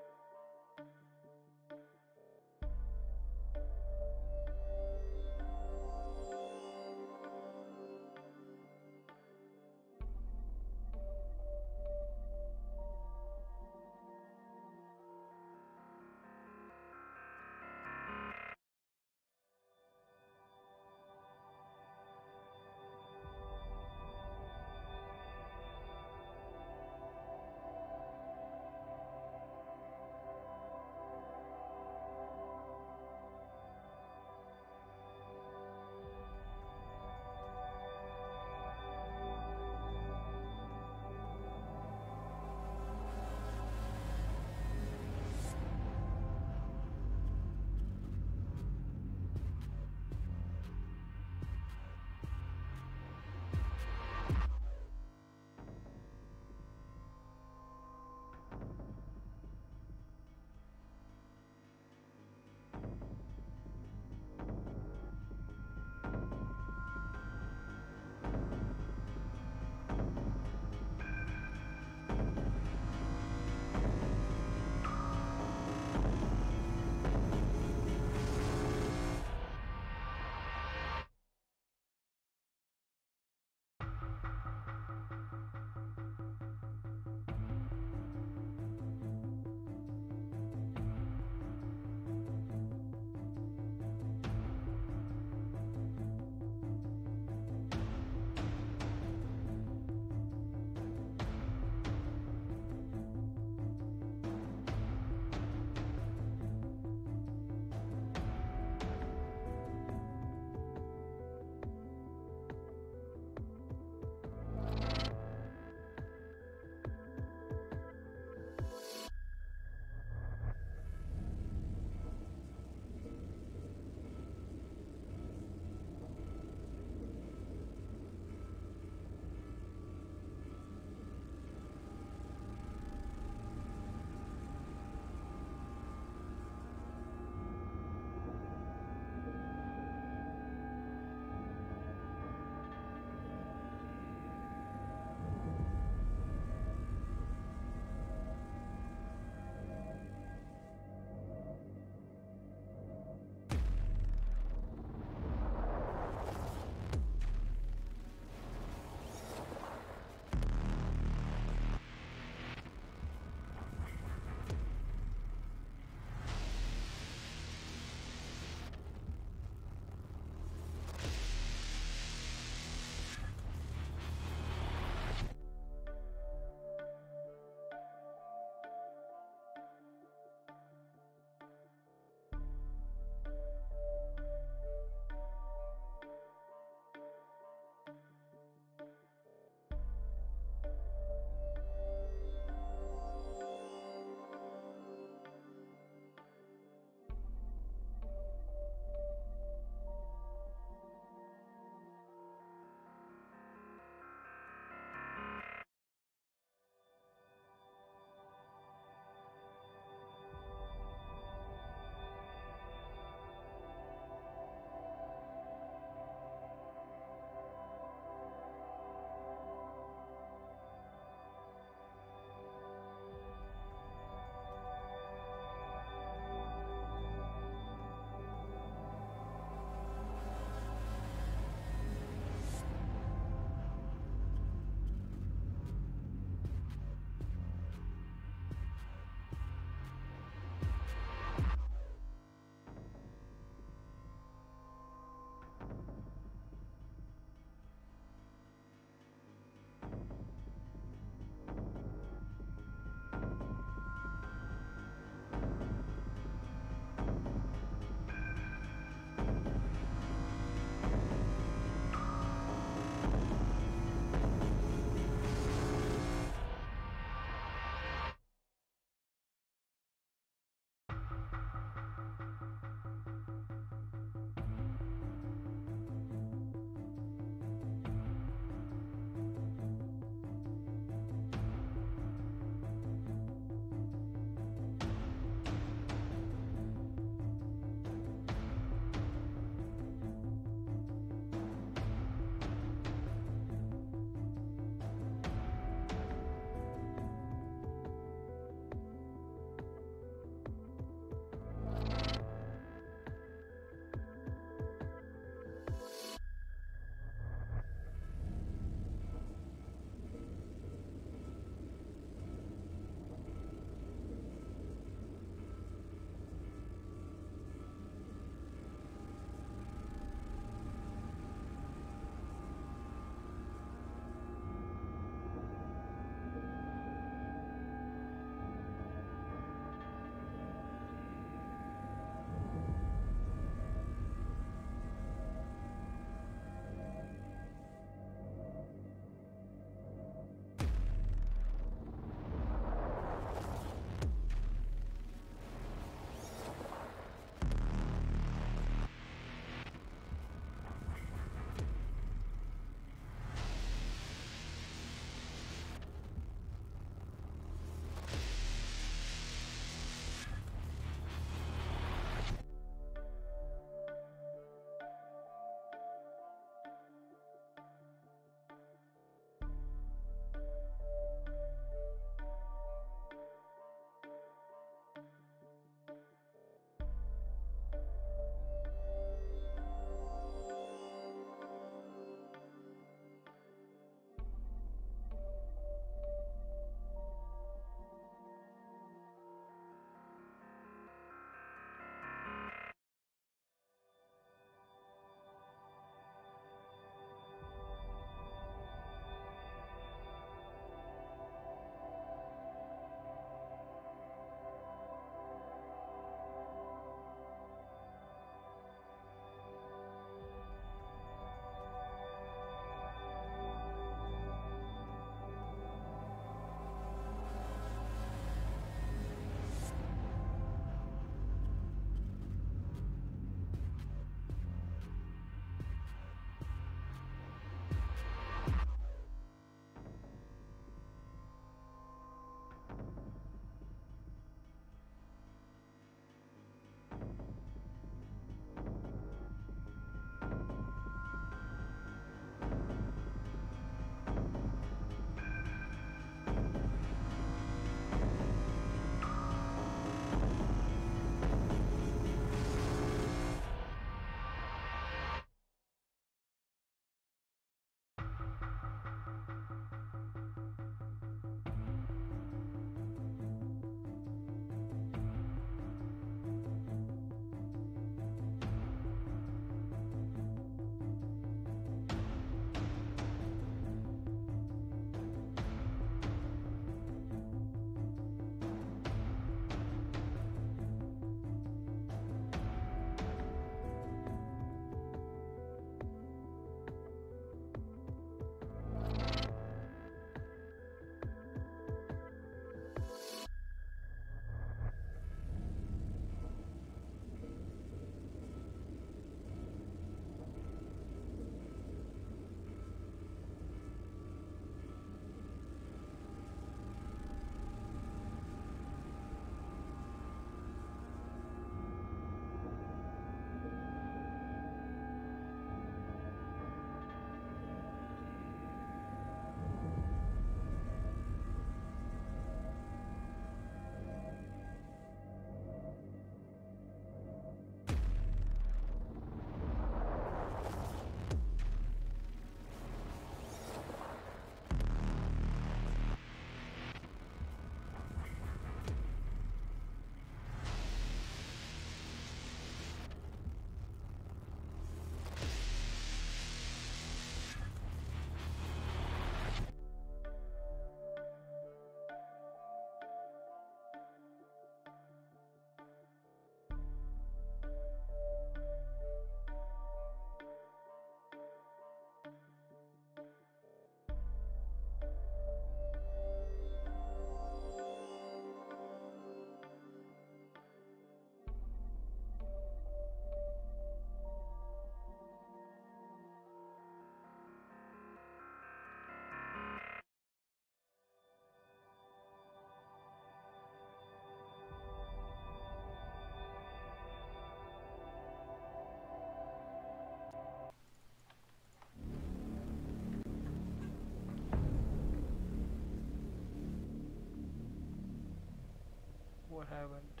What happened?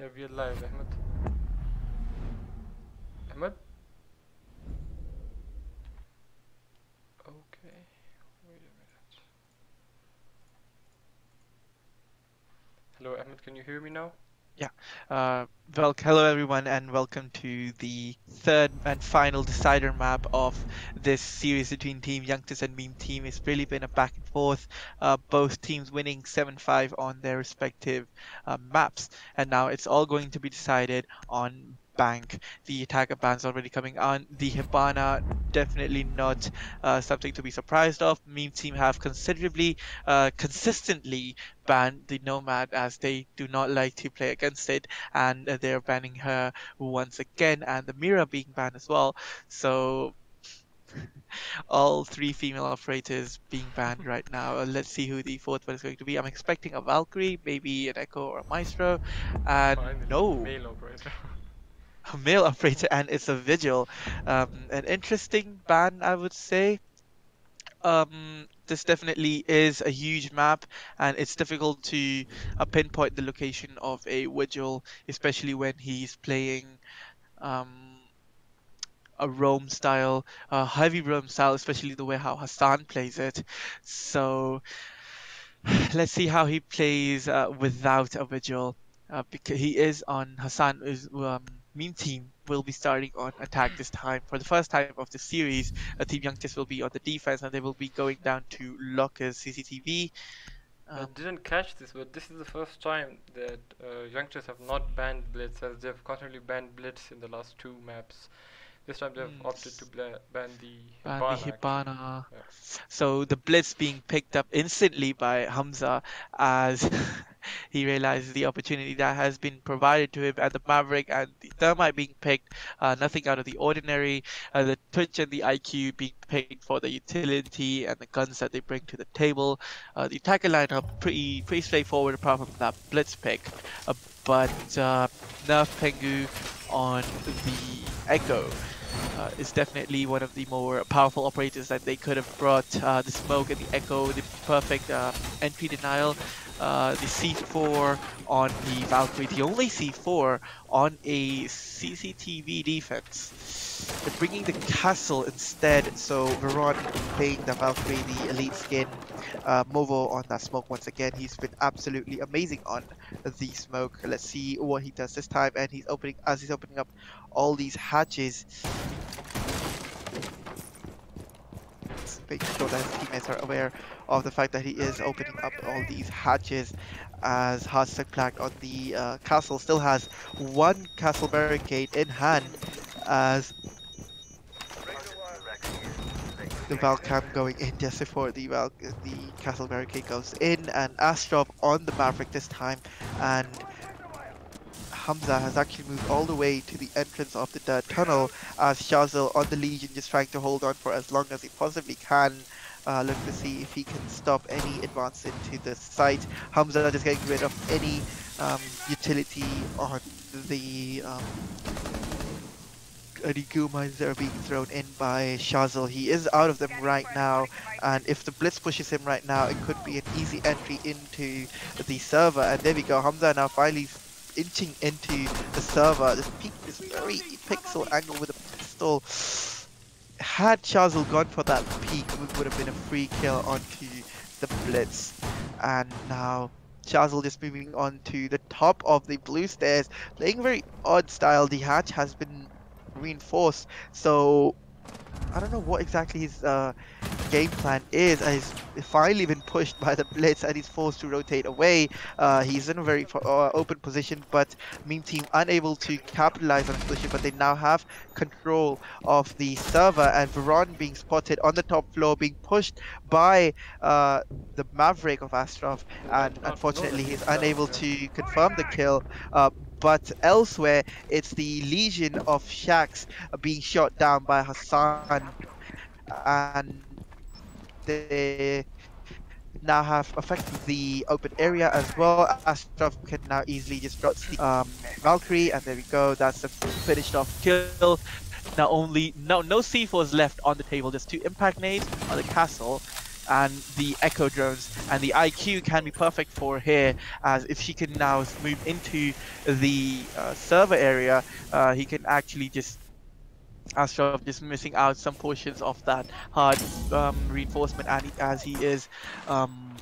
Yeah, we are live, Ahmed. Ahmed? Okay. Wait a minute. Hello, Ahmed, can you hear me now? Yeah. Hello everyone, and welcome to the third and final decider map of this series between Team Youngtis and Meme Team. It's really been a back and forth, both teams winning 7-5 on their respective maps, and now it's all going to be decided on Bank. The attacker ban's already coming on. The Hibana, definitely not something to be surprised of. Meme Team have consistently ban the Nomad as they do not like to play against it, and they're banning her once again, and the Mira being banned as well. So all three female operators being banned right now. Let's see who the fourth one is going to be. I'm expecting a Valkyrie, maybe an Echo or a Maestro, and Finally, no. male operator. A male operator, and it's a Vigil. An interesting ban, I would say. This definitely is a huge map, and it's difficult to pinpoint the location of a Vigil, especially when he's playing um, a roam style, a heavy roam style, especially the way how Hassan plays it. So let's see how he plays without a Vigil, because he is on Hassan is meme team will be starting on attack this time for the first time of the series. Team Youngtis will be on the defense, and they will be going down to Locker's CCTV. I Um, didn't catch this, but this is the first time that youngsters have not banned Blitz, as they've constantly banned Blitz in the last two maps. This time they've opted to ban the and the Hibana, actually. Hibana. Yeah. So the blitz being picked up instantly by Hamza as he realizes the opportunity that has been provided to him, and the Maverick and the Thermite being picked, nothing out of the ordinary. The Twitch and the IQ being picked for the utility and the guns that they bring to the table. The attacker lineup pretty straightforward apart from that blitz pick, but Nerf Pengu on the Echo is definitely one of the more powerful operators that they could have brought. The smoke and the echo, the perfect entry denial, the C4 on the Valkyrie, the only C4 on a CCTV defense. They're bringing the castle instead, so Veron playing the Valkyrie, the elite skin. Movo on that smoke once again. He's been absolutely amazing on the smoke. Let's see what he does this time, and he's opening up all these hatches, making sure that his teammates are aware of the fact that he is opening up all these hatches, as Hashtag Plague on the castle still has one castle barricade in hand, as the Valcam going in just before the castle barricade goes in, and Astrov on the Maverick this time, and Hamza has actually moved all the way to the entrance of the dirt tunnel, as Shazil on the Legion just trying to hold on for as long as he possibly can. Look to see if he can stop any advance into the site. Hamza just getting rid of any utility on the any goo mines that are being thrown in by Shazil. He is out of them right now, and if the Blitz pushes him right now, it could be an easy entry into the server. And there we go, Hamza now finally inching into the server. This peak, this very pixel angle with a pistol. Had Shazil gone for that peak, it would have been a free kill onto the Blitz. And now Shazil just moving on to the top of the blue stairs, playing very odd style. The hatch has been reinforced, so I don't know what exactly his game plan is. He's finally been pushed by the Blitz and he's forced to rotate away. He's in a very open position, but Meme Team unable to capitalize on his position, but they now have control of the server, and Veron being spotted on the top floor, being pushed by the Maverick of Astrov, Oh, I and did not know that unfortunately he's he's down unable there. to confirm the kill. But elsewhere, it's the Legion of Shacks being shot down by Hassan, and they now have affected the open area as well. Astrov can now easily just drop the Valkyrie, and there we go. That's a finished off kill. Now only no C4s left on the table, just two impact nades on the castle and the echo drones, and the IQ can be perfect for here, as if she can now move into the server area, he can actually just Astrov just missing out some portions of that hard reinforcement, and as he is um,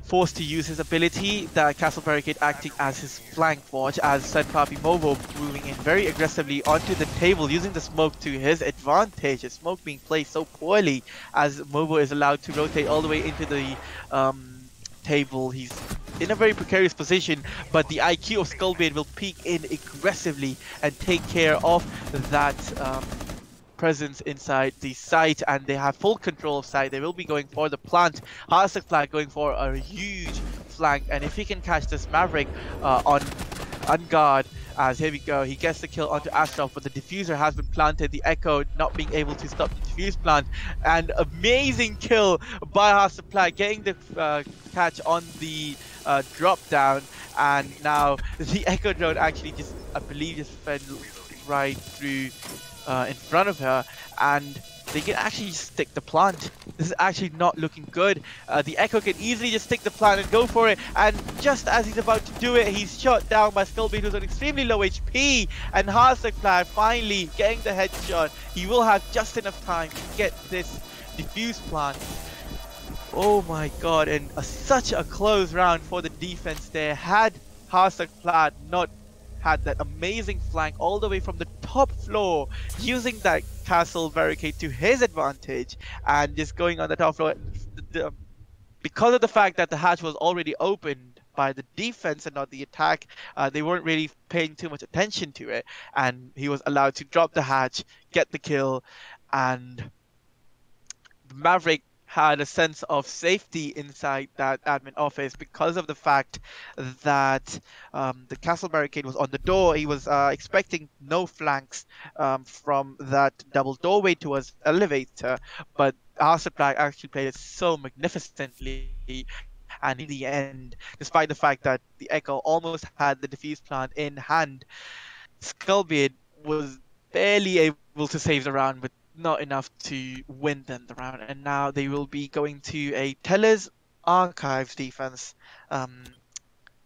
forced to use his ability, the Castle Barricade acting as his flank watch, as said Papi Movo moving in very aggressively onto the table, using the smoke to his advantage. The smoke being placed so poorly as Movo is allowed to rotate all the way into the table. He's in a very precarious position, but the IQ of Skullbeard will peek in aggressively and take care of that presence inside the site, and they have full control of site. They will be going for the plant. Harsuk Flag going for a huge flank, and if he can catch this Maverick on guard, as here we go, he gets the kill onto Astrov, but the diffuser has been planted. The Echo not being able to stop the diffuse plant, and amazing kill by Harsuk Flag, getting the catch on the drop down, and now the Echo drone actually just, I believe, just fed right through in front of her, and they can actually stick the plant. This is actually not looking good. The Echo can easily just stick the plant and go for it, and just as he's about to do it, he's shot down by Skullbeard, who's on extremely low HP, and Harsuk Flag finally getting the headshot. He will have just enough time to get this diffuse plant. Oh my god, and such a close round for the defense there. Had Harsuk Flag not had that amazing flank all the way from the top floor, using that castle barricade to his advantage, and just going on the top floor, because of the fact that the hatch was already opened by the defense and not the attack, they weren't really paying too much attention to it, and he was allowed to drop the hatch, get the kill, and Maverick had a sense of safety inside that admin office because of the fact that the castle barricade was on the door. He was expecting no flanks from that double doorway towards elevator, but Arthur Black actually played it so magnificently, and in the end, despite the fact that the Echo almost had the defuse plant in hand, Skullbeard was barely able to save the round, but not enough to win them the round. And now they will be going to a Teller's Archives defense.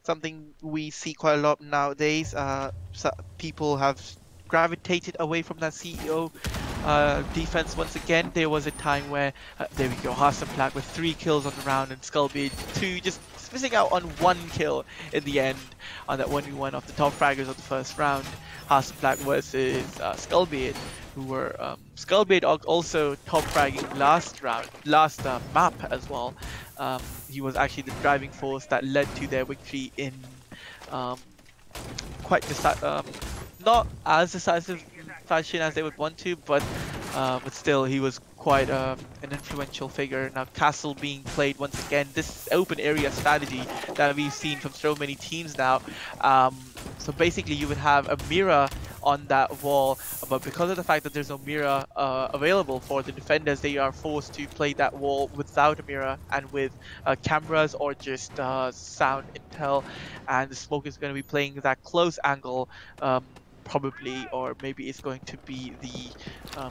Something we see quite a lot nowadays. People have gravitated away from that CEO defense once again. There was a time where, there we go, Harsuk Black with 3 kills on the round, and Skullbeard 2 just missing out on 1 kill in the end on that 1v1 of the top fraggers of the first round. Harsuk Black versus Skullbeard, who were Skullbeard also top fragging last map as well. He was actually the driving force that led to their victory in not as decisive fashion as they would want to, but still he was quite an influential figure. Now Castle being played once again, this open area strategy that we've seen from so many teams now. So basically you would have a mirror on that wall, but because of the fact that there's no mirror available for the defenders, they are forced to play that wall without a mirror and with cameras or just sound intel, and the smoke is going to be playing that close angle, probably, or maybe it's going to be the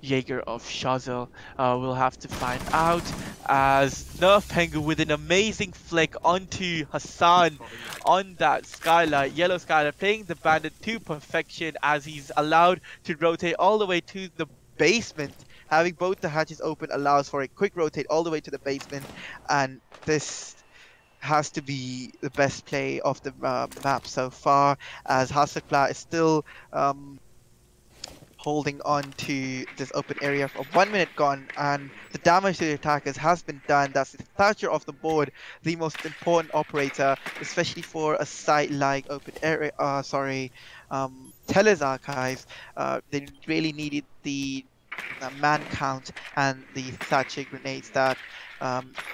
Jaeger of Shazel. We'll have to find out, as Nerf Pengu with an amazing flick onto Hassan on that skylight, yellow skylight, playing the bandit to perfection, as he's allowed to rotate all the way to the basement. Having both the hatches open allows for a quick rotate all the way to the basement, and this has to be the best play of the map so far, as Hasakla is still holding on to this open area for 1 minute gone, and the damage to the attackers has been done. That's the Thatcher of the board, the most important operator, especially for a site like open area, Teller's Archives. They really needed the man count and the Thatcher grenades that,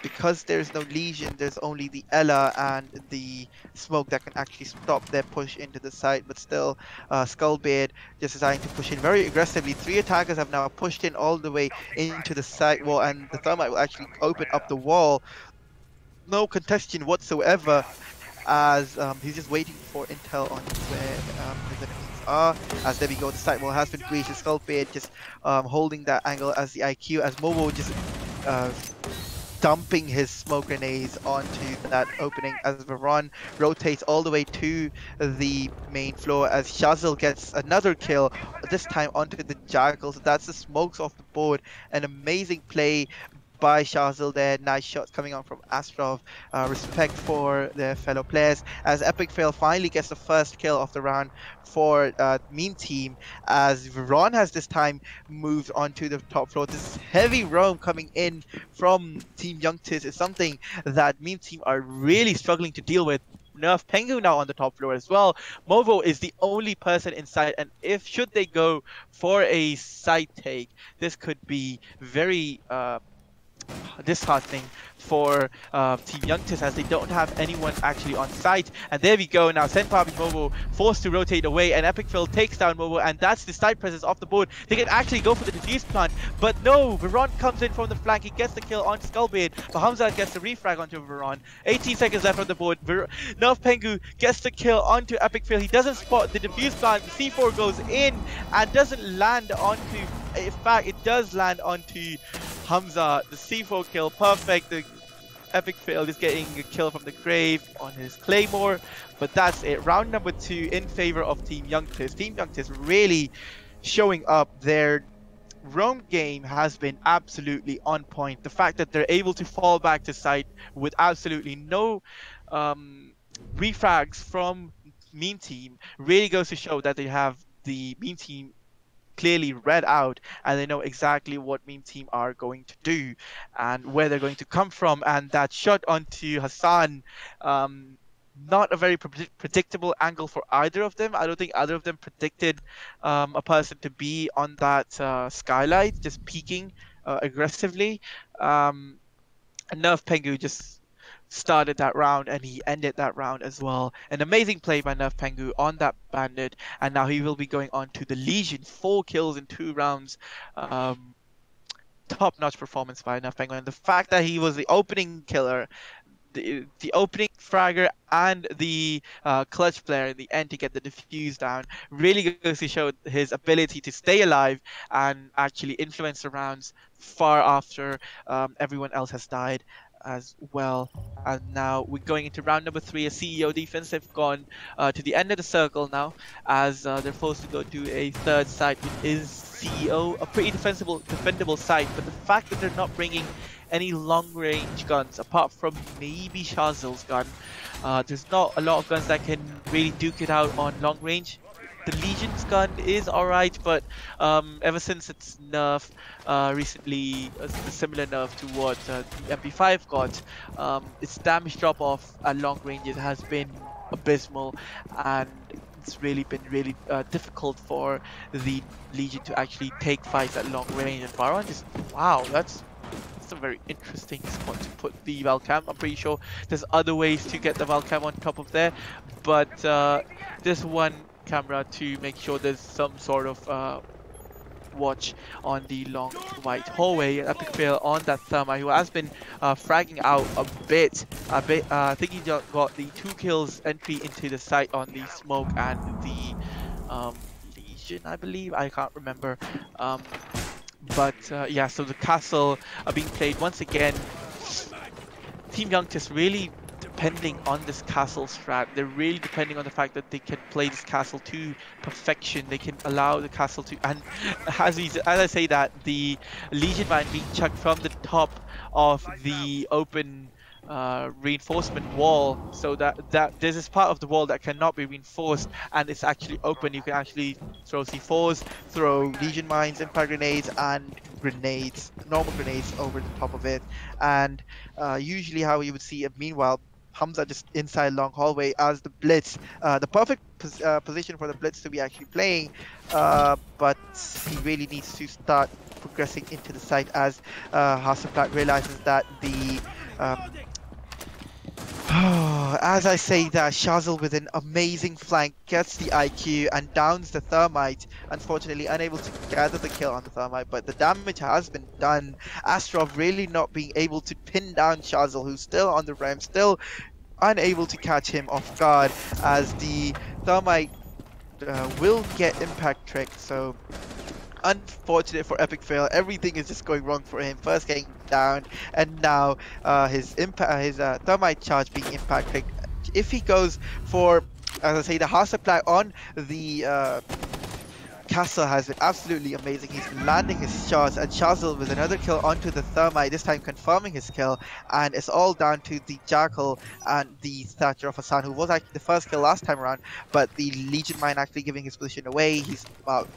because there's no Legion, there's only the Ella and the smoke that can actually stop their push into the site. But still, Skullbeard just deciding to push in very aggressively. 3 attackers have now pushed in all the way into the site wall, and the Thermite will actually open up the wall. No contestation whatsoever, as he's just waiting for intel on where his enemies are. As there we go, the side wall has been breached. Sculpted just holding that angle as the IQ, as Momo just uh, dumping his smoke grenades onto that opening as Veron rotates all the way to the main floor as Shazil gets another kill, this time onto the Jackal. So that's the smokes off the board. An amazing play by Shazil there. Nice shots coming on from Astrov. Respect for their fellow players as Epic Fail finally gets the first kill of the round for Meme Team as Veron has this time moved onto the top floor. This heavy roam coming in from Team YUNKTIS is something that Meme Team are really struggling to deal with. Nerf Pengu now on the top floor as well. Movo is the only person inside, and if should they go for a side take, this could be very disheartening for Team YUNKTIS as they don't have anyone actually on site. And there we go now, Senpabi Movo forced to rotate away and Epic Phil takes down Movo, and that's the side presence off the board. They can actually go for the defuse plant, but no, Veron comes in from the flank, he gets the kill on Skullbait, but Hamza gets the refrag onto Veron. 18 seconds left on the board. Nerf Pengu gets the kill onto Epic Phil, he doesn't spot the defuse plant, the C4 goes in and doesn't land onto, in fact it does land onto Hamza. The C4 kill, perfect. The Epic Fail is getting a kill from the grave on his Claymore, but that's it. Round number 2 in favor of Team YUNKTIS. Team YUNKTIS really showing up. Their roam game has been absolutely on point. The fact that they're able to fall back to site with absolutely no refrags from Meme Team really goes to show that they have the Meme Team clearly read out, and they know exactly what Meme Team are going to do and where they're going to come from. And that shot onto Hassan, not a very predictable angle for either of them. I don't think either of them predicted a person to be on that skylight, just peeking aggressively. And Nerf Pengu just started that round and he ended that round as well. An amazing play by Nerf Pengu on that bandit, and now he will be going on to the Legion. 4 kills in 2 rounds. Top-notch performance by Nerf Pengu, and the fact that he was the opening killer, the opening fragger and the clutch player in the end to get the defuse down really goes to show his ability to stay alive and actually influence the rounds far after everyone else has died as well. And now we're going into round number 3, a CEO defense. They've gone to the end of the circle now as they're forced to go to a third site, which is CEO, a pretty defendable site. But the fact that they're not bringing any long-range guns apart from maybe Shazil's gun, there's not a lot of guns that can really duke it out on long range. The Legion's gun is alright, but ever since its nerf recently, a similar nerf to what the MP5 got, its damage drop off at long ranges has been abysmal, and it's really been difficult for the Legion to actually take fights at long range. And Baron just, wow, that's a very interesting spot to put the Valcam. I'm pretty sure there's other ways to get the Valcam on top of there, but there's one camera to make sure there's some sort of watch on the long white hallway. Epic Fail on that Thermite, who has been fragging out a bit. I think he got the 2 kills entry into the site on the smoke and the Legion, I believe. I can't remember. But yeah, so the castle are being played once again. Team YUNKTIS really depending on this castle strat. They're really depending on the fact that they can play this castle to perfection. They can allow the castle to, and as I say that, the Legion mine being chucked from the top of the open reinforcement wall, so that there's this part of the wall that cannot be reinforced and it's actually open. You can actually throw C4s, throw Legion mines, impact grenades, and grenades, normal grenades over the top of it. And usually how you would see it, meanwhile, Hamza just inside long hallway as the blitz, the perfect position for the blitz to be actually playing, but he really needs to start progressing into the site as Hasselblatt realizes that the as I say that, Shazil with an amazing flank gets the IQ and downs the Thermite. Unfortunately unable to gather the kill on the Thermite, but the damage has been done. Astrov really not being able to pin down Shazil, who's still on the ram, still unable to catch him off guard as the Thermite will get impact trick. So unfortunate for Epic Fail. Everything is just going wrong for him. First getting down, and now his thermite charge being impact trick. If he goes for, as I say, the heart supply on the Castle has been absolutely amazing. He's been landing his shots, and Shazil with another kill onto the Thermite, this time confirming his kill. And it's all down to the Jackal and the Thatcher of Hassan, who was actually the first kill last time around, but the Legion Mine actually giving his position away. He's about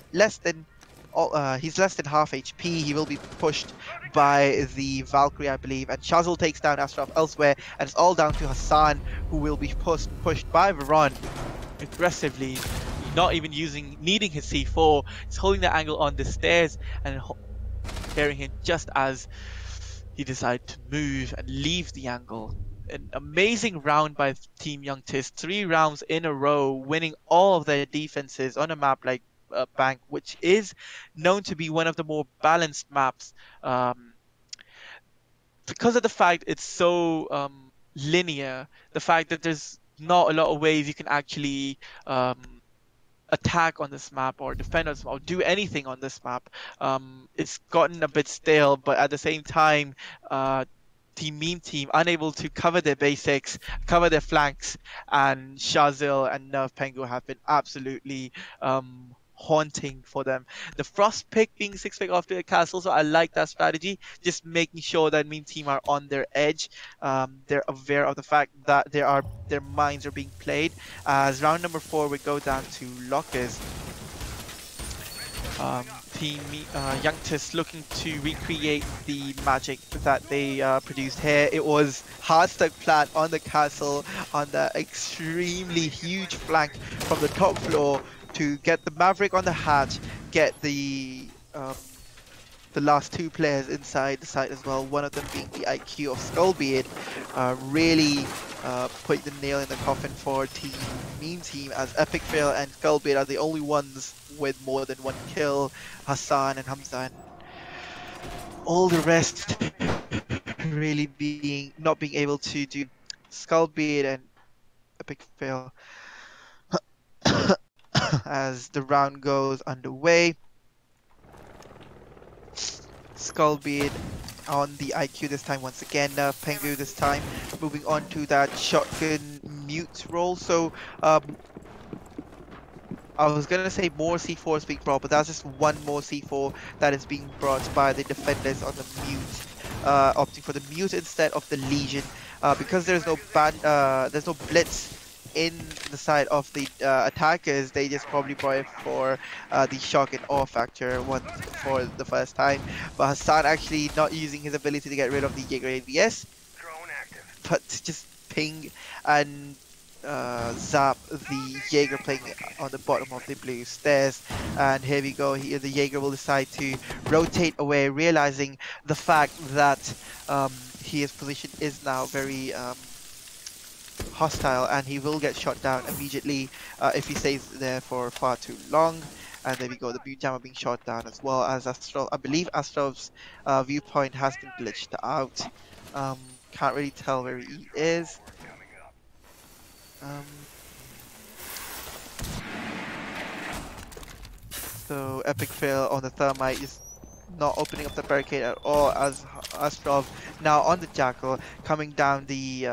he's less than half HP. He will be pushed by the Valkyrie, I believe, and Shazil takes down Astrov elsewhere, and it's all down to Hassan, who will be pushed by Veron aggressively, not even needing his C4. He's holding the angle on the stairs and carrying him just as he decided to move and leave the angle. An amazing round by Team YUNKTIS. 3 rounds in a row, winning all of their defenses on a map like Bank, which is known to be one of the more balanced maps, because of the fact it's so linear. The fact that there's not a lot of ways you can actually attack on this map or defend on this map or do anything on this map. It's gotten a bit stale, but at the same time, Team Meme Team unable to cover their basics, cover their flanks, and Shazil and Nerf Pengu have been absolutely haunting for them. The Frost pick being 6 pick after the castle, so I like that strategy, just making sure that Meme Team are on their edge. They're aware of the fact that their minds are being played. As round number 4 we go down to Lockers. Team YUNKTIS looking to recreate the magic that they produced here. It was hard stuck plant on the castle on the extremely huge flank from the top floor to get the Maverick on the hatch, get the last 2 players inside the site as well, one of them being the IQ of Skullbeard, really put the nail in the coffin for Team Meme Team, as Epic Fail and Skullbeard are the only ones with more than 1 kill. Hassan and Hamza and all the rest really not being able to do. Skullbeard and Epic Fail as the round goes underway. Skullbeard on the IQ this time once again. Pengu this time moving on to that shotgun mute role. So I was gonna say more C4 is being brought, but that's just one more C4 that is being brought by the defenders on the mute, opting for the mute instead of the Legion, because there's no blitz in the side of the attackers. They just probably brought it for the shock and awe factor for the first time. But Hassan actually not using his ability to get rid of the Jaeger AVS, but just ping and zap the Jaeger playing on the bottom of the blue stairs. And here we go, here the Jaeger will decide to rotate away, realizing the fact that his position is now very hostile, and he will get shot down immediately if he stays there for far too long. And there we go, the Butte Jammer being shot down as well, as Astrov, I believe Astrov's viewpoint has been glitched out. Can't really tell where he is. So Epic Fail on the Thermite is not opening up the barricade at all, as Astrov now on the Jackal coming down the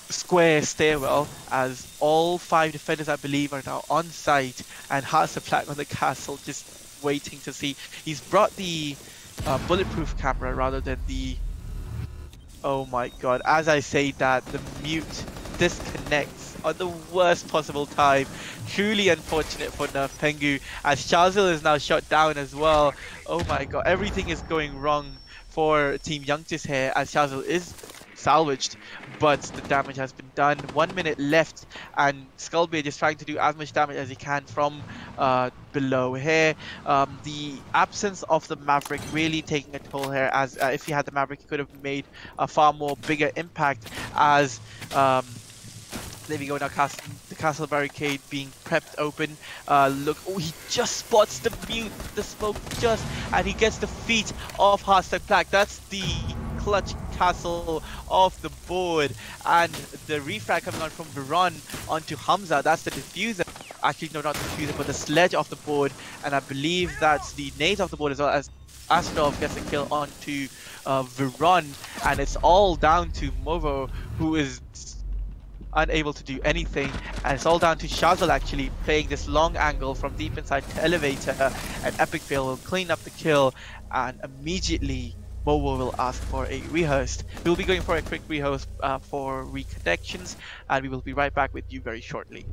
square stairwell, as all 5 defenders I believe are now on site, and has the flag on the castle just waiting to see. He's brought the bulletproof camera rather than the... Oh my god, as I say that, the mute disconnects on the worst possible time. Truly unfortunate for Nerf Pengu, as Shazil is now shot down as well. Oh my god, everything is going wrong for Team YUNKTIS here, as Shazil is salvaged, but the damage has been done. 1 minute left, and Skullbeard is trying to do as much damage as he can from below here. The absence of the Maverick really taking a toll here, as if he had the Maverick, he could have made a far more bigger impact, as there we go now, the castle barricade being prepped open. Look, oh, he just spots the mute, the smoke just, and he gets the feet of Heartstuck Black. That's the clutch castle off the board, and the refrag coming on from Veron onto Hamza. That's the diffuser. actually no, not the diffuser, but the sledge off the board, and I believe that's the nade off the board as well as Astronov gets a kill onto Viron, and it's all down to Movo, who is unable to do anything, and it's all down to Shazal actually playing this long angle from deep inside the elevator, and Epic Fail will clean up the kill, and immediately Movo will ask for a rehost. We'll be going for a quick rehost for reconnections, and we will be right back with you very shortly.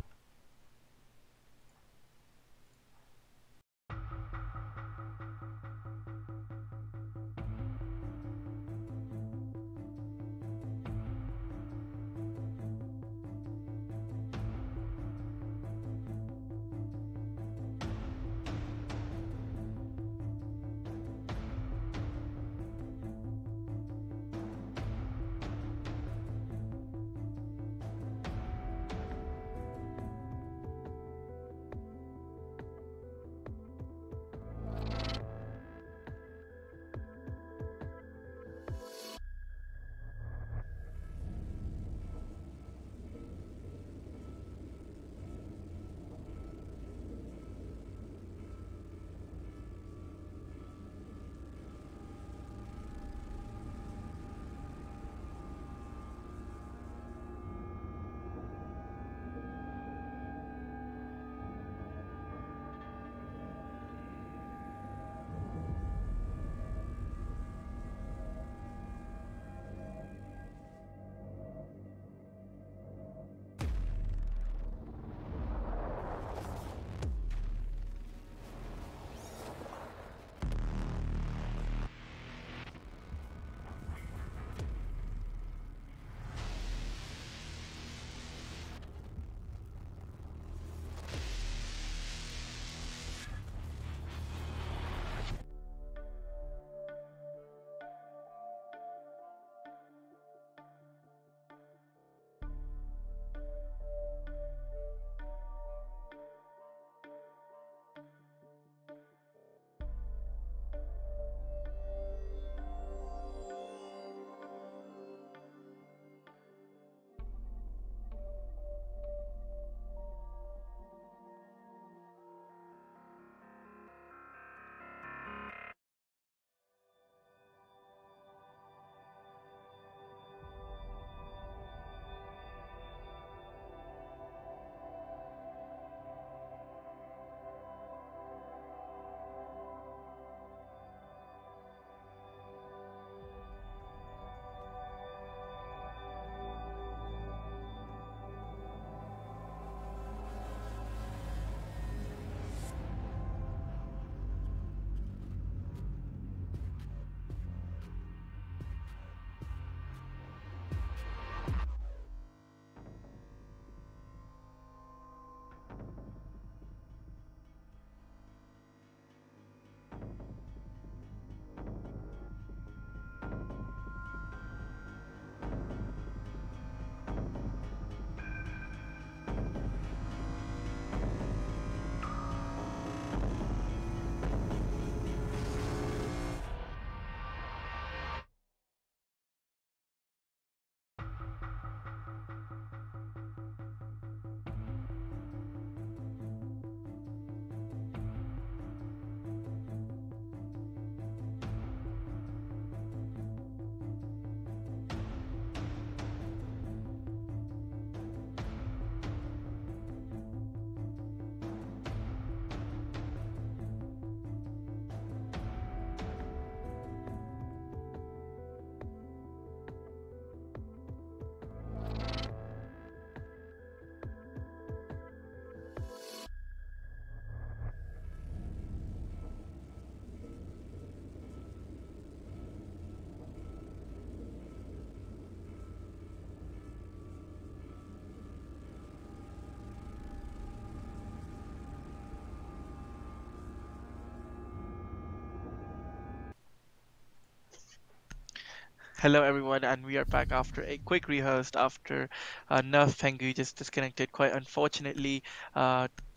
Hello everyone, and we are back after a quick rehost after Nerf Pengu just disconnected quite unfortunately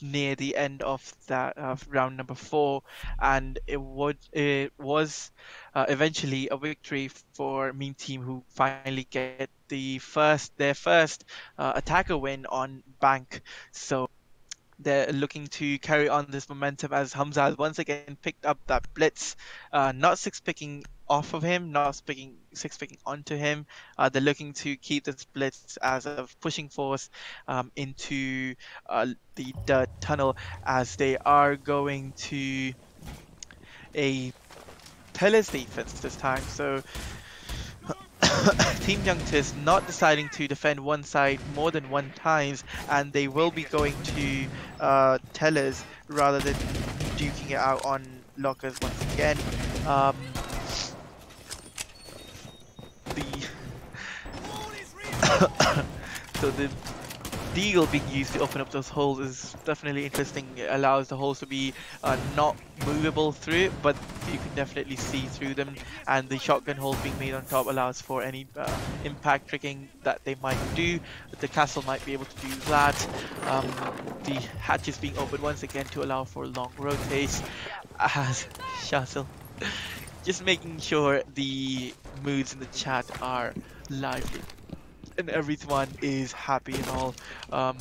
near the end of that round number 4, and it was eventually a victory for Meme Team, who finally get their first attacker win on Bank. So They're looking to carry on this momentum as Hamza has once again picked up that blitz, not six picking off of him, not six picking onto him. They're looking to keep this blitz as a pushing force into the dirt tunnel as they are going to a Teles defense this time. So Team Youngtis not deciding to defend one side more than one times, and they will be going to Tellers rather than duking it out on lockers once again. Um, the so the deal being used to open up those holes is definitely interesting. It allows the holes to be not movable through it, but you can definitely see through them. And the shotgun hole being made on top allows for any impact tricking that they might do. The castle might be able to do that. The hatches being opened once again to allow for long rotates as Shuttle just making sure the moods in the chat are lively and everyone is happy and all. Um,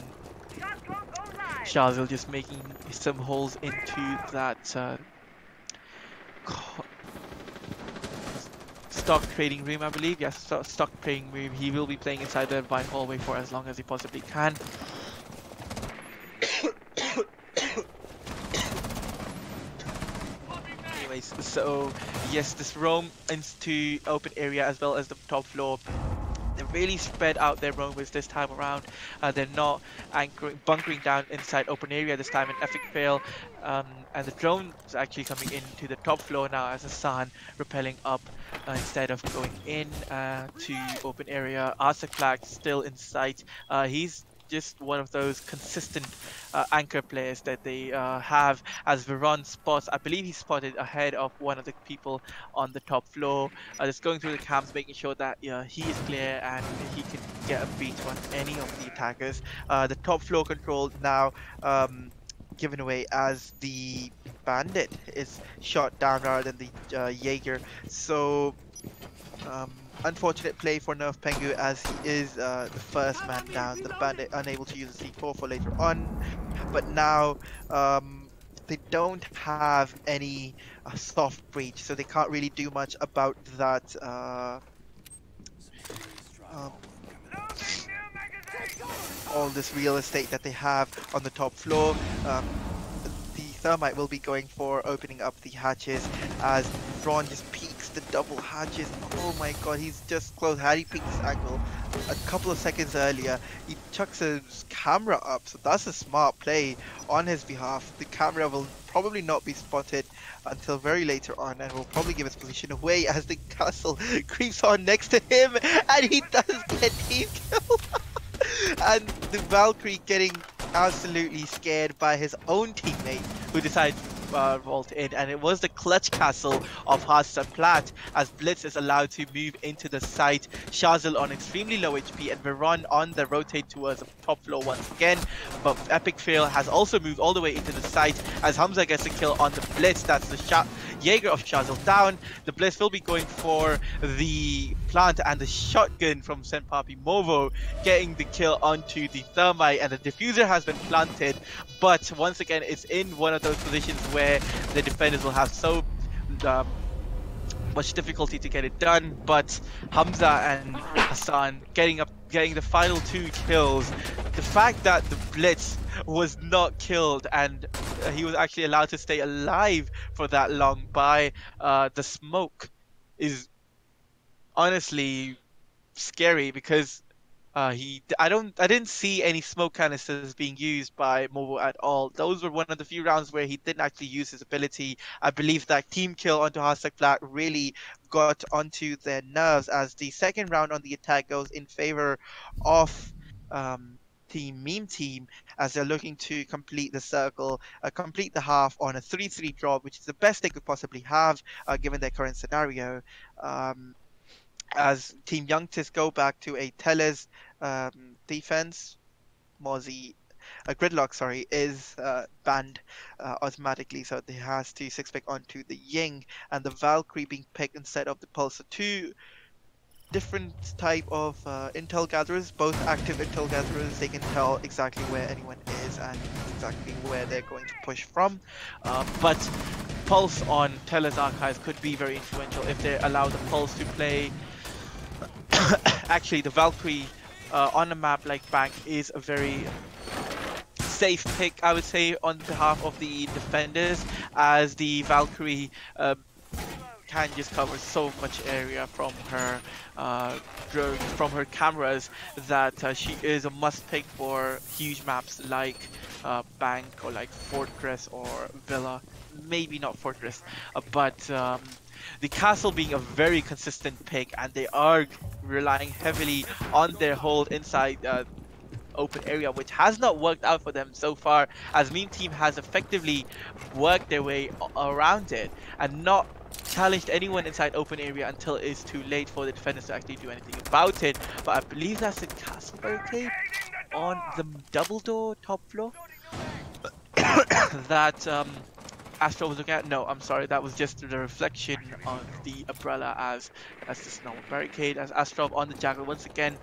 Shazil just making some holes into that co- stock trading room, I believe. Yes, stock trading room. He will be playing inside the vine hallway for as long as he possibly can. Anyways, so yes, this roam into open area as well as the top floor. They really spread out their roamers this time around. They're not bunkering down inside open area this time in epic fail. And the drone is actually coming into the top floor now as Hassan rappelling up instead of going in to open area. Arctic Flag still in sight. He's just one of those consistent anchor players that they have as Veron spots. I believe he spotted ahead of one of the people on the top floor, just going through the camps, making sure that he is clear and he can get a beat on any of the attackers. The top floor control now given away as the bandit is shot down rather than the Jaeger. So unfortunate play for Nerf Pengu as he is the first man down. The bandit unable to use the C4 for later on, but now they don't have any soft breach, so they can't really do much about that. Um, all this real estate that they have on the top floor. The Thermite will be going for opening up the hatches as Ron just peeks the double hatches. Oh my god, he's just close. Had he peeked this angle a couple of seconds earlier, he chucks his camera up. So that's a smart play on his behalf. The camera will probably not be spotted until very later on and will probably give his position away as the castle creeps on next to him and he does get team kill. And the Valkyrie getting absolutely scared by his own teammate who decides to vault in, and it was the clutch castle of Hassan Platt as Blitz is allowed to move into the site. Shazil on extremely low HP and Veron on the rotate towards the top floor once again, but Epic Fail has also moved all the way into the site as Hamza gets a kill on the Blitz. That's the shot. Jaeger of Shazil down. The Blitz will be going for the plant and the shotgun from Senpapi Movo getting the kill onto the Thermite, and the diffuser has been planted, but once again it's in one of those positions where the defenders will have so um, much difficulty to get it done. But Hamza and Hassan getting the final two kills. The fact that the Blitz was not killed and he was actually allowed to stay alive for that long by the smoke is honestly scary because I didn't see any smoke canisters being used by Mobo at all. Those were one of the few rounds where he didn't actually use his ability. I believe that team kill onto Hasek Flat really got onto their nerves as the second round on the attack goes in favor of um, Team Meme Team as they're looking to complete the circle, complete the half on a 3-3 drop, which is the best they could possibly have given their current scenario. Um, as Team Youngtis go back to a Teles defense, Mozzie, Gridlock, sorry, is banned automatically, so they has to six pick onto the Ying and the Valkyrie being picked instead of the Pulsar 2. different type of intel gatherers, both active intel gatherers. They can tell exactly where anyone is and exactly where they're going to push from. But Pulse on Teller's archives could be very influential if they allow the Pulse to play. Actually, the Valkyrie on a map like Bank is a very safe pick, I would say, on behalf of the defenders, as the Valkyrie can just cover so much area uh, from her cameras that she is a must pick for huge maps like Bank or like Fortress or Villa. Maybe not Fortress, but the castle being a very consistent pick, and they are relying heavily on their hold inside open area, which has not worked out for them so far, as Meme Team has effectively worked their way around it and not challenged anyone inside open area until it's too late for the defenders to actually do anything about it. But I believe that's the castle barricade on the double door top floor that Astro was looking at. No, I'm sorry, that was just the reflection of the umbrella, as that's just normal barricade. As Astro on the Jackal once again,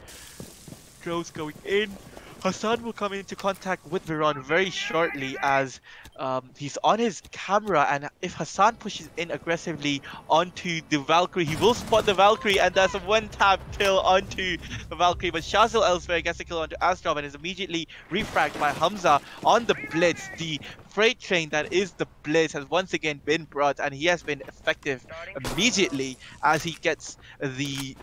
drones going in. Hassan will come into contact with Viron very shortly, as he's on his camera, and if Hassan pushes in aggressively onto the Valkyrie, he will spot the Valkyrie, and that's a one-tap kill onto the Valkyrie. But Shazil elsewhere gets a kill onto Astrov and is immediately refragged by Hamza on the Blitz. The freight train that is the Blitz has once again been brought, and he has been effective immediately as he gets the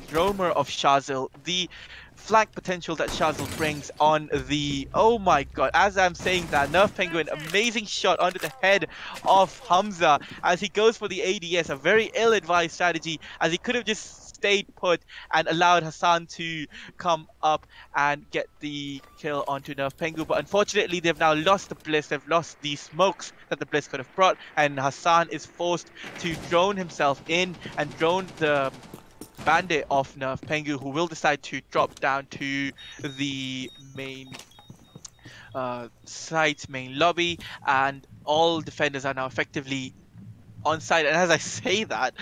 Dromer of Shazil. The flank potential that Shazil brings on the... Oh my god, as I'm saying that, Nerf Penguin, amazing shot onto the head of Hamza as he goes for the ADS, a very ill-advised strategy, as he could have just stayed put and allowed Hassan to come up and get the kill onto Nerf Penguin. But unfortunately, they've now lost the Bliss, they've lost the smokes that the Bliss could have brought, and Hassan is forced to drone himself in and drone the bandit of Nerf Pengu, who will decide to drop down to the main site, main lobby, and all defenders are now effectively on site. And as I say that,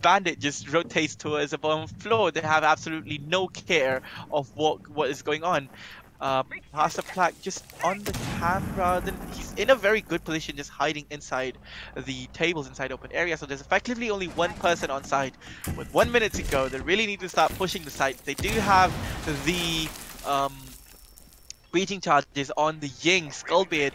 Bandit just rotates towards the bottom floor. They have absolutely no care of what is going on. Hasaplak just on the camera, then he's in a very good position, just hiding inside the tables inside open area. So there's effectively only one person on site with 1 minute to go. They really need to start pushing the site. They do have the breaching charges on the Ying Skullbeard,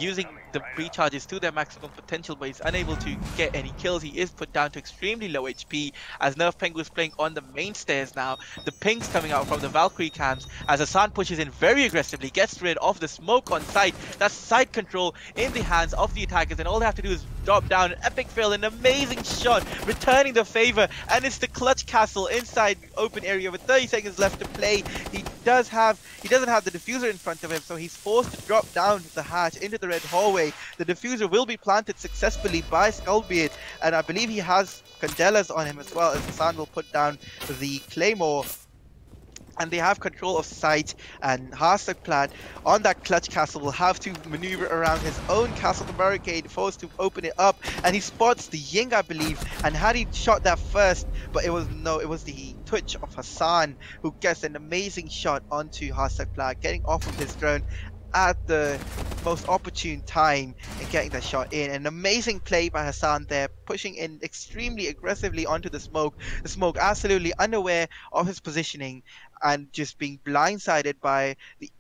using the breach charges to their maximum potential, but he's unable to get any kills. He is put down to extremely low HP as Nerf Pengu is playing on the main stairs now. The pings coming out from the Valkyrie cams as Hassan pushes in very aggressively, gets rid of the smoke on site. That's site control in the hands of the attackers, and all they have to do is drop down. An epic fail, an amazing shot, returning the favor, and it's the clutch castle inside open area with 30 seconds left to play. He doesn't have the diffuser in front of him, so he's forced to drop down the hatch into the red hallway. The diffuser will be planted successfully by Skullbeard, and I believe he has Candelas on him as well, as Hassan will put down the Claymore. And they have control of site, and Hasakplat on that clutch castle will have to maneuver around his own castle barricade, forced to open it up, and he spots the Ying, I believe, and had he shot that first, but it was the Twitch of Hassan who gets an amazing shot onto Hasakplat, getting off of his drone at the most opportune time and getting that shot in. An amazing play by Hassan there, pushing in extremely aggressively onto the smoke. The smoke absolutely unaware of his positioning and just being blindsided by the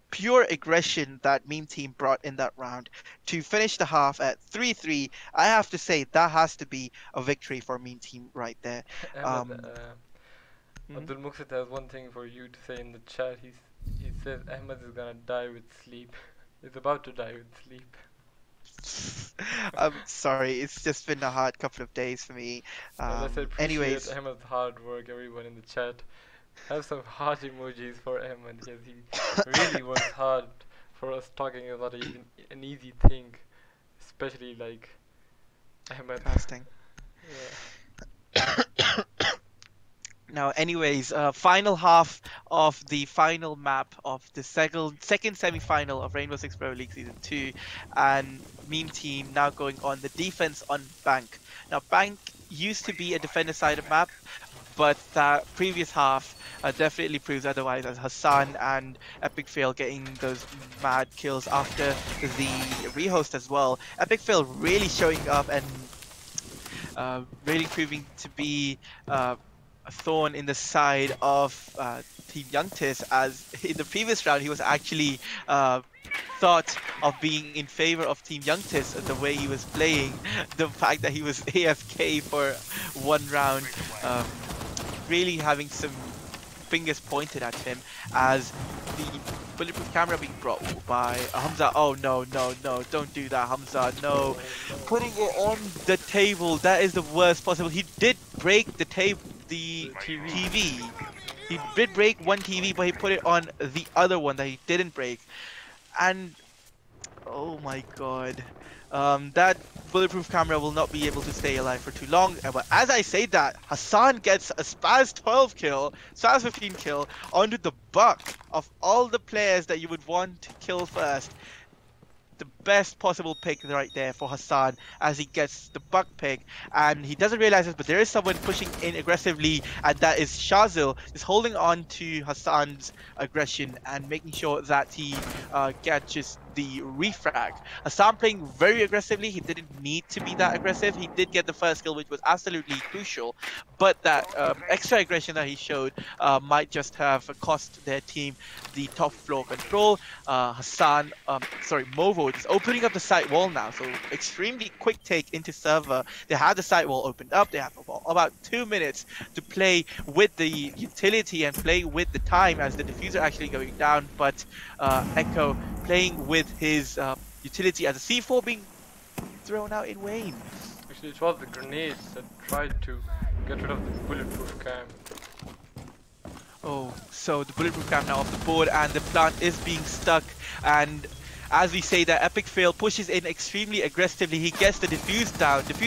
pure aggression that Meme Team brought in that round to finish the half at 3-3. I have to say that has to be a victory for Meme Team right there. Ahmed, Mhm. Abdul Muqsit has one thing for you to say in the chat. He says Ahmed is gonna die with sleep. He's about to die with sleep. I'm sorry, it's just been a hard couple of days for me. Let's appreciate Anyways, Ahmed's hard work, everyone in the chat. Have some heart emojis for Ahmed, because he really works hard for us. Talking is not even an easy thing, especially like Ahmed. casting. Yeah. Now, anyways, final half of the final map of the second semi-final of Rainbow Six Pro League Season 2, and Meme Team now going on the defense on Bank. Now, Bank used to be a defender-sided map, but that previous half definitely proves otherwise, as Hassan and Epic Fail getting those mad kills after the rehost as well. Epic Fail really showing up and really proving to be a thorn in the side of Team YUNKTIS, as in the previous round he was actually thought of being in favor of Team YUNKTIS, the way he was playing, the fact that he was AFK for one round, really having some fingers pointed at him, as the bulletproof camera being brought by Hamza. Oh no, no, no, don't do that, Hamza, no. No, no. Putting it on the table, that is the worst possible. He did break the table, the The TV. TV. He did break one TV, but he put it on the other one that he didn't break. And oh my god. That bulletproof camera will not be able to stay alive for too long. But as I say that, Hassan gets a Spaz 12 kill, Spaz 15 kill onto the buck of all the players that you would want to kill first. The best possible pick right there for Hassan, as he gets the buck pick, and he doesn't realize this, but there is someone pushing in aggressively, and that is Shazil, just holding on to Hassan's aggression and making sure that he catches the refrag. Hassan playing very aggressively. He didn't need to be that aggressive. He did get the first kill, which was absolutely crucial, but that extra aggression that he showed might just have cost their team the top floor control. Movo is opening up the site wall now, so extremely quick take into server. They have the site wall opened up. They have about 2 minutes to play with the utility and play with the time, as the diffuser actually going down, but Echo playing with his utility, as a C4 being thrown out in vain. Actually, it was the grenades that tried to get rid of the bulletproof cam. Oh, so the bulletproof cam now off the board, and the plant is being stuck, and as we say that, Epic Fail pushes in extremely aggressively. He gets the defuse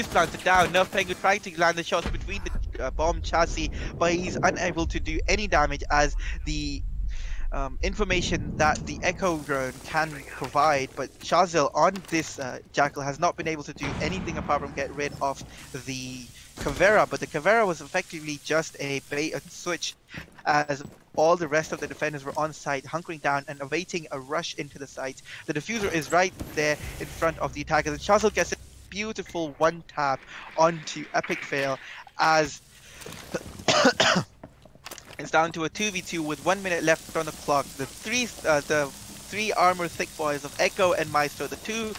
planted down. Nerf Penguin trying to land the shots between the bomb chassis, but he's unable to do any damage, as the information that the Echo drone can provide, but Shazil on this Jackal has not been able to do anything apart from get rid of the Caveira, but the Caveira was effectively just a bait and switch, as all the rest of the defenders were on site, hunkering down and awaiting a rush into the site. The diffuser is right there in front of the attackers, and Shazil gets a beautiful one tap onto Epic Fail, as it's down to a 2v2 with 1 minute left on the clock. The three armor thick boys of Echo and Maestro, the two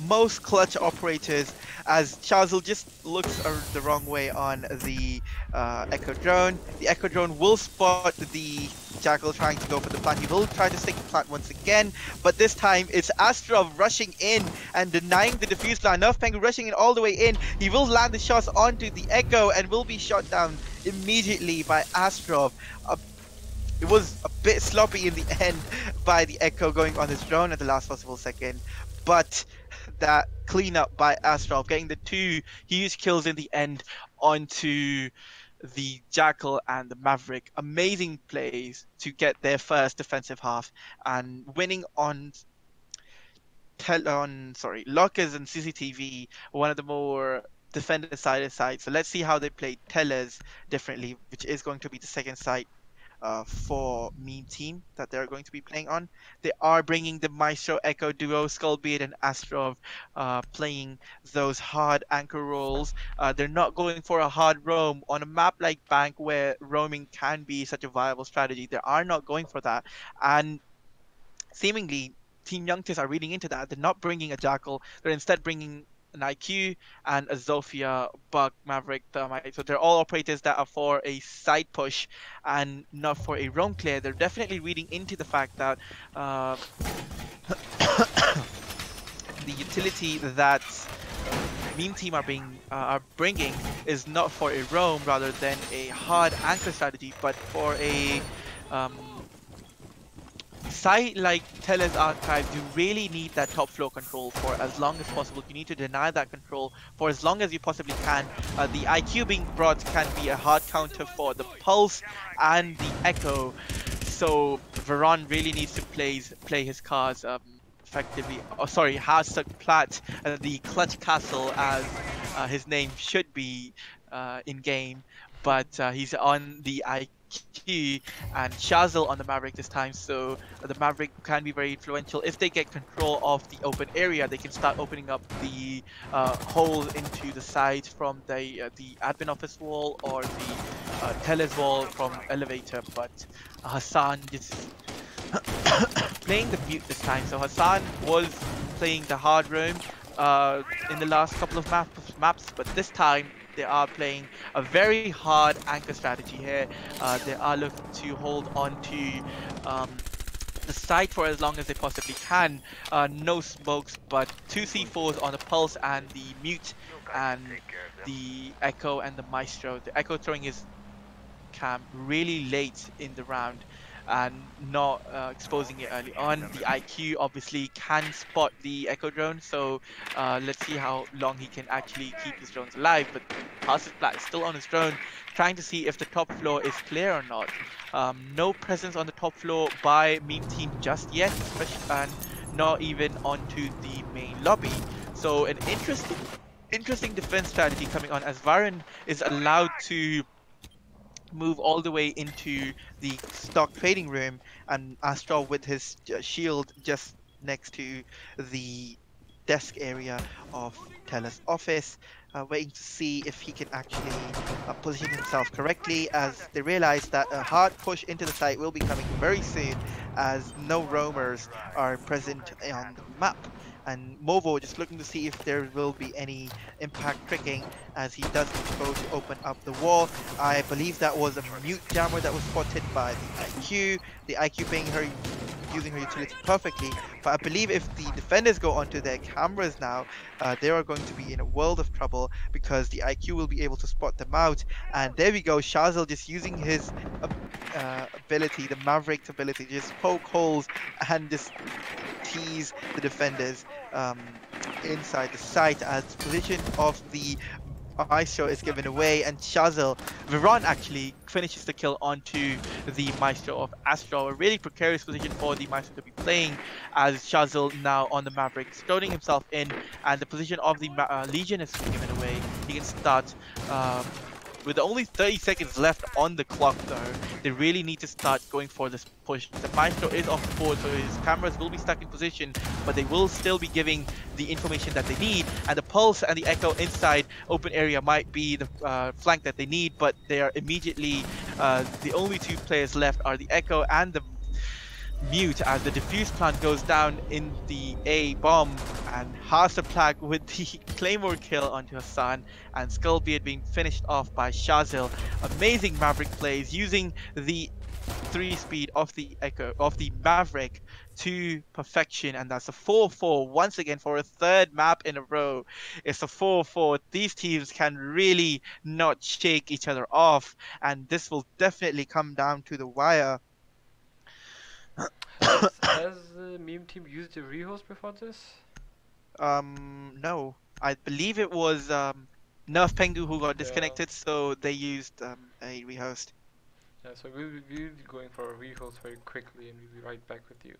most clutch operators, as Shazil just looks the wrong way on the Echo drone. The Echo drone will spot the Jackal trying to go for the plant. He will try to stick the plant once again, but this time it's Astrov rushing in and denying the defuse plant. Nerf Penguin rushing in all the way in. He will land the shots onto the Echo and will be shot down immediately by Astrov. It was a bit sloppy in the end by the Echo going on his drone at the last possible second, but that cleanup by Astrov, getting the two huge kills in the end onto the Jackal and the Maverick. Amazing plays to get their first defensive half, and winning on Lockers and CCTV, one of the more defender-sided sides. So let's see how they play Tellers differently, which is going to be the second site for Mean Team that they're going to be playing on. They are bringing the Maestro Echo duo, Skullbeard and Astrov, playing those hard anchor roles. They're not going for a hard roam on a map like Bank, where roaming can be such a viable strategy. They are not going for that, and seemingly Team YUNKTIS are reading into that. They're not bringing a Jackal. They're instead bringing an IQ and a Zofia, Buck, Maverick, Thermite. So they're all operators that are for a side push and not for a roam clear. They're definitely reading into the fact that the utility that Meme Team are bringing is not for a roam rather than a hard anchor strategy, but for a site like Teller's Archive. You really need that top floor control for as long as possible. You need to deny that control for as long as you possibly can. The IQ being brought can be a hard counter for the Pulse and the Echo. So Veron really needs to play his cards effectively. Oh, sorry, Hashtag Plat, the Clutch Castle, as his name should be. in game, but he's on the IQ and Shazil on the Maverick this time. So the Maverick can be very influential. If they get control of the open area, they can start opening up the hole into the side from the admin office wall or the Teles wall from elevator. But Hassan just playing the mute this time. So Hassan was playing the hard roam in the last couple of maps, but this time they are playing a very hard anchor strategy here. They are looking to hold on to the site for as long as they possibly can. No smokes, but two C4s on the pulse and the mute and the echo and the maestro. The echo throwing his cam really late in the round and not exposing it early on. The IQ obviously can spot the Echo drone, so let's see how long he can actually keep his drones alive. But Passes Plat is still on his drone, trying to see if the top floor is clear or not. No presence on the top floor by meme team just yet, especially and not even onto the main lobby. So an interesting defense strategy coming on as Varun is allowed to move all the way into the stock trading room, and Astra with his shield just next to the desk area of Teller's office, waiting to see if he can actually position himself correctly, as they realize that a hard push into the site will be coming very soon, as no roamers are present on the map. And Movo just looking to see if there will be any impact tricking, as he does go to open up the wall. I believe that was a mute jammer that was spotted by the IQ. The IQ being her using her utility perfectly, but I believe if the defenders go onto their cameras now, they are going to be in a world of trouble, because the IQ will be able to spot them out. And there we go, Shazil just using his ability, the Maverick's ability, just poke holes and just tease the defenders inside the site, as the position of the Maestro is given away, and Shazil, Viron actually finishes the kill onto the Maestro of Astro. A really precarious position for the Maestro to be playing, as Shazil now on the Maverick, stoning himself in, and the position of the Legion is given away. He can start with only 30 seconds left on the clock though. They really need to start going for this push. The Maestro is off the board, so his cameras will be stuck in position, but they will still be giving the information that they need. And the Pulse and the Echo inside open area might be the flank that they need, but they are immediately, the only two players left are the Echo and the Mute, as the defuse plant goes down in the A bomb, and Hasaplag with the Claymore kill onto Hassan, and Skullbeard being finished off by Shazil. Amazing Maverick plays using the 3 speed of the Echo of the Maverick to perfection, and that's a 4-4 once again for a third map in a row. It's a 4-4. These teams can really not shake each other off, and this will definitely come down to the wire. Has the meme team used a rehost before this? No. I believe it was Nerf Pengu who got Yeah. disconnected, so they used a rehost. Yeah, so we'll be going for a rehost very quickly, and we'll be right back with you.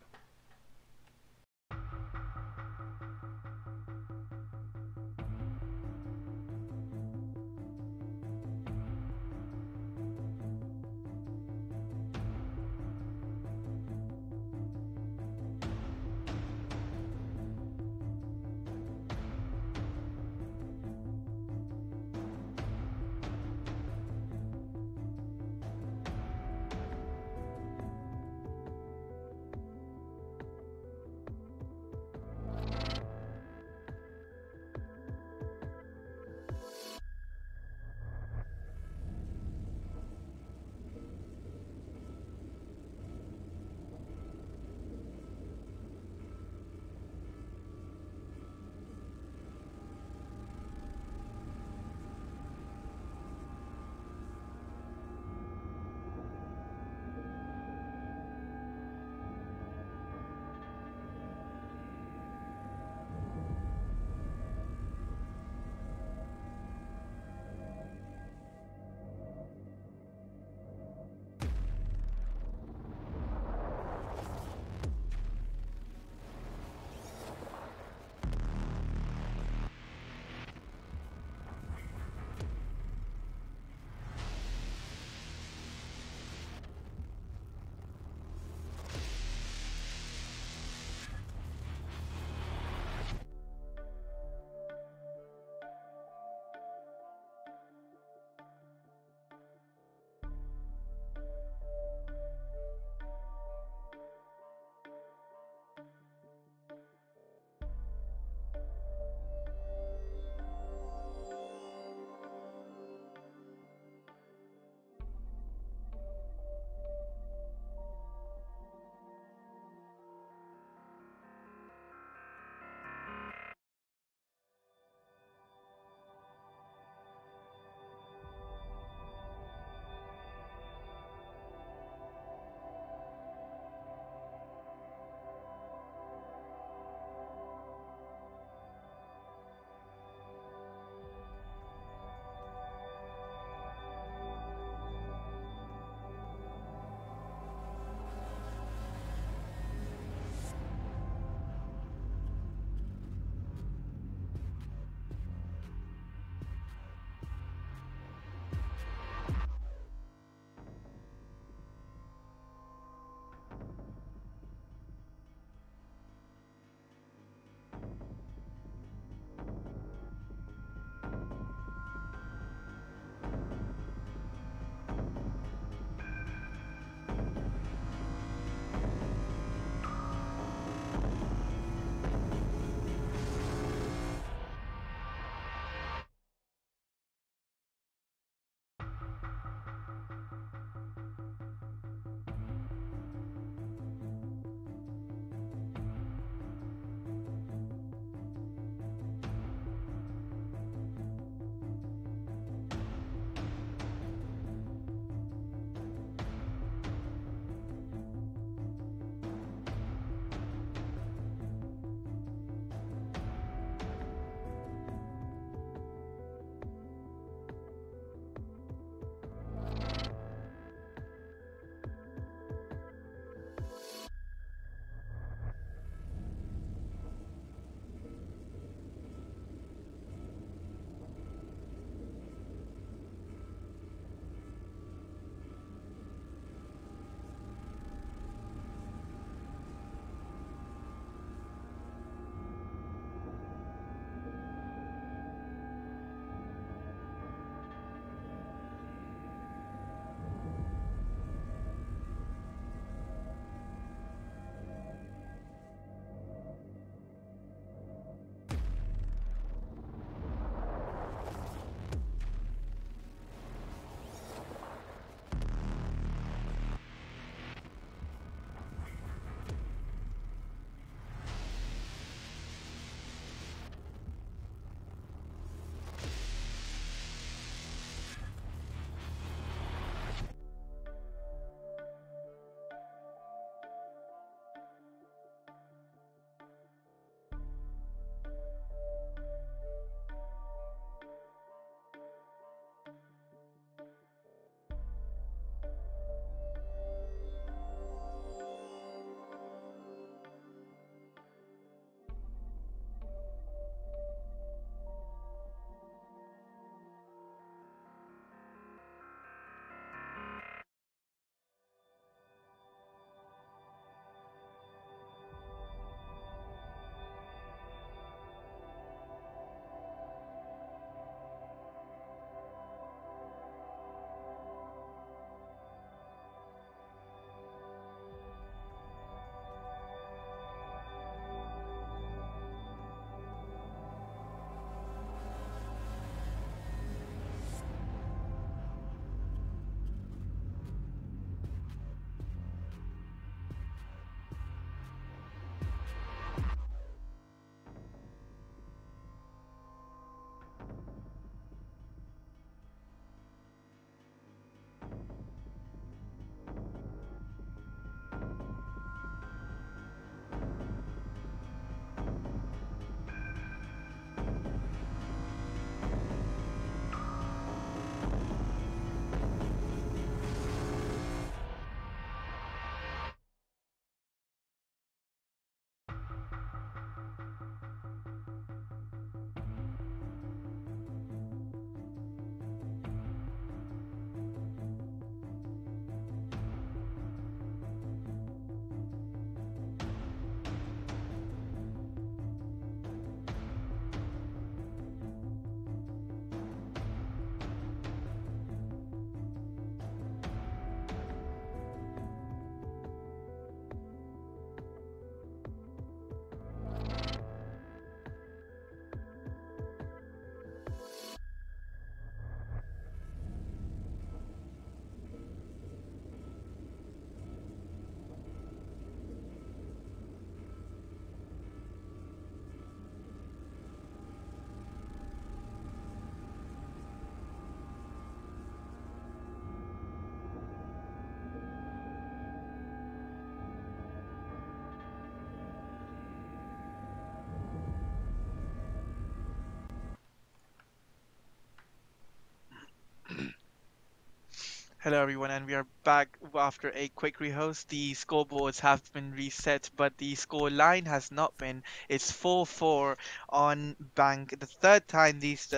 Hello, everyone, and we are back after a quick rehost. The scoreboards have been reset, but the score line has not been. It's 4-4 on Bank. The third time these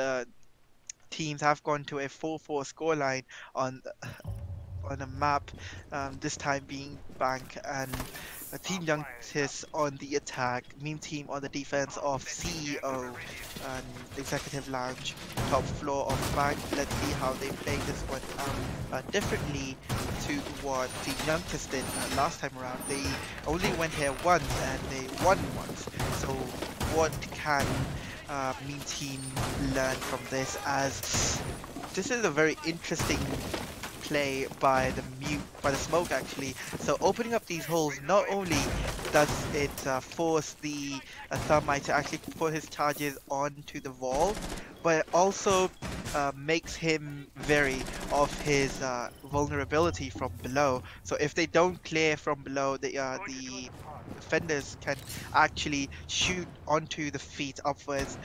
teams have gone to a 4-4 scoreline on on a map, this time being Bank and Team Youngtis on the attack, Meme Team on the defense of CEO and Executive Lounge, top floor of Bank. Let's see how they play this one out differently to what Team Youngtis did last time around. They only went here once and they won once. So what can Meme Team learn from this, as this is a very interesting play by the smoke actually. So opening up these holes, not only does it force the thermite to actually put his charges onto the wall, but it also makes him wary of his vulnerability from below. So if they don't clear from below, the defenders can actually shoot onto the feet upwards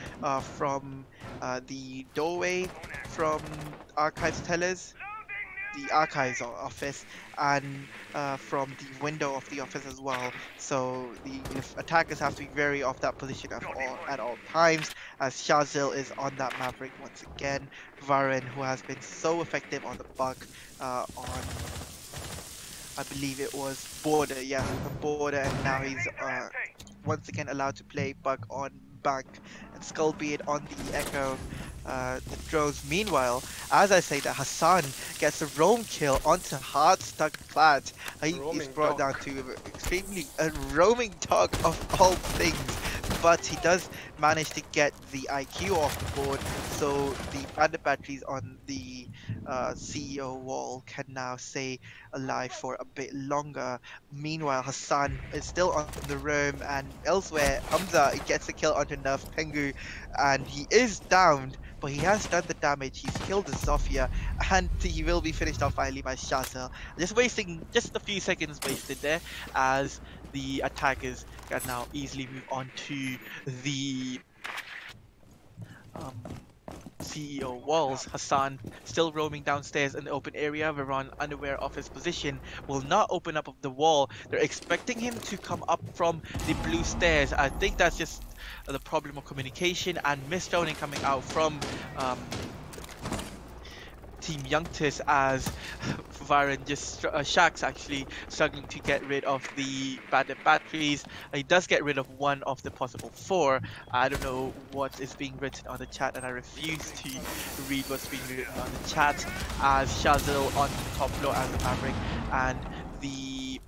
from the doorway from archives tellers, the archives office, and from the window of the office as well. So the if attackers have to be wary of that position at all times, as Shazil is on that Maverick once again. Varun, who has been so effective on the buck, on I believe it was Border, yes, the Border, and now he's once again allowed to play Buck on Bank and Skullbeard on the Echo, the drones. Meanwhile, as I say that Hassan gets a roam kill onto Hard Stuck Plat. He is Roaming brought down dog. to extremely a roaming dog of all things, but he does manage to get the IQ off the board, so the bandit batteries on the CEO wall can now stay alive for a bit longer. Meanwhile, Hassan is still on the roam, and elsewhere, Hamza gets a kill onto Nerf Pengu, and he is downed, but he has done the damage. He's killed the Zofia, and he will be finished off finally by Shazel. Just wasting just a few seconds wasted there, as the attackers can now easily move on to the um, CEO walls. Hassan, still roaming downstairs in the open area, Veron, unaware of his position, will not open up of the wall. They're expecting him to come up from the blue stairs. I think that's just the problem of communication and miszoning coming out from Team Youngtis, as Viren just Shaxx actually struggling to get rid of the bandit batteries. He does get rid of one of the possible four. I don't know what is being written on the chat, and I refuse to read what's being written on the chat, as Shazil on the top floor as the Maverick, and the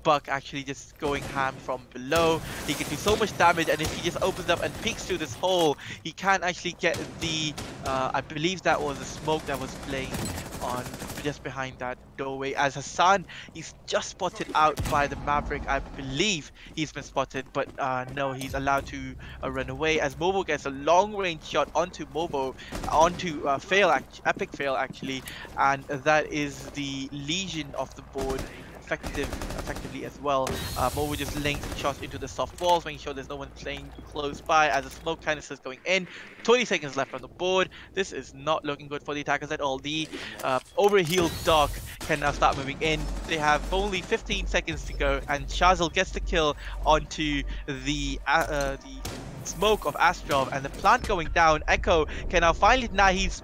Buck actually just going ham from below. He can do so much damage, and if he just opens up and peeks through this hole, he can actually get the I believe that was a smoke that was playing on just behind that doorway, as Hassan, he's just spotted out by the Maverick. I believe he's been spotted, but no, he's allowed to run away, as Mobo gets a long range shot onto Mobo, onto epic fail actually, and that is the lesion of the board effectively as well. Mobo just links shots into the soft walls, making sure there's no one playing close by, as the smoke canister is going in. 20 seconds left on the board. This is not looking good for the attackers at all. The overhealed Doc can now start moving in. They have only 15 seconds to go, and Shazil gets the kill onto the smoke of Astrov, and the plant going down. Echo can now finally deny he's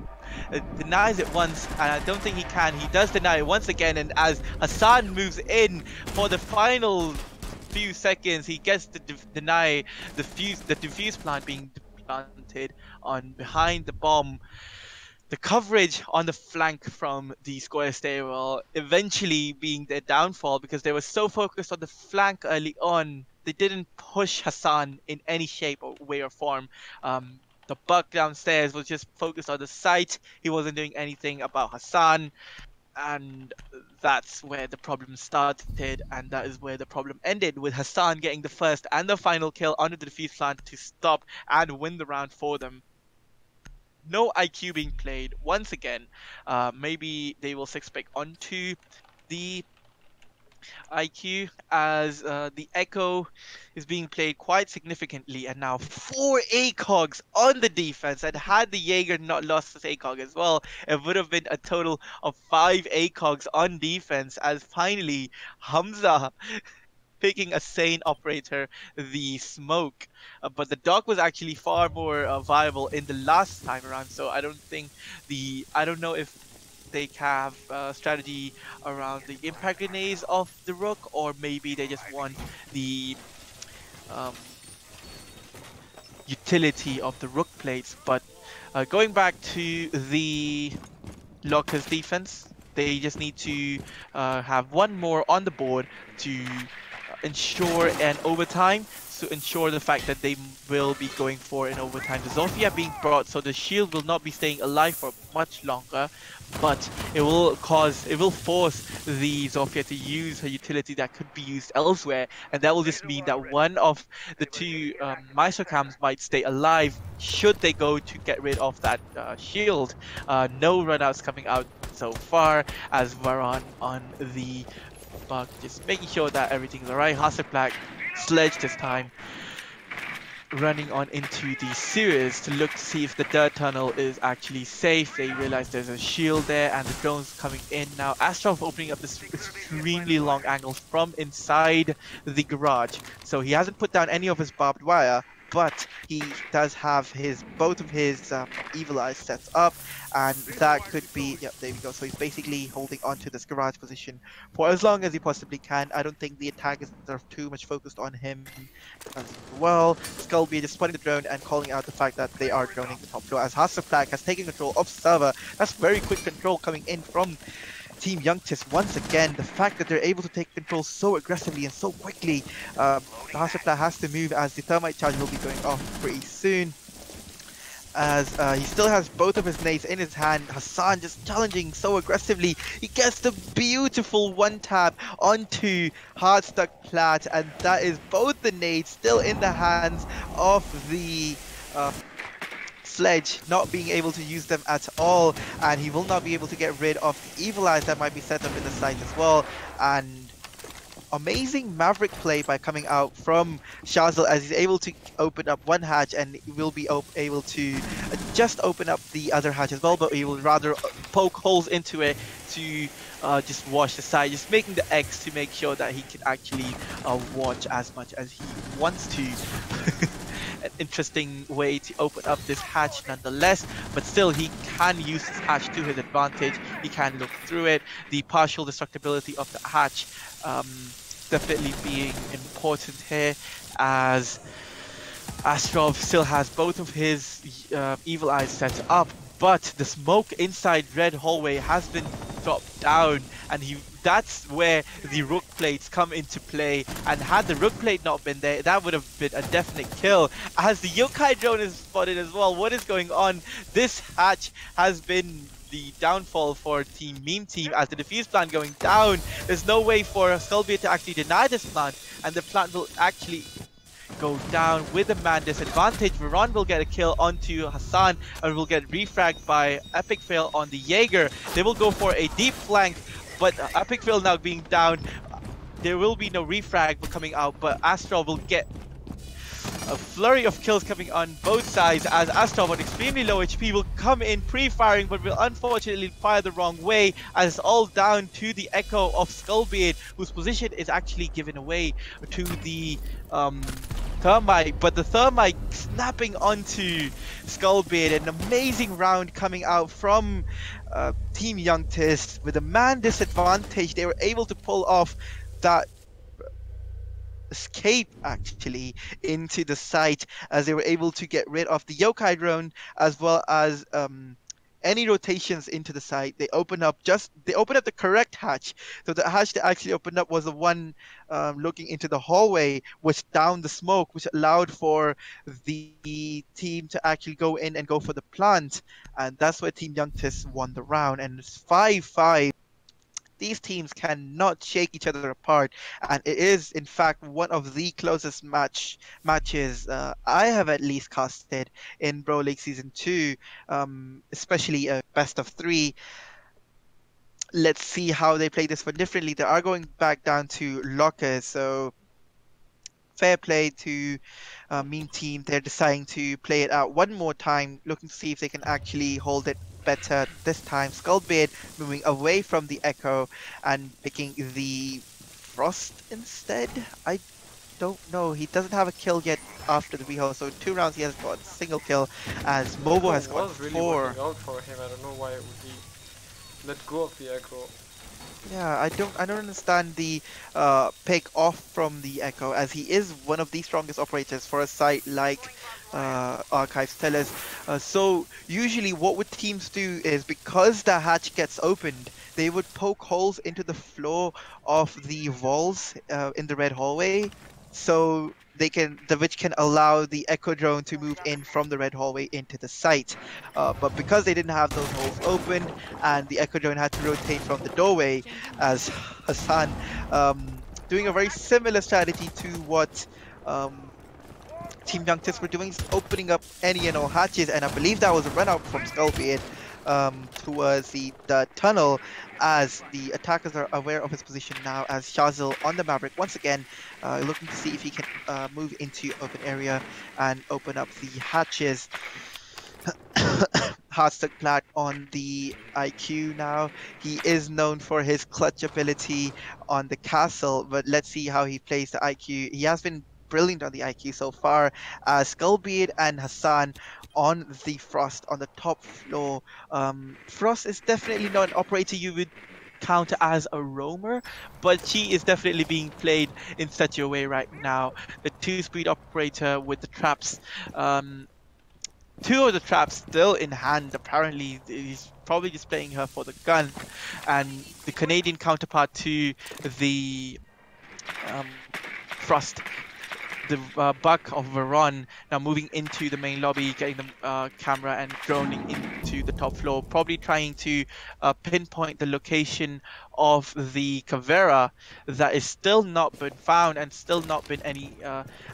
denies it once, and I don't think he can. He does deny it once again, and as Hassan moves in for the final few seconds, he gets to deny the diffuse plant being planted on behind the bomb. The coverage on the flank from the square stairwell eventually being their downfall, because they were so focused on the flank early on, they didn't push Hassan in any shape or way or form. The Buck downstairs was just focused on the site. He wasn't doing anything about Hassan, and that's where the problem started, and that is where the problem ended, with Hassan getting the first and the final kill onto the defuse plant to stop and win the round for them. No IQ being played once again. Maybe they will six pick onto the IQ, as the Echo is being played quite significantly, and now four ACOGs on the defense. And had the Jaeger not lost his ACOG as well, it would have been a total of five ACOGs on defense. As finally Hamza picking a sane operator, the smoke. But the dog was actually far more viable in the last time around. So I don't know if they have a strategy around the impact grenades of the rook, or maybe they just want the um, utility of the rook plates. But going back to the Locker's defense, they just need to have one more on the board to ensure an overtime, to ensure the fact that they will be going for an overtime. The Zofia being brought, so the shield will not be staying alive for much longer, but it will force the Zofia to use her utility that could be used elsewhere, and that will just mean that one of the two Maestro cams might stay alive should they go to get rid of that shield. No runouts coming out so far, as Varan on the bug, just making sure that everything's alright. Hasselblack sledge this time, running on into the sewers to look to see if the dirt tunnel is actually safe. They realize there's a shield there and the drone's coming in now. Astrov opening up this extremely long angle from inside the garage. So he hasn't put down any of his barbed wire, but he does have his both of his evil eyes set up, and that could be, yep, there we go. So he's basically holding on to this garage position for as long as he possibly can. I don't think the attackers are too much focused on him as well. Skullbeard is spotting the drone and calling out the fact that they are droning the top floor, as Hasselflag has taken control of server. That's very quick control coming in from Team YUNKTIS once again. The fact that they're able to take control so aggressively and so quickly. Hasselflag has to move, as the thermite charge will be going off pretty soon, as he still has both of his nades in his hand. Hassan just challenging so aggressively. He gets the beautiful one tap onto Hard Stuck Plat, and that is both the nades still in the hands of the Sledge, not being able to use them at all, and he will not be able to get rid of the evil eyes that might be set up in the site as well. And amazing Maverick play by coming out from Shazil, as he's able to open up one hatch and will be able to just open up the other hatch as well, but he will rather poke holes into it to just watch the side, just making the X to make sure that he can actually watch as much as he wants to. An interesting way to open up this hatch nonetheless, but still he can use this hatch to his advantage. He can look through it. The partial destructibility of the hatch definitely being important here, as Astrov still has both of his evil eyes set up, but the smoke inside red hallway has been dropped down, and that's where the rook plates come into play. And had the rook plate not been there, that would have been a definite kill. As the yokai drone is spotted as well. What is going on? This hatch has been the downfall for Team Meme Team, as the defuse plant going down. There's no way for Skullbeard to actually deny this plant, and the plant will actually go down with a man disadvantage. Varan will get a kill onto Hassan and will get refragged by Epic Fail on the Jaeger. They will go for a deep flank, but Epic Fail now being down, there will be no refrag coming out, but Astral will get a flurry of kills coming on both sides, as Astral on extremely low HP will come in pre-firing, but will unfortunately fire the wrong way, as it's all down to the Echo of Skullbeard, whose position is actually given away to the Thermite, but the Thermite snapping onto Skullbeard. An amazing round coming out from Team YUNKTIS. With a man disadvantage, they were able to pull off that escape actually into the site, as they were able to get rid of the yokai drone, as well as any rotations into the site. They opened up the correct hatch. So the hatch that actually opened up was the one looking into the hallway, which downed the smoke, which allowed for the team to actually go in and go for the plant, and that's where Team YUNKTIS won the round. And it's 5-5. These teams cannot shake each other apart, and it is in fact one of the closest matches I have at least casted in Bro League Season 2, especially a best of 3. let's see how they play this one differently. They are going back down to lockers, so fair play to Meme Team. They're deciding to play it out one more time, looking to see if they can actually hold it better this time. Skullbeard moving away from the Echo and picking the Frost instead. I don't know. He doesn't have a kill yet after the rehaul, so 2 rounds he has got a single kill, as Movo Echo has got was really working 4. out for him. I don't know why would he let go of the Echo. Yeah, I don't understand the pick off from the Echo, as he is one of the strongest operators for a site like Archives tell us. So usually what would teams do is, because the hatch gets opened, they would poke holes into the floor of the walls in the red hallway, so which can allow the Echo drone to move in from the red hallway into the site. But because they didn't have those holes opened, and the Echo drone had to rotate from the doorway, as Hassan, doing a very similar strategy to what um, Team YUNKTIS were doing, opening up any and all hatches, and I believe that was a run out from Skullbeard towards the tunnel, as the attackers are aware of his position now, as Shazil on the Maverick once again, looking to see if he can move into open area and open up the hatches. Heartstuck Black on the IQ now. He is known for his clutch ability on the castle, but let's see how he plays the IQ. He has been brilliant on the IQ so far. Skullbeard and Hassan on the Frost on the top floor. Frost is definitely not an operator you would counter as a roamer, but she is definitely being played in such a way right now. The two-speed operator with the traps. Two of the traps still in hand. Apparently, he's probably just playing her for the gun. And the Canadian counterpart to the Frost, the Buck of Veron, now moving into the main lobby, getting the camera and droning into the top floor, probably trying to pinpoint the location of the Cavera that is still not been found, and still not been any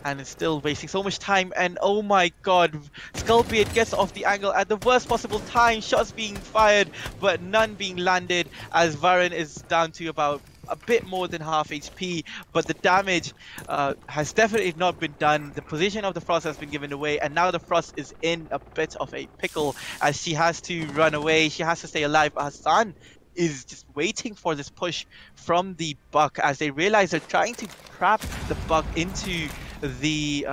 and is still wasting so much time. And oh my god, Skullbeard gets off the angle at the worst possible time, shots being fired but none being landed, as Varun is down to about a bit more than half HP, but the damage has definitely not been done. The position of the Frost has been given away, and now the Frost is in a bit of a pickle, as she has to run away. She has to stay alive. Hassan is just waiting for this push from the Buck, as they realize they're trying to trap the Buck into the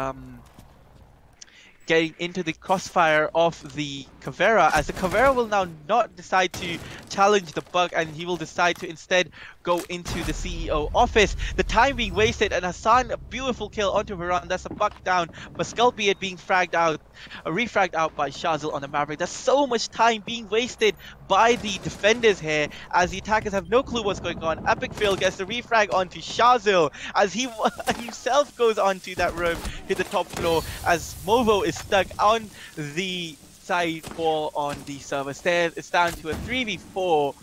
getting into the crossfire of the Cavera, as the Cavera will now not decide to challenge the Bug, and he will decide to instead go into the CEO office. The time being wasted, and Hassan, a beautiful kill onto Veron. That's a Buck down, but Skullbeard being fragged out, refragged out by Shazil on the Maverick. There's so much time being wasted by the defenders here, as the attackers have no clue what's going on. Epic Fail gets the refrag onto Shazil, as he himself goes onto that room, hit the top floor, as Movo is stuck on the side wall on the server stairs. It's down to a 3v4.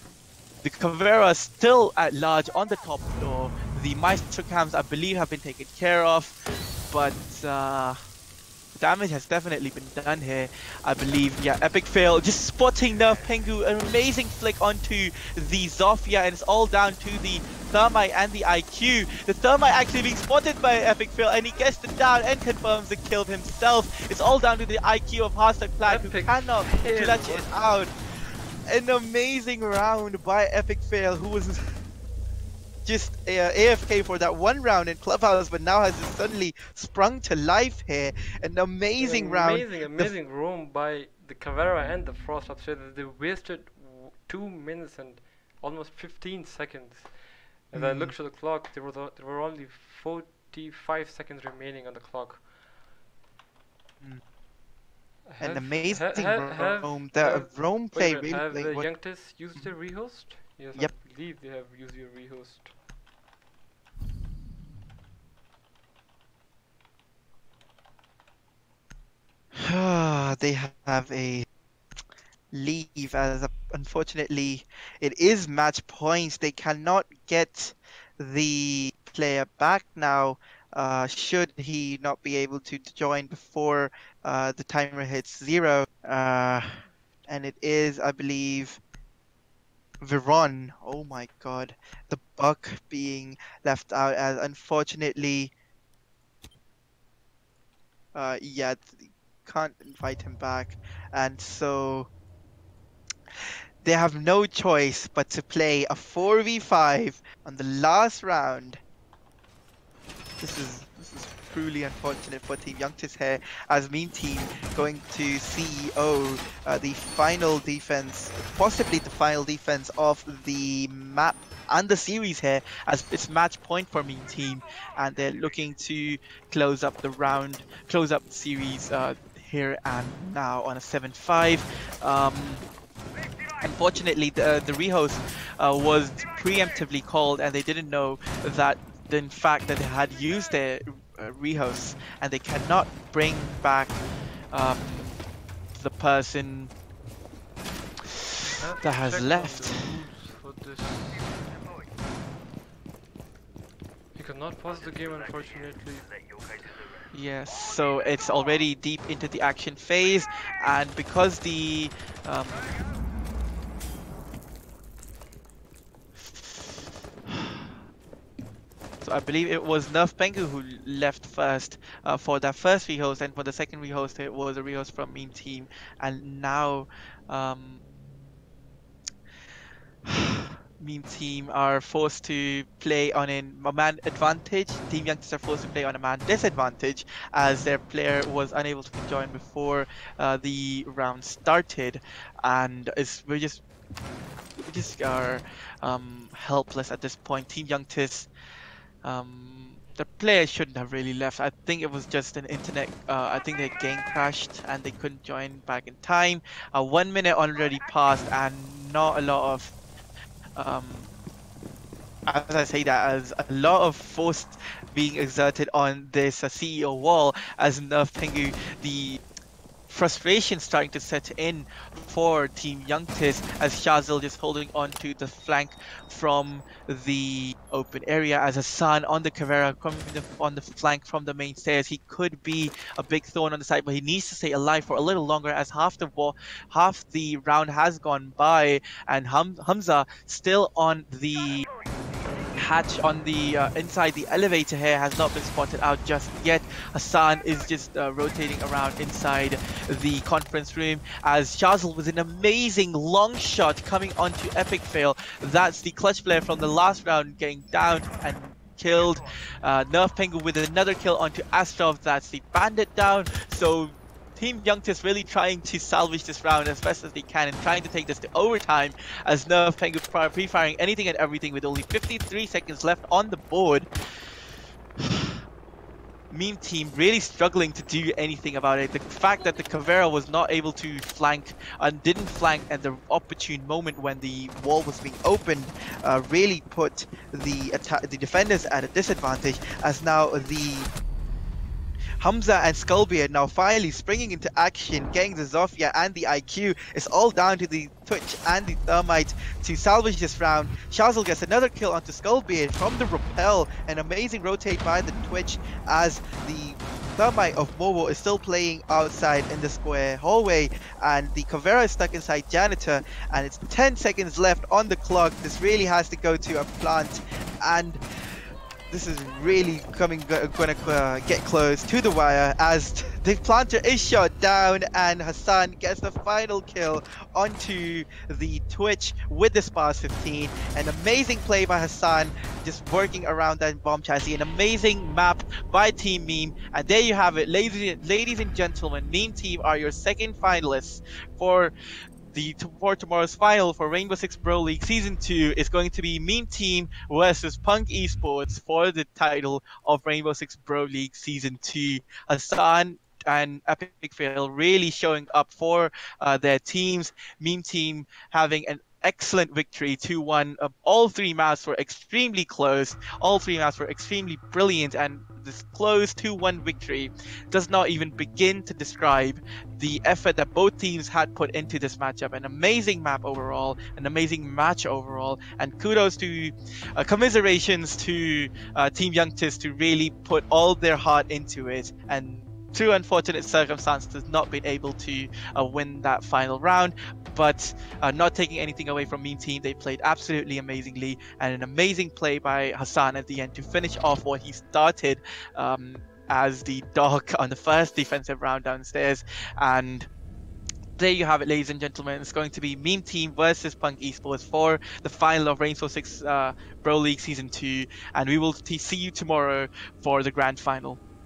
The Cavera still at large on the top floor. The Maestro cams, I believe, have been taken care of, but damage has definitely been done here, I believe. Yeah, Epic Fail just spotting Nerf Pengu, an amazing flick onto the Zofia, and it's all down to the Thermite and the IQ. The Thermite actually being spotted by Epic Fail, and he gets the down and confirms the kill himself. It's all down to the IQ of Heartstuck Black, who cannot clutch it out. An amazing round by Epic Fail, who was just AFK for that one round in Clubhouse, but now has suddenly sprung to life here. An amazing round. Amazing roam by the Cavera and the Frost upstairs. They wasted 2 minutes and almost 15 seconds. As I looked at the clock, there were only 45 seconds remaining on the clock. An amazing roam. The roam play really. Have the YUNKTIS used their rehost? Yes, yep. I believe they have used your rehost. They have a leave, as unfortunately it is match points. They cannot get the player back now, should he not be able to join before the timer hits 0. And it is, I believe, Viron, oh my god, the Buck being left out as unfortunately, yeah, can't invite him back, and so they have no choice but to play a 4v5 on the last round. This is truly unfortunate for Team YUNKTIS here, as Meme Team going to CEO the final defense, possibly the final defense of the map and the series here, as it's match point for Meme Team, and they're looking to close up the round, close up the series here and now on a 7-5. Unfortunately, the rehost was preemptively called, and they didn't know that in fact that they had used their rehosts, and they cannot bring back um, the person I have that to has check on the left. rules for this. You cannot pause the game, unfortunately. Yes, so it's already deep into the action phase, and because the um, so I believe it was Nerf Pengu who left first for that first rehost, and for the second rehost it was a rehost from Meme Team, and now um, Meme Team are forced to play on a man advantage. Team Youngsters are forced to play on a man disadvantage, as their player was unable to join before the round started, and we just are helpless at this point. Team Youngsters, the player shouldn't have really left. I think it was just an internet. I think their game crashed and they couldn't join back in time. 1 minute already passed, and not a lot of as I say that, as a lot of force being exerted on this CEO wall, as Nerf Tengu, the frustration starting to set in for Team Youngtis, as Shazil just holding on to the flank from the open area, as Hassan on the Caveira coming on the flank from the main stairs. He could be a big thorn on the side, but he needs to stay alive for a little longer, as half the round has gone by, and Hamza still on the hatch on the inside the elevator here has not been spotted out just yet. Hassan is just rotating around inside the conference room, as Shazil with an amazing long shot coming onto Epic Fail. That's the clutch player from the last round getting down and killed. Nerf Pengu with another kill onto Astrov. That's the bandit down. So Team Youngtis really trying to salvage this round as best as they can and trying to take this to overtime, as Nerf Pengu pre-firing anything and everything with only 53 seconds left on the board. Meme Team really struggling to do anything about it. The fact that the Caveira was not able to flank and didn't flank at the opportune moment when the wall was being opened really put the defenders at a disadvantage, as now the Hamza and Skullbeard now finally springing into action, getting the Zofia and the IQ. It's all down to the Twitch and the Thermite to salvage this round. Shazil gets another kill onto Skullbeard from the Repel. An amazing rotate by the Twitch, as the Thermite of Mobo is still playing outside in the square hallway, and the Caveira is stuck inside Janitor, and it's 10 seconds left on the clock. This really has to go to a plant, and this is really gonna get close to the wire, as the planter is shot down and Hassan gets the final kill onto the Twitch with the Spars 15. An amazing play by Hassan, just working around that bomb chassis. An amazing map by Team Meme, and there you have it, ladies and gentlemen. Meme Team are your second finalists for tomorrow's final for Rainbow Six Pro League Season 2. Is going to be Meme Team versus Punk Esports for the title of Rainbow Six Pro League Season 2. Hassan and Epic Fail really showing up for their teams. Meme Team having an excellent victory, 2-1. All three maps were extremely close. All three maps were extremely brilliant, and this close 2-1 victory does not even begin to describe the effort that both teams had put into this matchup. An amazing map overall, an amazing match overall, and kudos to commiserations to Team Youngtis to really put all their heart into it and through unfortunate circumstances, not been able to win that final round. But not taking anything away from Meme Team, they played absolutely amazingly, and an amazing play by Hassan at the end to finish off what he started as the dog on the first defensive round downstairs. And there you have it, ladies and gentlemen. It's going to be Meme Team versus Punk Esports for the final of Rainbow Six Pro League Season 2. And we will see you tomorrow for the grand final.